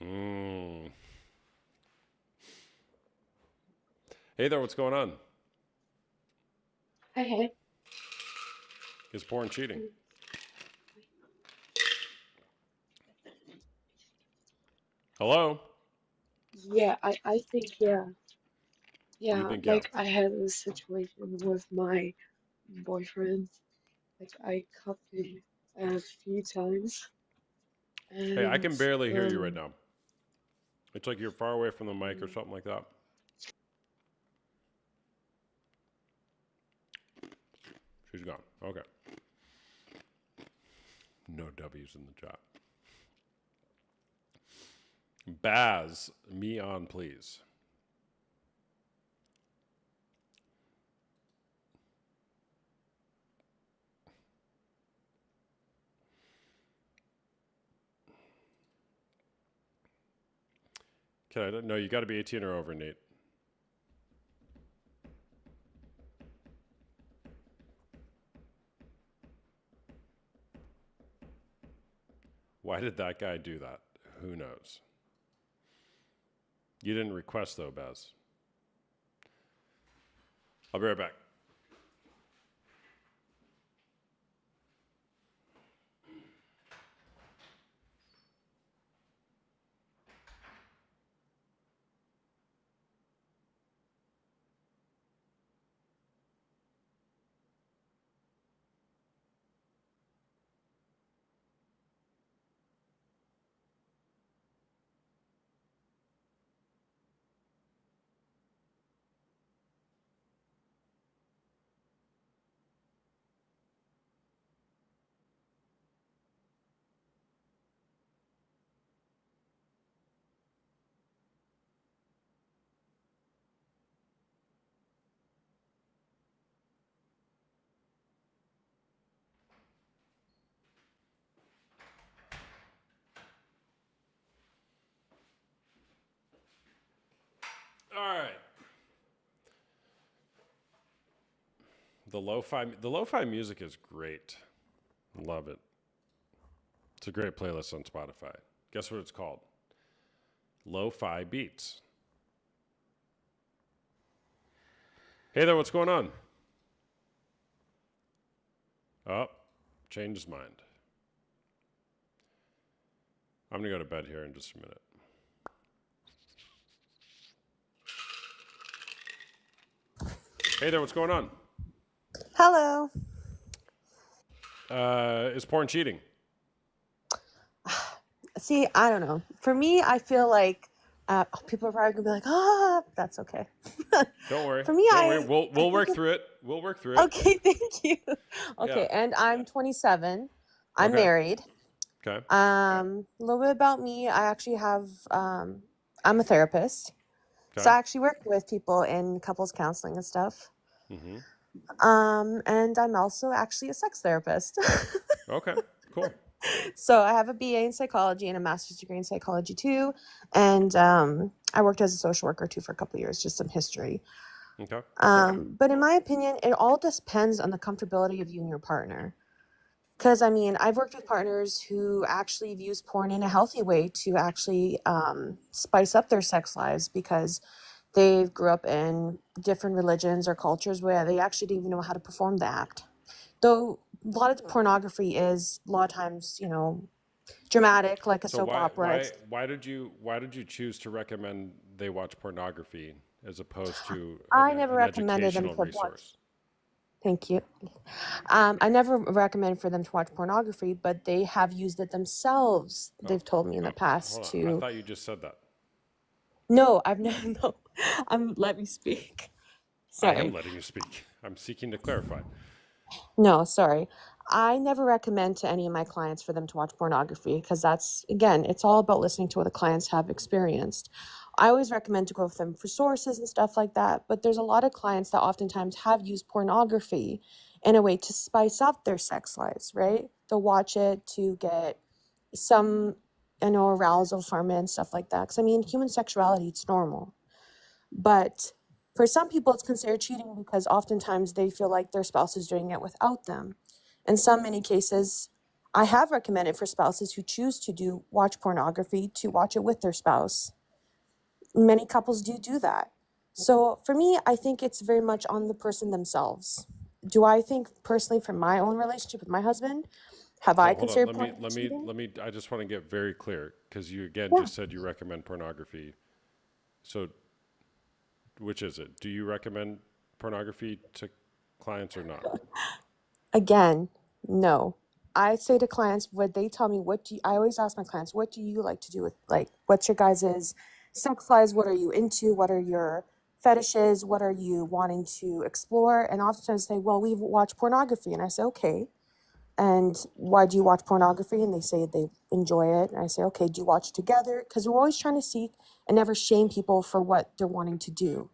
Mm. Hey there, what's going on? Hey. Is porn cheating? Hello? Yeah, I think, yeah. You Yeah, think, yeah. like I had a situation with my boyfriend. Like I cuffed him a few times, Hey, I and can barely hear you right now. It's like you're far away from the mic or mm, something like that. She's gone. Okay. No W's in the chat. Baz, me on, please. Okay, no, you got to be 18 or over, Nate. Why did that guy do that? Who knows? You didn't request, though, Baz. I'll be right back. All right. The lo-fi music is great. Love it. It's a great playlist on Spotify. Guess what it's called? Lo-fi beats. Hey there, what's going on? Oh, changed his mind. I'm gonna go to bed here in just a minute. Hey there, what's going on? Hello. Is porn cheating? See, I don't know. For me, I feel like people are probably gonna be like, that's okay. Don't worry. For me, Don't worry. I We'll think work it, through it. We'll work through it. okay, thank you. Yeah. Okay, and I'm 27. I'm Okay. married. Okay. A little bit about me. I actually have, I'm a therapist. So Okay. I actually work with people in couples counseling and stuff. Mm-hmm. And I'm also actually a sex therapist. Okay. Cool. So I have a BA in psychology and a master's degree in psychology too. And I worked as a social worker too for a couple of years, just some history. Okay. But in my opinion, it all depends on the comfortability of you and your partner. Because I mean, I've worked with partners who actually use porn in a healthy way to actually spice up their sex lives because they grew up in different religions or cultures where they actually didn't even know how to perform the act. Though a lot of the pornography is a lot of times, dramatic, like a So soap opera. why did you choose to recommend they watch pornography as opposed to I never an recommended them educational to watch. resource? Thank you. I never recommend for them to watch pornography, but they have used it themselves. They've told me in the past Hold on. I to. thought you just said that. No, I've never. No, let me speak. I am Sorry. letting you speak. I'm seeking to clarify. No, sorry. I never recommend to any of my clients for them to watch pornography because that's, again, it's all about listening to what the clients have experienced. I always recommend to go with them for sources and stuff like that, but there's a lot of clients that oftentimes have used pornography in a way to spice up their sex lives, right? They'll watch it to get some, arousal from it and stuff like that. Because I mean, human sexuality, it's normal. But for some people, it's considered cheating because oftentimes they feel like their spouse is doing it without them. In many cases, I have recommended for spouses who choose to watch pornography to watch it with their spouse. Many couples do that. So for me, I think it's very much on the person themselves. Do I think personally from my own relationship with my husband, have So I hold on. considered pornography cheating? Let me. I just want to get very clear because you again Yeah. just said you recommend pornography. So, which is it? Do you recommend pornography to clients or not? Again, no. I say to clients, what they tell me, I always ask my clients, what do you like to do with, like, what's your guys' sex lives? What are you into? What are your fetishes? What are you wanting to explore? And oftentimes they say, well, we watch pornography. And I say, okay. And why do you watch pornography? And they say they enjoy it. And I say, okay, do you watch it together? Because we're always trying to seek and never shame people for what they're wanting to do,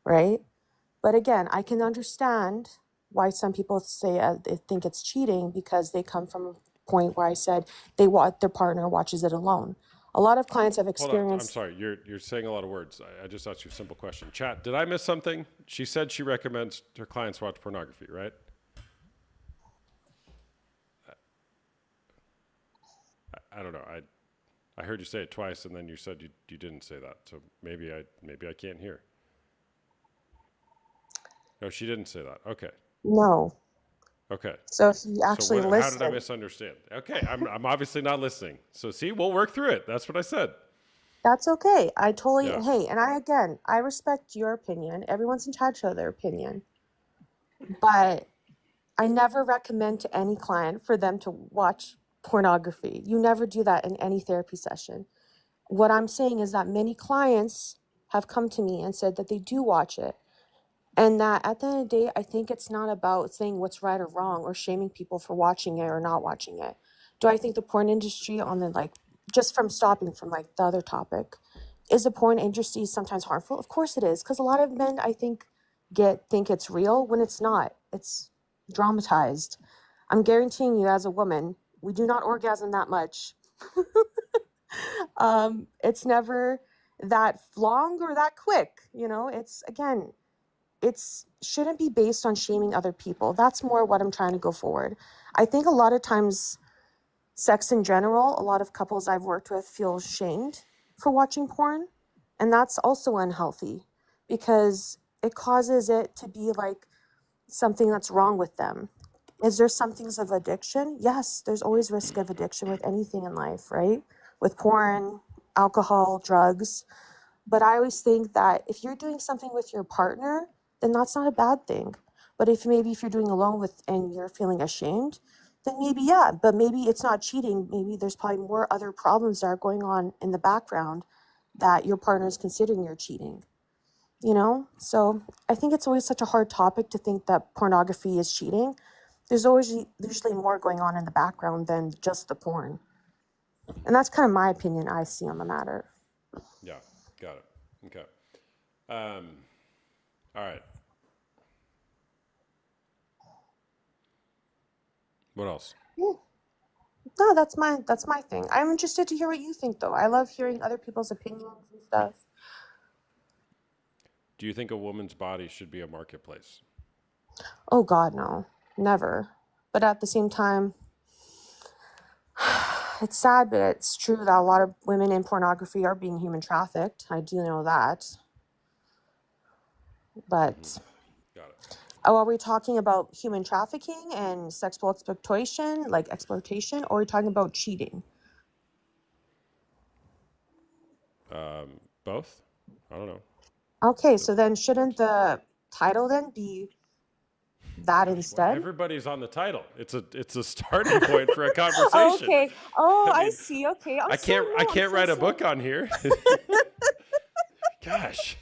right? But again, I can understand why some people say they think it's cheating because they come from a point where I said their partner watches it alone. A lot of clients have Hold on. I'm experienced. sorry. You're saying a lot of words. I just asked you a simple question. Chat. Did I miss something? She said she recommends her clients watch pornography, right? I don't know. I heard you say it twice, and then you said you didn't say that. So maybe I can't hear. No, she didn't say that. Okay. No. Okay. So if you So actually how did I listen, misunderstand? Okay, I'm obviously not listening. So see, we'll work through it. That's what I said. that's okay. I totally, Yeah. hey, and I respect your opinion. Everyone's entitled to their opinion. But I never recommend to any client for them to watch pornography. You never do that in any therapy session. What I'm saying is that many clients have come to me and said that they do watch it. And that at the end of the day, I think it's not about saying what's right or wrong or shaming people for watching it or not watching it. Do I think the porn industry just from stopping from like the other topic, is the porn industry sometimes harmful? Of course it is. Because a lot of men, I think, think it's real when it's not. It's dramatized. I'm guaranteeing you as a woman, we do not orgasm that much. It's never that long or that quick. It's shouldn't be based on shaming other people. That's more what I'm trying to go forward. I think a lot of times sex in general, a lot of couples I've worked with feel shamed for watching porn, and that's also unhealthy because it causes it to be like something that's wrong with them. Is there some things of addiction? Yes, there's always risk of addiction with anything in life, right? With porn, alcohol, drugs. But I always think that if you're doing something with your partner, then that's not a bad thing. But if you're doing alone and you're feeling ashamed, then maybe, yeah, but maybe it's not cheating. Maybe there's probably more other problems that are going on in the background that your partner is considering you're cheating, you know? So I think it's always such a hard topic to think that pornography is cheating. There's always usually more going on in the background than just the porn. And that's kind of my opinion I see on the matter. Yeah, got it. Okay. All right. What else? Yeah. No, that's my thing. I'm interested to hear what you think though. I love hearing other people's opinions and stuff. Do you think a woman's body should be a marketplace? Oh God, no. Never. But at the same time, it's sad, but it's true that a lot of women in pornography are being human trafficked. I do know that. But Got it. are we talking about human trafficking and sexual exploitation, like exploitation, or are we talking about cheating? Both? I don't know. Okay, so then shouldn't the title then be that Well, instead? everybody's on the title. It's a starting point for a conversation. Okay. Oh, I I mean, see. Okay. I'm I so can't new. I'm so write a sorry. book on here. Gosh.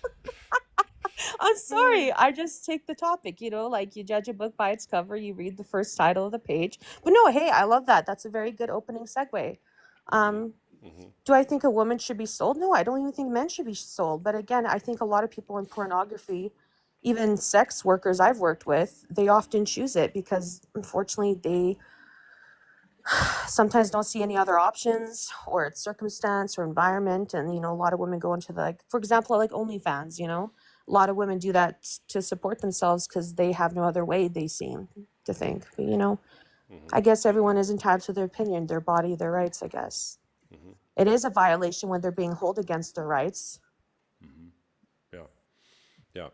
I'm sorry. I just take the topic, like you judge a book by its cover, you read the first title of the page. But no, hey, I love that. That's a very good opening segue. Do I think a woman should be sold? No, I don't even think men should be sold. But again, I think a lot of people in pornography, even sex workers I've worked with, they often choose it because unfortunately they sometimes don't see any other options, or it's circumstance or environment. And a lot of women go into for example, like OnlyFans. A lot of women do that to support themselves because they have no other way, they seem to think. But I guess everyone is entitled to their opinion, their body, their rights, I guess. It is a violation when they're being held against their rights. Yeah.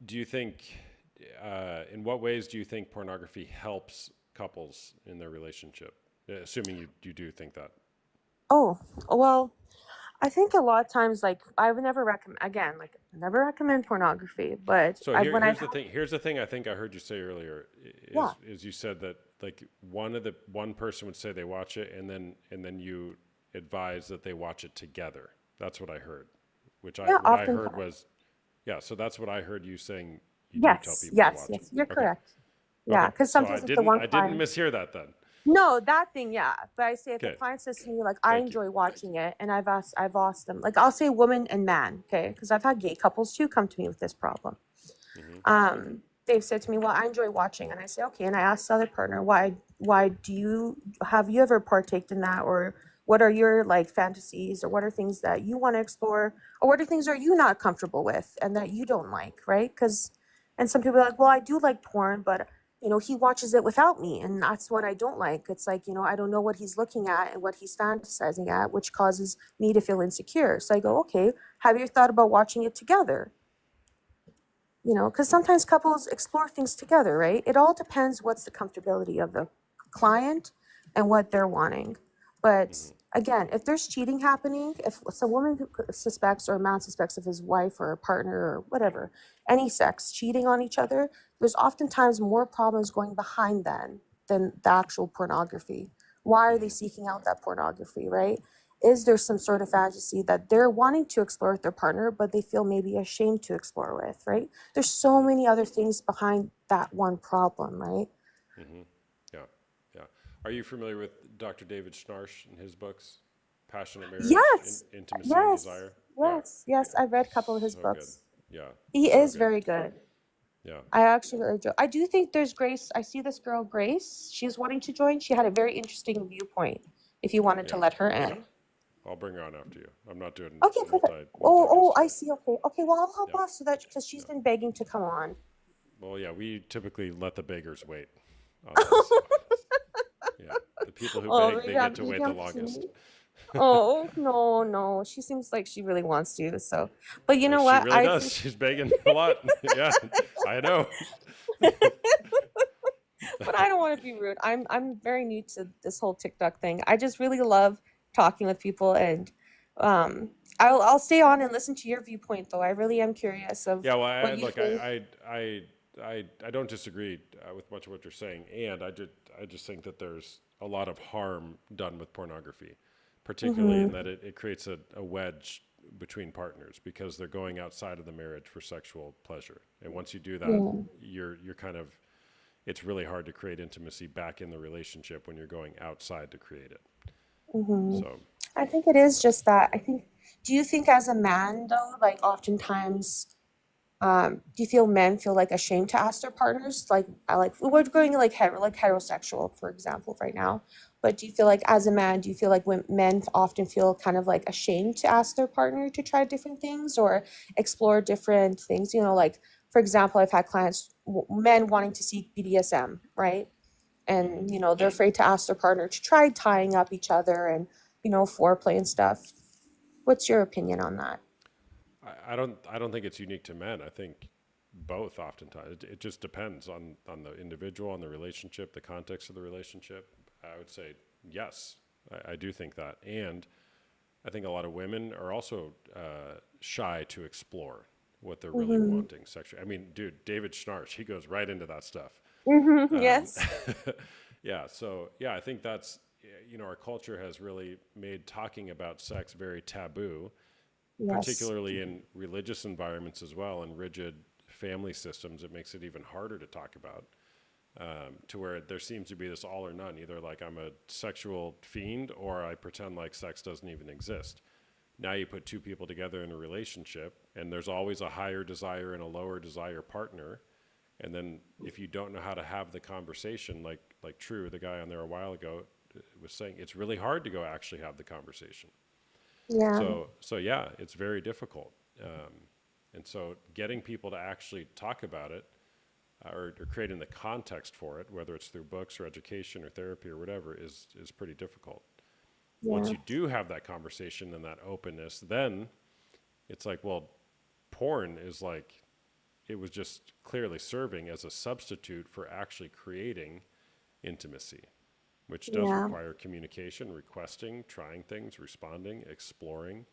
Do you think, in what ways do you think pornography helps couples in their relationship? Assuming you do think that. Oh, well, I think a lot of times, I would never never recommend pornography, but So here's the thing I think I heard you say earlier Yeah. is you said that one person would say they watch it and then you advise that they watch it together. That's what I heard. What I often. heard was, yeah, so that's what I heard you saying. You do tell Yes, people to yes, watch yes, it. you're Okay. correct. Yeah, Okay. because So sometimes if the one I didn't client, mishear that then. no, that thing, yeah. But I say if the Okay. client says to me, I Thank you. enjoy watching it, and I've asked them, I'll say woman and man, okay, because I've had gay couples too come to me with this problem. They've said to me, well, I enjoy watching, and I say, okay, and I ask the other partner, why have you ever partaked in that, or what are your fantasies, or what are things that you want to explore, or what are things are you not comfortable with and that you don't like, right? And some people are like, well, I do like porn, but he watches it without me, and that's what I don't like. It's I don't know what he's looking at and what he's fantasizing at, which causes me to feel insecure. So I go, okay, have you thought about watching it together? Because sometimes couples explore things together, right? It all depends what's the comfortability of the client and what they're wanting. But again, if there's cheating happening, if it's a woman who suspects or a man suspects of his wife or a partner or whatever, any sex, cheating on each other, there's oftentimes more problems going behind than the actual pornography. Why are they seeking out that pornography, right? Is there some sort of fantasy that they're wanting to explore with their partner, but they feel maybe ashamed to explore with, right? There's so many other things behind that one problem, right? Yeah. Are you familiar with Dr. David Schnarch and his books, Passionate Marriage, Yes. Intimacy and Desire? Yes. I've read a couple of his So books. good. Yeah. He so is good. very good. Yeah. I actually really enjoy. I do think there's Grace. I see this girl, Grace. She's wanting to join. She had a very interesting viewpoint. If you wanted to Yeah. let her in. I'll bring her on after you. I'm not doing Okay, perfect. Oh, I see. Okay. Well, I'll hop Yeah. off because she's been begging to come on. Well, yeah, we typically let the beggars wait. On this. Yeah, the people who beg, they get to wait the longest. Oh, no. She seems like she really wants to. So, but you know She what? really does. She's begging a lot. Yeah, I know. But I don't want to be rude. I'm very new to this whole TikTok thing. I just really love talking with people, and I'll stay on and listen to your viewpoint though. I really am curious of Yeah, well, what you think. I don't disagree with much of what you're saying, and I just think that there's a lot of harm done with pornography, particularly in that it creates a wedge between partners because they're going outside of the marriage for sexual pleasure, and once you do that, Yeah. you're kind of it's really hard to create intimacy back in the relationship when you're going outside to create it. So I think it is just that. Do you think as a man though, like oftentimes, do you feel men feel like ashamed to ask their partners? We're going like heterosexual, for example, right now. But do you feel like as a man, do you feel like when men often feel kind of like ashamed to ask their partner to try different things or explore different things? You know, like for example, I've had clients, men wanting to seek BDSM, right? And you know they're afraid to ask their partner to try tying up each other and foreplay and stuff. What's your opinion on that? I don't think it's unique to men. I think both oftentimes. It just depends on the individual, on the relationship, the context of the relationship. I would say yes, I do think that. And I think a lot of women are also shy to explore what they're really wanting sexually. I mean, dude, David Schnarch, he goes right into that stuff. Yes. Yeah, so yeah, I think that's, our culture has really made talking about sex very taboo, Yes. particularly in religious environments as well, and rigid family systems. It makes it even harder to talk about, to where there seems to be this all or none. Either like I'm a sexual fiend or I pretend like sex doesn't even exist. Now you put two people together in a relationship and there's always a higher desire and a lower desire partner. And then if you don't know how to have the conversation, like True, the guy on there a while ago, was saying, it's really hard to go actually have the conversation. Yeah. So yeah, it's very difficult. And so getting people to actually talk about it or creating the context for it, whether it's through books or education or therapy or whatever, is pretty difficult. Once Yeah. you do have that conversation and that openness, then it's like, well, porn is like, it was just clearly serving as a substitute for actually creating intimacy, which does Yeah. require communication, requesting, trying things, responding, exploring.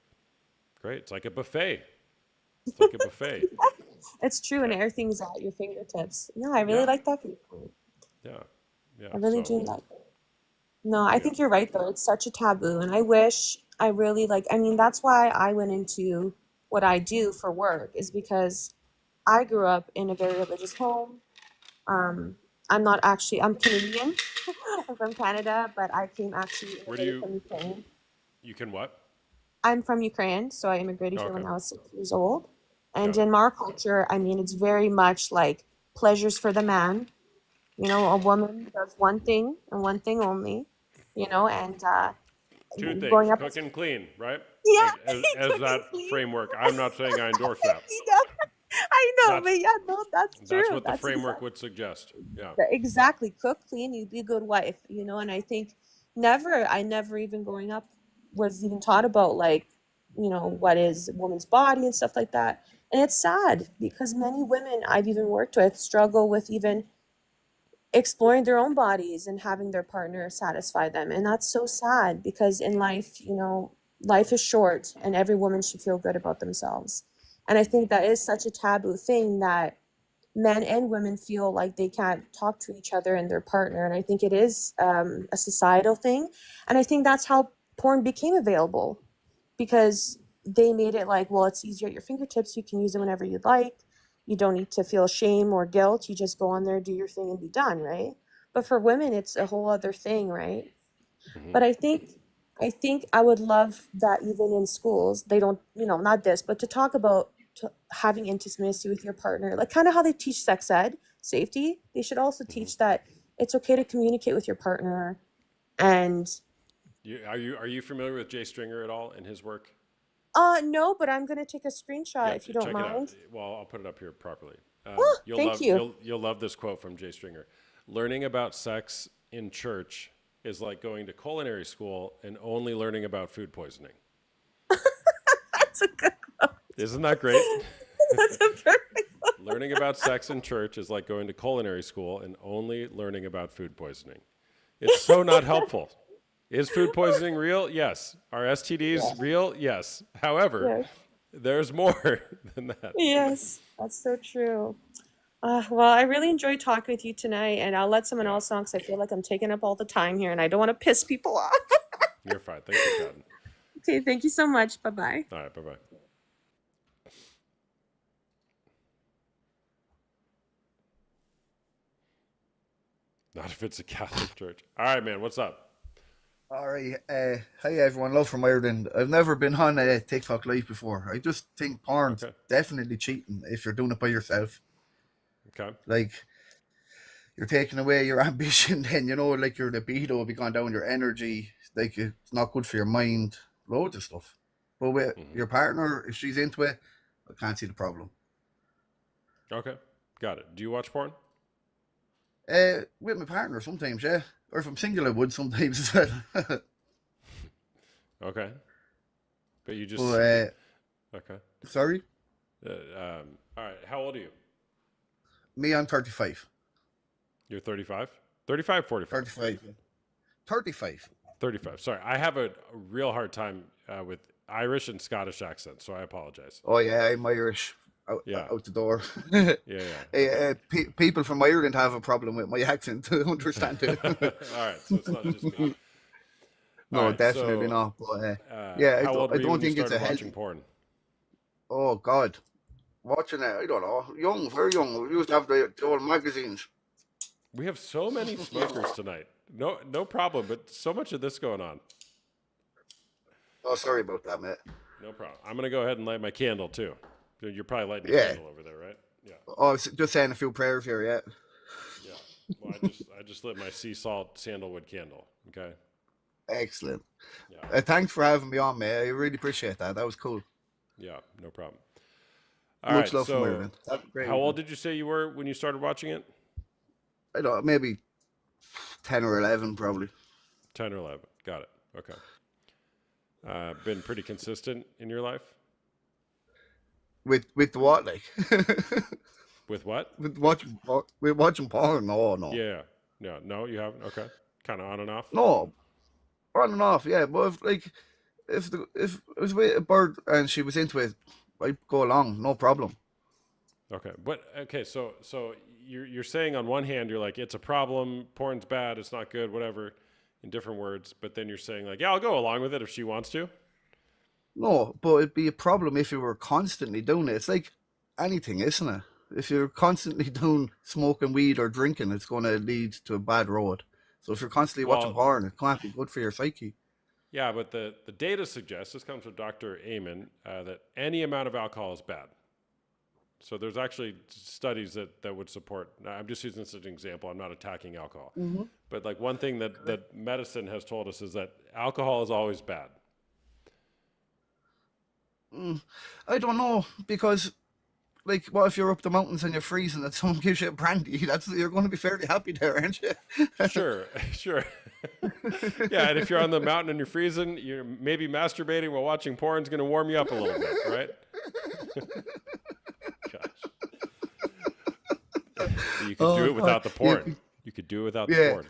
Great. It's like a buffet. It's like a buffet. It's true, and everything's at your fingertips. Yeah, I really Yeah. like that viewpoint. Yeah. Yeah. I really do So, like it. No, I yeah. think you're right though. It's such a taboo, and I wish I really like. I mean, that's why I went into what I do for work is because I grew up in a very religious home. Um, I'm Canadian. I'm from Canada, but I came actually Where do immigrated from Ukraine. you can what? I'm from Ukraine, so I immigrated here Okay. when I was 6 years old. And Got it. in our culture, I mean, it's very much like pleasures for the man. You know, a woman does one thing and one thing only, and Two things, growing up, cook and clean, right? yeah, As cook that and clean. framework. I'm not saying I endorse that. You know, I know, That's but yeah, no, that's true. that's what the That's framework would suggest. Yeah. exactly. Cook, clean, you be a good wife, and I think I never even growing up was even taught about like, what is a woman's body and stuff like that. And it's sad because many women I've even worked with struggle with even exploring their own bodies and having their partner satisfy them. And that's so sad because in life, life is short and every woman should feel good about themselves. And I think that is such a taboo thing that men and women feel like they can't talk to each other and their partner. And I think it is a societal thing. And I think that's how porn became available because they made it like, well, it's easier at your fingertips. You can use it whenever you'd like. You don't need to feel shame or guilt. You just go on there, do your thing, and be done, right? But for women, it's a whole other thing, right? Hmm. But I think I would love that even in schools, they don't, not this, but to talk about having intimacy with your partner, like kind of how they teach sex ed, safety. They should also teach that it's okay to communicate with your partner. And Are you familiar with Jay Stringer at all and his work? no, but I'm gonna take a screenshot Yeah, if you don't check it out. mind. Well, I'll put it up here properly. Thank you. You'll love this quote from Jay Stringer. Learning about sex in church is like going to culinary school and only learning about food poisoning. That's a good quote. Isn't that great? That's a perfect quote. Learning about sex in church is like going to culinary school and only learning about food poisoning. It's so not helpful. Is food poisoning real? Yes. Are STDs real? Yes. However, Yes. there's more than that. Yes, that's so true. Well, I really enjoyed talking with you tonight, and I'll let someone else on because I feel like I'm taking up all the time here, and I don't want to piss people off. You're fine. Thanks for chatting. Okay, thank you so much. Bye bye. All right, bye-bye. Not if it's a Catholic church. All right, man, what's up? All right. Hi, everyone. Love from Ireland. I've never been on TikTok Live before. I just think porn's Okay. definitely cheating if you're doing it by yourself. Okay. Like, you're taking away your ambition, then, like your libido will be gone down, your energy. Like, it's not good for your mind. Loads of stuff. But with your partner, if she's into it, I can't see the problem. Okay. Got it. Do you watch porn? With my partner sometimes, yeah. Or if I'm single, I would sometimes as well. Okay. But you just... But, okay. sorry? All right. How old are you? Me, I'm 35. You're 35? 35, 45? 35. 35. 35. Sorry. I have a real hard time with Irish and Scottish accents, so I apologize. Oh, yeah, I'm Irish. Out the door. Yeah. People from Ireland have a problem with my accent to understand it. All right. So it's not just me. No, All right, definitely so, not. But how old were I you don't when you think it's a started watching healthy. porn? Oh God, watching it, I don't know. Young, very young. We used to have the old magazines. We have so many smokers tonight. No problem, but so much of this going on. Oh, sorry about that, mate. No problem. I'm gonna go ahead and light my candle too. You're probably lighting a Yeah. candle over there, right? Yeah. Oh, I was just saying a few prayers here, yeah. Yeah. Well, I just lit my sea salt sandalwood candle. Okay. Excellent. Yeah. Thanks for having me on, mate. I really appreciate that. That was cool. Yeah. No problem. All Much right. love from So, Ireland. Have a great how old evening. did you say you were when you started watching it? I don't know, maybe 10 or 11, probably. 10 or 11. Got it. Okay. Been pretty consistent in your life? With the what, like? With what? with watching porn? No. Yeah. No, you haven't. Okay. Kind of on and off. No, on and off, yeah. But if it was with a bird and she was into it, I'd go along, no problem. Okay. But okay, so you're saying on one hand you're like it's a problem, porn's bad, it's not good, whatever, in different words, but then you're saying like, yeah, I'll go along with it if she wants to. No, but it'd be a problem if you were constantly doing it. It's like anything, isn't it? If you're constantly doing smoking weed or drinking, it's going to lead to a bad road. So if you're constantly watching Well, porn, it can't be good for your psyche. yeah, but the data suggests, this comes from Dr. Amen, that any amount of alcohol is bad. So there's actually studies that would support. I'm just using this as an example. I'm not attacking alcohol. But like one thing that medicine has told us is that alcohol is always bad. I don't know, because like, what if you're up the mountains and you're freezing and someone gives you a brandy? You're going to be fairly happy there, aren't you? Sure. Yeah, and if you're on the mountain and you're freezing, you're maybe masturbating while watching porn is going to warm you up a little bit, right? Gosh. You could do it without the porn. You could do it without the Yeah. porn.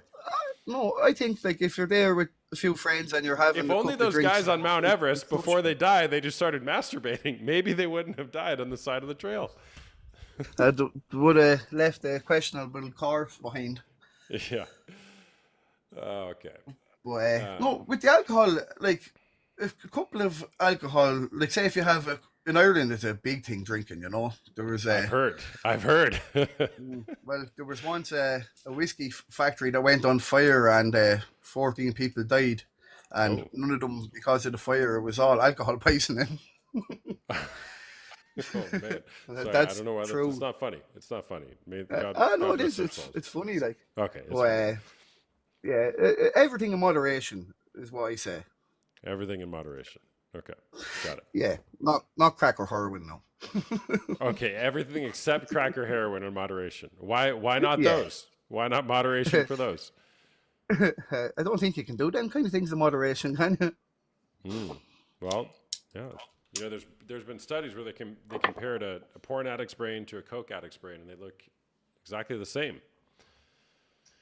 No, I think like if you're there with a few friends and you're having If a only couple of those drinks, guys on Mount Everest, before they died, they just started masturbating, maybe they wouldn't have died on the side of the trail. would have left a questionable corpse behind. Yeah. Okay. But no, with the alcohol, like if a couple of alcohol, like say if you have in Ireland, it's a big thing drinking. There was I've heard. well, there was once a whiskey factory that went on fire and 14 people died, and none of them because of the fire. It was all alcohol poisoning. Oh man, sorry, That's I don't know why true. it's not funny. It's not funny. No, God it is. rest their souls. It's funny, like. Okay. It's But funny. yeah, everything in moderation is what I say. Everything in moderation. Okay, got it. Yeah, not crack or heroin, no. Okay, everything except crack or heroin in moderation. Why not Yeah. those? Why not moderation for those? I don't think you can do them kind of things in moderation, can you? Well, yeah. There's been studies where they compared a porn addict's brain to a coke addict's brain, and they look exactly the same.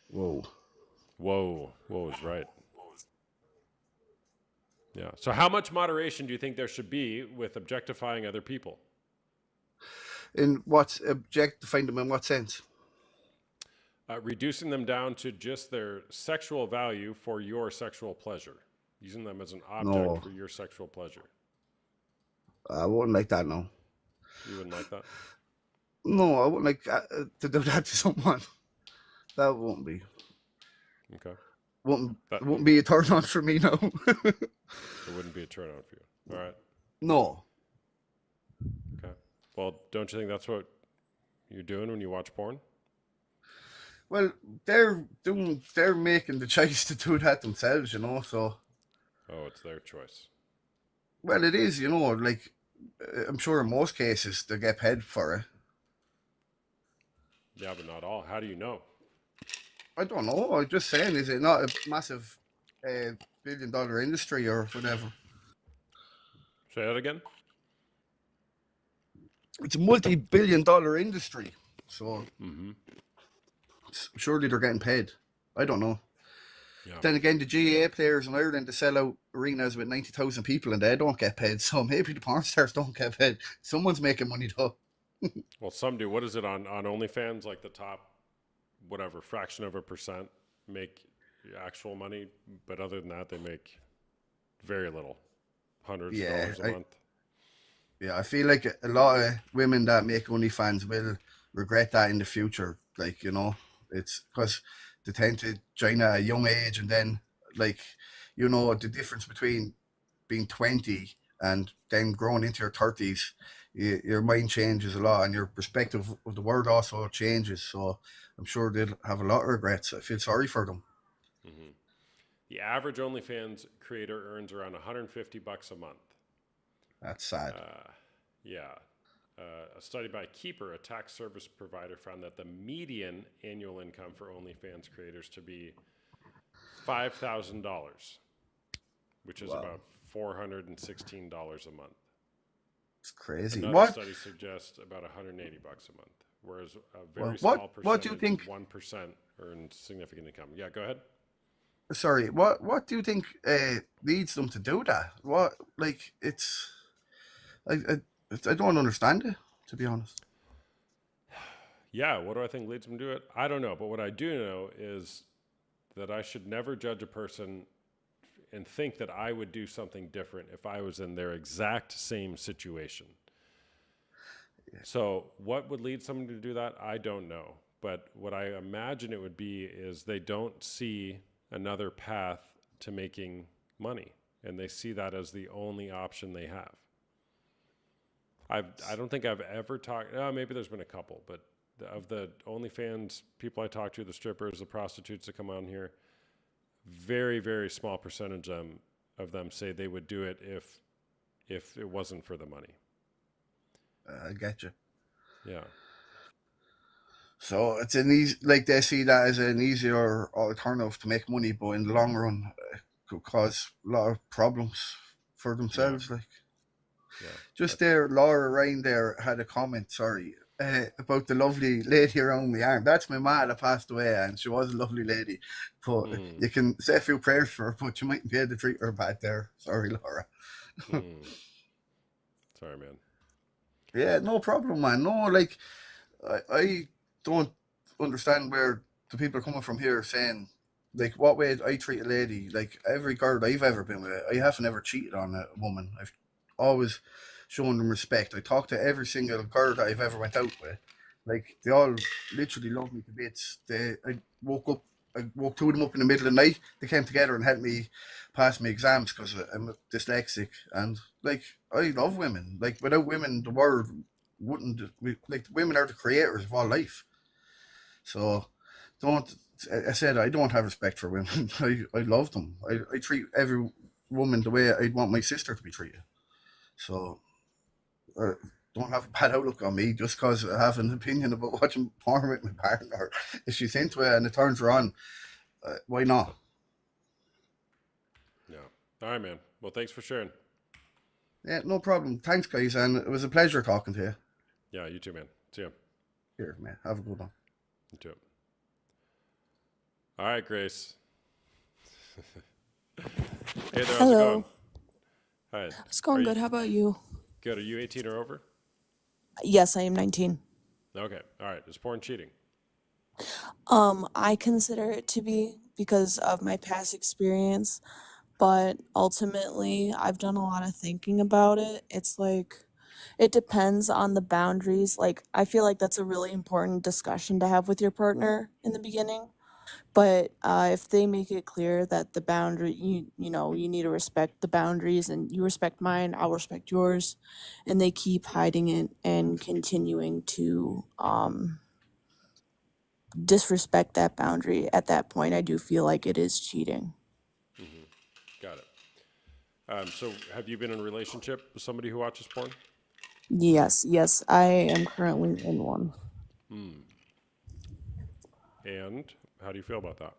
Whoa is right. Yeah. So how much moderation do you think there should be with objectifying other people? In what objectifying them in what sense? Reducing them down to just their sexual value for your sexual pleasure, using them as an object No, for your sexual pleasure. I wouldn't like that. No, You wouldn't like that? no, I wouldn't like to do that to someone. That wouldn't be. Okay. It wouldn't be a turn on for me. No. It wouldn't be a turn on for you. All right. No. Okay. Well, don't you think that's what you're doing when you watch porn? Well, they're making the choice to do that themselves, you know. So, Oh, it's their choice. well, it is, you know. Like, I'm sure in most cases they get paid for it. Yeah, but not all. How do you know? I don't know. I'm just saying, is it not a massive billion-dollar industry or whatever? Say that again? It's a multi-billion-dollar industry, so Mm-hmm. surely they're getting paid. I don't know. Yeah. Then again, the GAA players in Ireland, they sell out arenas with 90,000 people and they don't get paid. So maybe the porn stars don't get paid. Someone's making money though. Well, some do. What is it on OnlyFans? Like the top, whatever, fraction of a percent make actual money. But other than that, they make very little. Hundreds of dollars a month. Yeah, I feel like a lot of women that make OnlyFans will regret that in the future. Like, you know, it's because they tend to join at a young age and then, like, you know, the difference between being 20 and then growing into your 30s, your mind changes a lot and your perspective of the world also changes. So I'm sure they'll have a lot of regrets. I feel sorry for them. Mm-hmm. The average OnlyFans creator earns around $150 a month. That's sad. Yeah. A study by Keeper, a tax service provider, found that the median annual income for OnlyFans creators to be $5,000, which is about $416 a month. It's crazy. Another study suggests about $180 a month, whereas a very small percentage, what do you think? 1% earns significant income. Yeah, go ahead. Sorry, what do you think leads them to do that? What, like, it's I don't understand it, to be honest. Yeah, what do I think leads them to do it? I don't know, but what I do know is that I should never judge a person and think that I would do something different if I was in their exact same situation. Yeah. So what would lead someone to do that? I don't know. But what I imagine it would be is they don't see another path to making money, and they see that as the only option they have. I don't think I've ever talked, maybe there's been a couple, but of the OnlyFans people I talk to, the strippers, the prostitutes that come on here, very, very small percentage of them say they would do it if it wasn't for the money. I get you. Yeah. So it's an easy, like they see that as an easier alternative to make money, but in the long run, it could cause a lot of problems for themselves. Yeah. Like, yeah. Just there, Laura Ryan there had a comment. Sorry. About the lovely lady around my arm. That's my ma that passed away, and she was a lovely lady. But you can say a few prayers for her, but you mightn't be able to treat her bad there. Sorry, Laura. Sorry, man. Yeah, no problem, man. No, like, I don't understand where the people are coming from here saying, like, what way I treat a lady. Like, every girl I've ever been with, I haven't ever cheated on a woman. I've always showing them respect. I talk to every single girl that I've ever went out with. Like, they all literally love me to bits. I woke two of them up in the middle of the night. They came together and helped me pass my exams because I'm dyslexic. And, like, I love women. Like, without women, the world wouldn't... Like, women are the creators of all life. So, I said I don't have respect for women. I love them. I treat every woman the way I'd want my sister to be treated. So... don't have a bad outlook on me just because I have an opinion about watching porn with my partner. If she's into it and it turns her on, why not? Yeah. All right, man. Well, thanks for sharing. Yeah, no problem. Thanks, guys, and it was a pleasure talking to you. Yeah, you too, man. See you. Here, man. Have a good one. You too. All right, Grace. Hey there, how's Hello. it going? Hi. It's going good. How about you? Good. Are you 18 or over? Yes, I am 19. Okay, all right. Is porn cheating? I consider it to be because of my past experience, but ultimately, I've done a lot of thinking about it. It's like, it depends on the boundaries. Like, I feel like that's a really important discussion to have with your partner in the beginning. But if they make it clear that the boundary, you need to respect the boundaries, and you respect mine, I'll respect yours, and they keep hiding it and continuing to disrespect that boundary, at that point, I do feel like it is cheating. Got it. So have you been in a relationship with somebody who watches porn? Yes, I am currently in one. And how do you feel about that?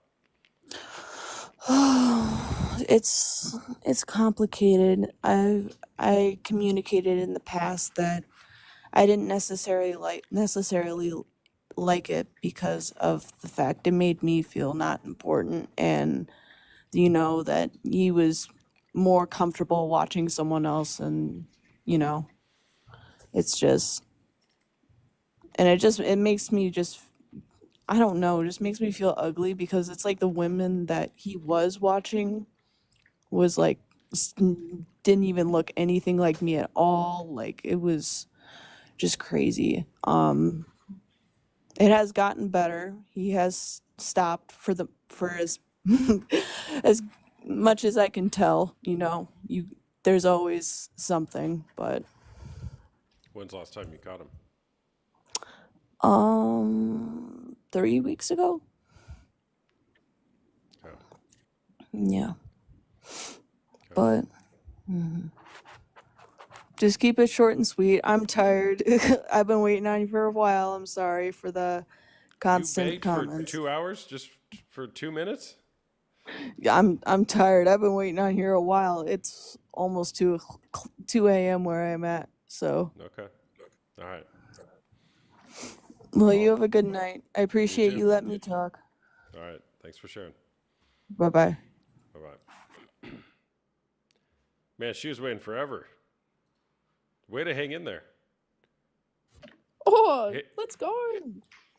It's complicated. I communicated in the past that I didn't necessarily like it because of the fact it made me feel not important, and that he was more comfortable watching someone else, and it's just, and it makes me just, I don't know, it just makes me feel ugly because it's like the women that he was watching was like didn't even look anything like me at all. Like, it was just crazy. It has gotten better. He has stopped for as as much as I can tell. There's always something, but When's the last time you caught him? 3 weeks ago. Oh, Yeah, okay. but just keep it short and sweet. I'm tired. I've been waiting on you for a while. I'm sorry for the You constant begged for comments. 2 hours just for 2 minutes? Yeah, I'm tired. I've been waiting on here a while. It's almost 2 a.m. where I'm at. So, Okay. All right. well, you have a good night. I You appreciate too. you letting me talk. All right. Thanks for sharing. Bye bye. Bye-bye. Man, she was waiting forever. Way to hang in there. Oh, Hey, let's go.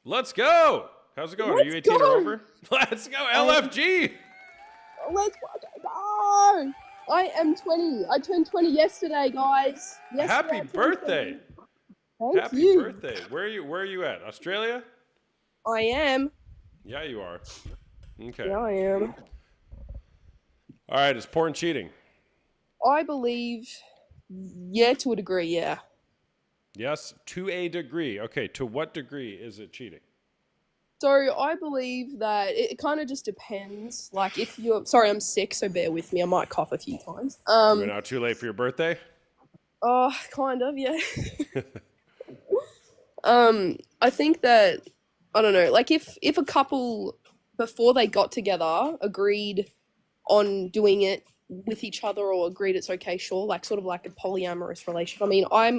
let's go. How's it going? Are Let's you 18 or go. over? Let's go, I LFG. let's fucking go. I am 20. I turned 20 yesterday, guys. Yesterday Happy I turned birthday. 20. Thank Happy you. birthday. Where are you at? Australia? I am. Yeah, you are. Okay. Yeah, I am. All right, is porn cheating? I believe, yeah, to a degree, yeah. Yes, to a degree. Okay, to what degree is it cheating? So I believe that it kind of just depends. Like, if you're sorry, I'm sick, so bear with me. I might cough a few times. You went out too late for your birthday? Oh, kind of, yeah. I think that, I don't know, like if a couple before they got together agreed on doing it with each other or agreed it's okay, sure, like sort of like a polyamorous relationship. I mean, I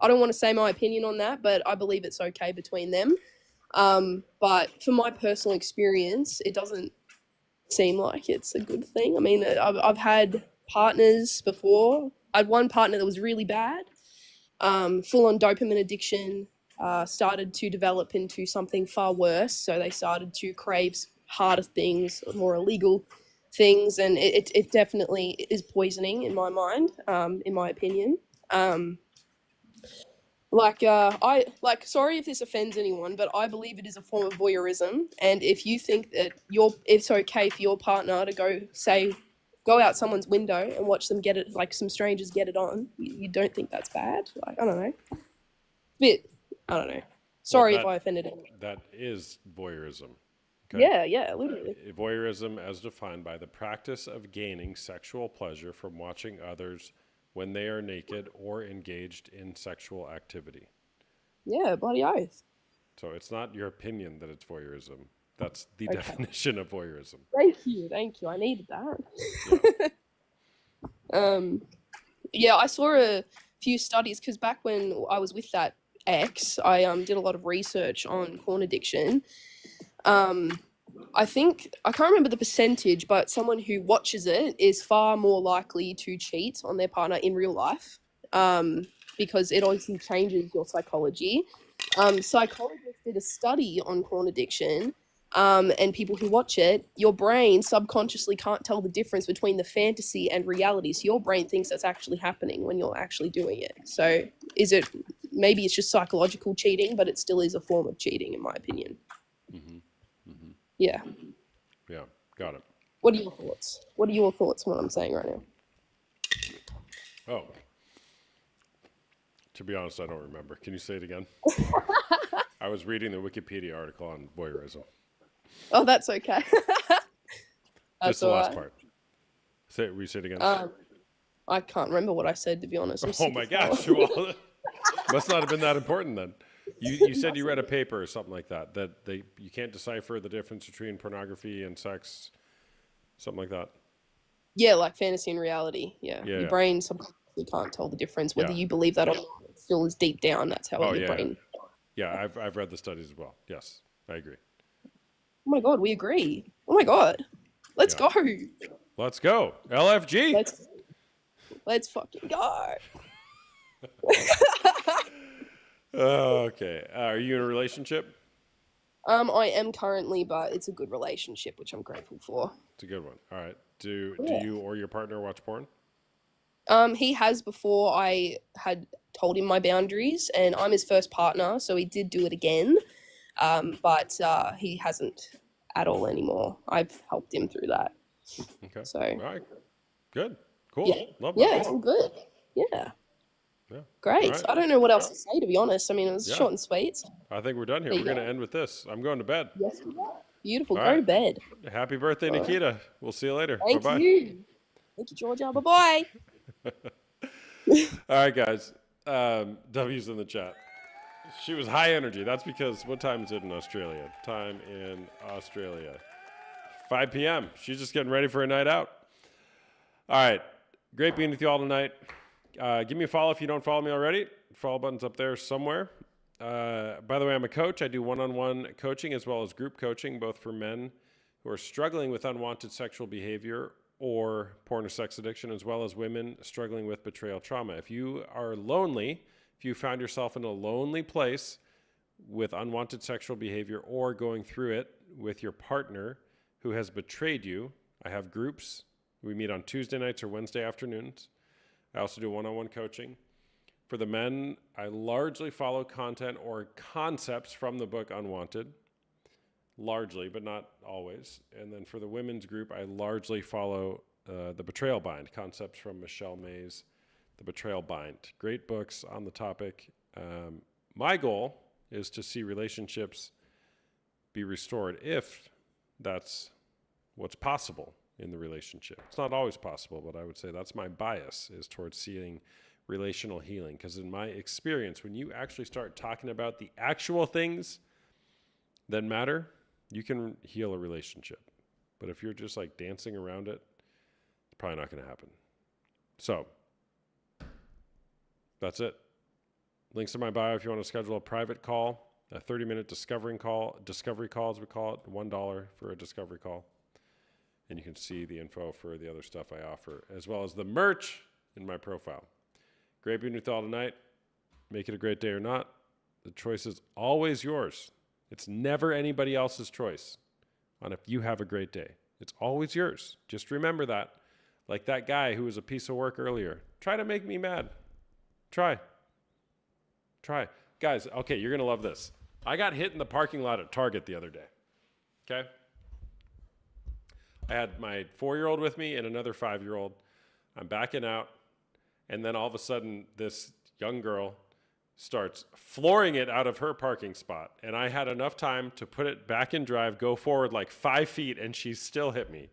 don't want to say my opinion on that, but I believe it's okay between them. But for my personal experience, it doesn't seem like it's a good thing. I mean, I've had partners before. I had one partner that was really bad, full on dopamine addiction, started to develop into something far worse. So they started to crave harder things, more illegal things, and it definitely is poisoning in my mind, in my opinion. Sorry if this offends anyone, but I believe it is a form of voyeurism. And if you think that it's okay for your partner to go out someone's window and watch them get it, like some strangers get it on, you don't think that's bad? Like, I don't know. I don't know. Sorry if I offended anyone. That is voyeurism. Okay? Yeah, literally. Voyeurism, as defined by the practice of gaining sexual pleasure from watching others when they are naked or engaged in sexual activity. Yeah, bloody oath. So it's not your opinion that it's voyeurism. That's the definition of voyeurism. Thank you. I needed that. Yeah, I saw a few studies because back when I was with that ex, I did a lot of research on porn addiction. I think I can't remember the percentage, but someone who watches it is far more likely to cheat on their partner in real life. because it obviously changes your psychology. Psychologists did a study on porn addiction, and people who watch it, your brain subconsciously can't tell the difference between the fantasy and reality. So your brain thinks that's actually happening when you're actually doing it. So maybe it's just psychological cheating, but it still is a form of cheating, in my opinion. Yeah. Yeah, got it. What are your thoughts? What are your thoughts on what I'm saying right now? Oh. To be honest, I don't remember. Can you say it again? I was reading the Wikipedia article on voyeurism. Oh, that's okay. Just the last part. Say it again. I can't remember what I said, to be honest. Oh my gosh. Well, must not have been that important then. You said you read a paper or something like that, you can't decipher the difference between pornography and sex, something like that. Yeah, like fantasy and reality. Yeah. Yeah. Your brain subconsciously can't tell the difference, whether you believe that or not. It still is deep down. That's how your brain. Yeah, I've read the studies as well. Yes, I agree. Oh my God, we agree. Oh my God. Let's go. Let's go. LFG. Let's fucking go. Okay. Are you in a relationship? I am currently, but it's a good relationship, which I'm grateful for. It's a good one. All right. Do you or your partner watch porn? He has before I had told him my boundaries, and I'm his first partner, so he did do it again. But he hasn't at all anymore. I've helped him through that. Okay. So. All right. Good. Cool. Yeah. Love that. Yeah, it's all good. Yeah. Yeah. Great. Right. I don't know what else to say, to be honest. I mean, it was short and sweet. I think we're done here. There We're you going to go. end with this. I'm going to bed. Yes, we are. Beautiful. All Go to right. bed. Happy birthday, Nikita. We'll see you later. Thank Bye-bye. you. Thank you, Georgia. Bye-bye. All right, guys. W's in the chat. She was high energy. That's because, what time is it in Australia? Time in Australia. 5 p.m. She's just getting ready for a night out. All right. Great being with you all tonight. Give me a follow if you don't follow me already. Follow button's up there somewhere. By the way, I'm a coach. I do one-on-one coaching as well as group coaching, both for men who are struggling with unwanted sexual behavior or porn or sex addiction, as well as women struggling with betrayal trauma. If you are lonely, if you found yourself in a lonely place with unwanted sexual behavior or going through it with your partner who has betrayed you, I have groups. We meet on Tuesday nights or Wednesday afternoons. I also do one-on-one coaching. For the men, I largely follow content or concepts from the book Unwanted. Largely, but not always. And then for the women's group, I largely follow The Betrayal Bind, concepts from Michelle Mays, The Betrayal Bind. Great books on the topic. My goal is to see relationships be restored if that's what's possible in the relationship. It's not always possible, but I would say that's my bias, is towards seeing relational healing. Because in my experience, when you actually start talking about the actual things that matter, you can heal a relationship. But if you're just like dancing around it, it's probably not going to happen. So that's it. Links in my bio if you want to schedule a private call, a 30-minute discovery call as we call it, $1 for a discovery call. And you can see the info for the other stuff I offer, as well as the merch in my profile. Great being with you all tonight. Make it a great day or not. The choice is always yours. It's never anybody else's choice on if you have a great day. It's always yours. Just remember that. Like that guy who was a piece of work earlier. Try to make me mad. Try. Guys, okay, you're going to love this. I got hit in the parking lot at Target the other day. Okay? I had my 4-year-old with me and another 5-year-old. I'm backing out. And then all of a sudden, this young girl starts flooring it out of her parking spot. And I had enough time to put it back in drive, go forward like 5 feet, and she still hit me.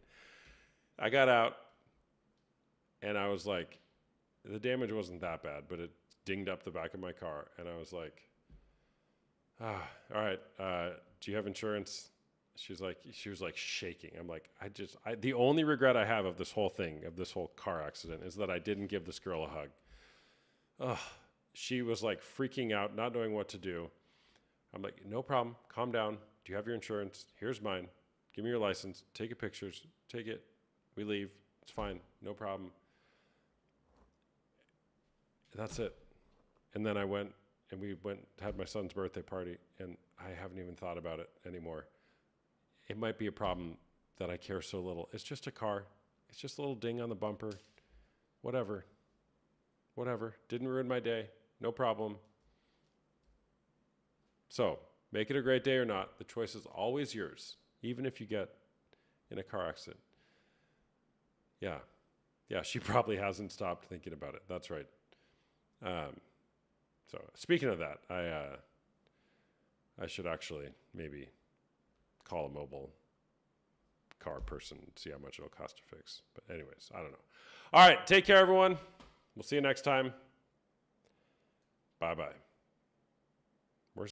I got out, and I was like, the damage wasn't that bad, but it dinged up the back of my car. And I was like, all right, do you have insurance? She was like shaking. I'm like, the only regret I have of this whole thing, of this whole car accident, is that I didn't give this girl a hug. Ugh. She was like freaking out, not knowing what to do. I'm like, no problem. Calm down. Do you have your insurance? Here's mine. Give me your license. Take your pictures. Take it. We leave. It's fine. No problem. That's it. And then I went and had my son's birthday party, and I haven't even thought about it anymore. It might be a problem that I care so little. It's just a car. It's just a little ding on the bumper. Whatever. Didn't ruin my day. No problem. So, make it a great day or not. The choice is always yours, even if you get in a car accident. Yeah, she probably hasn't stopped thinking about it. That's right. So, speaking of that, I should actually maybe call a mobile car person and see how much it'll cost to fix. But anyways, I don't know. All right, take care, everyone. We'll see you next time. Bye-bye.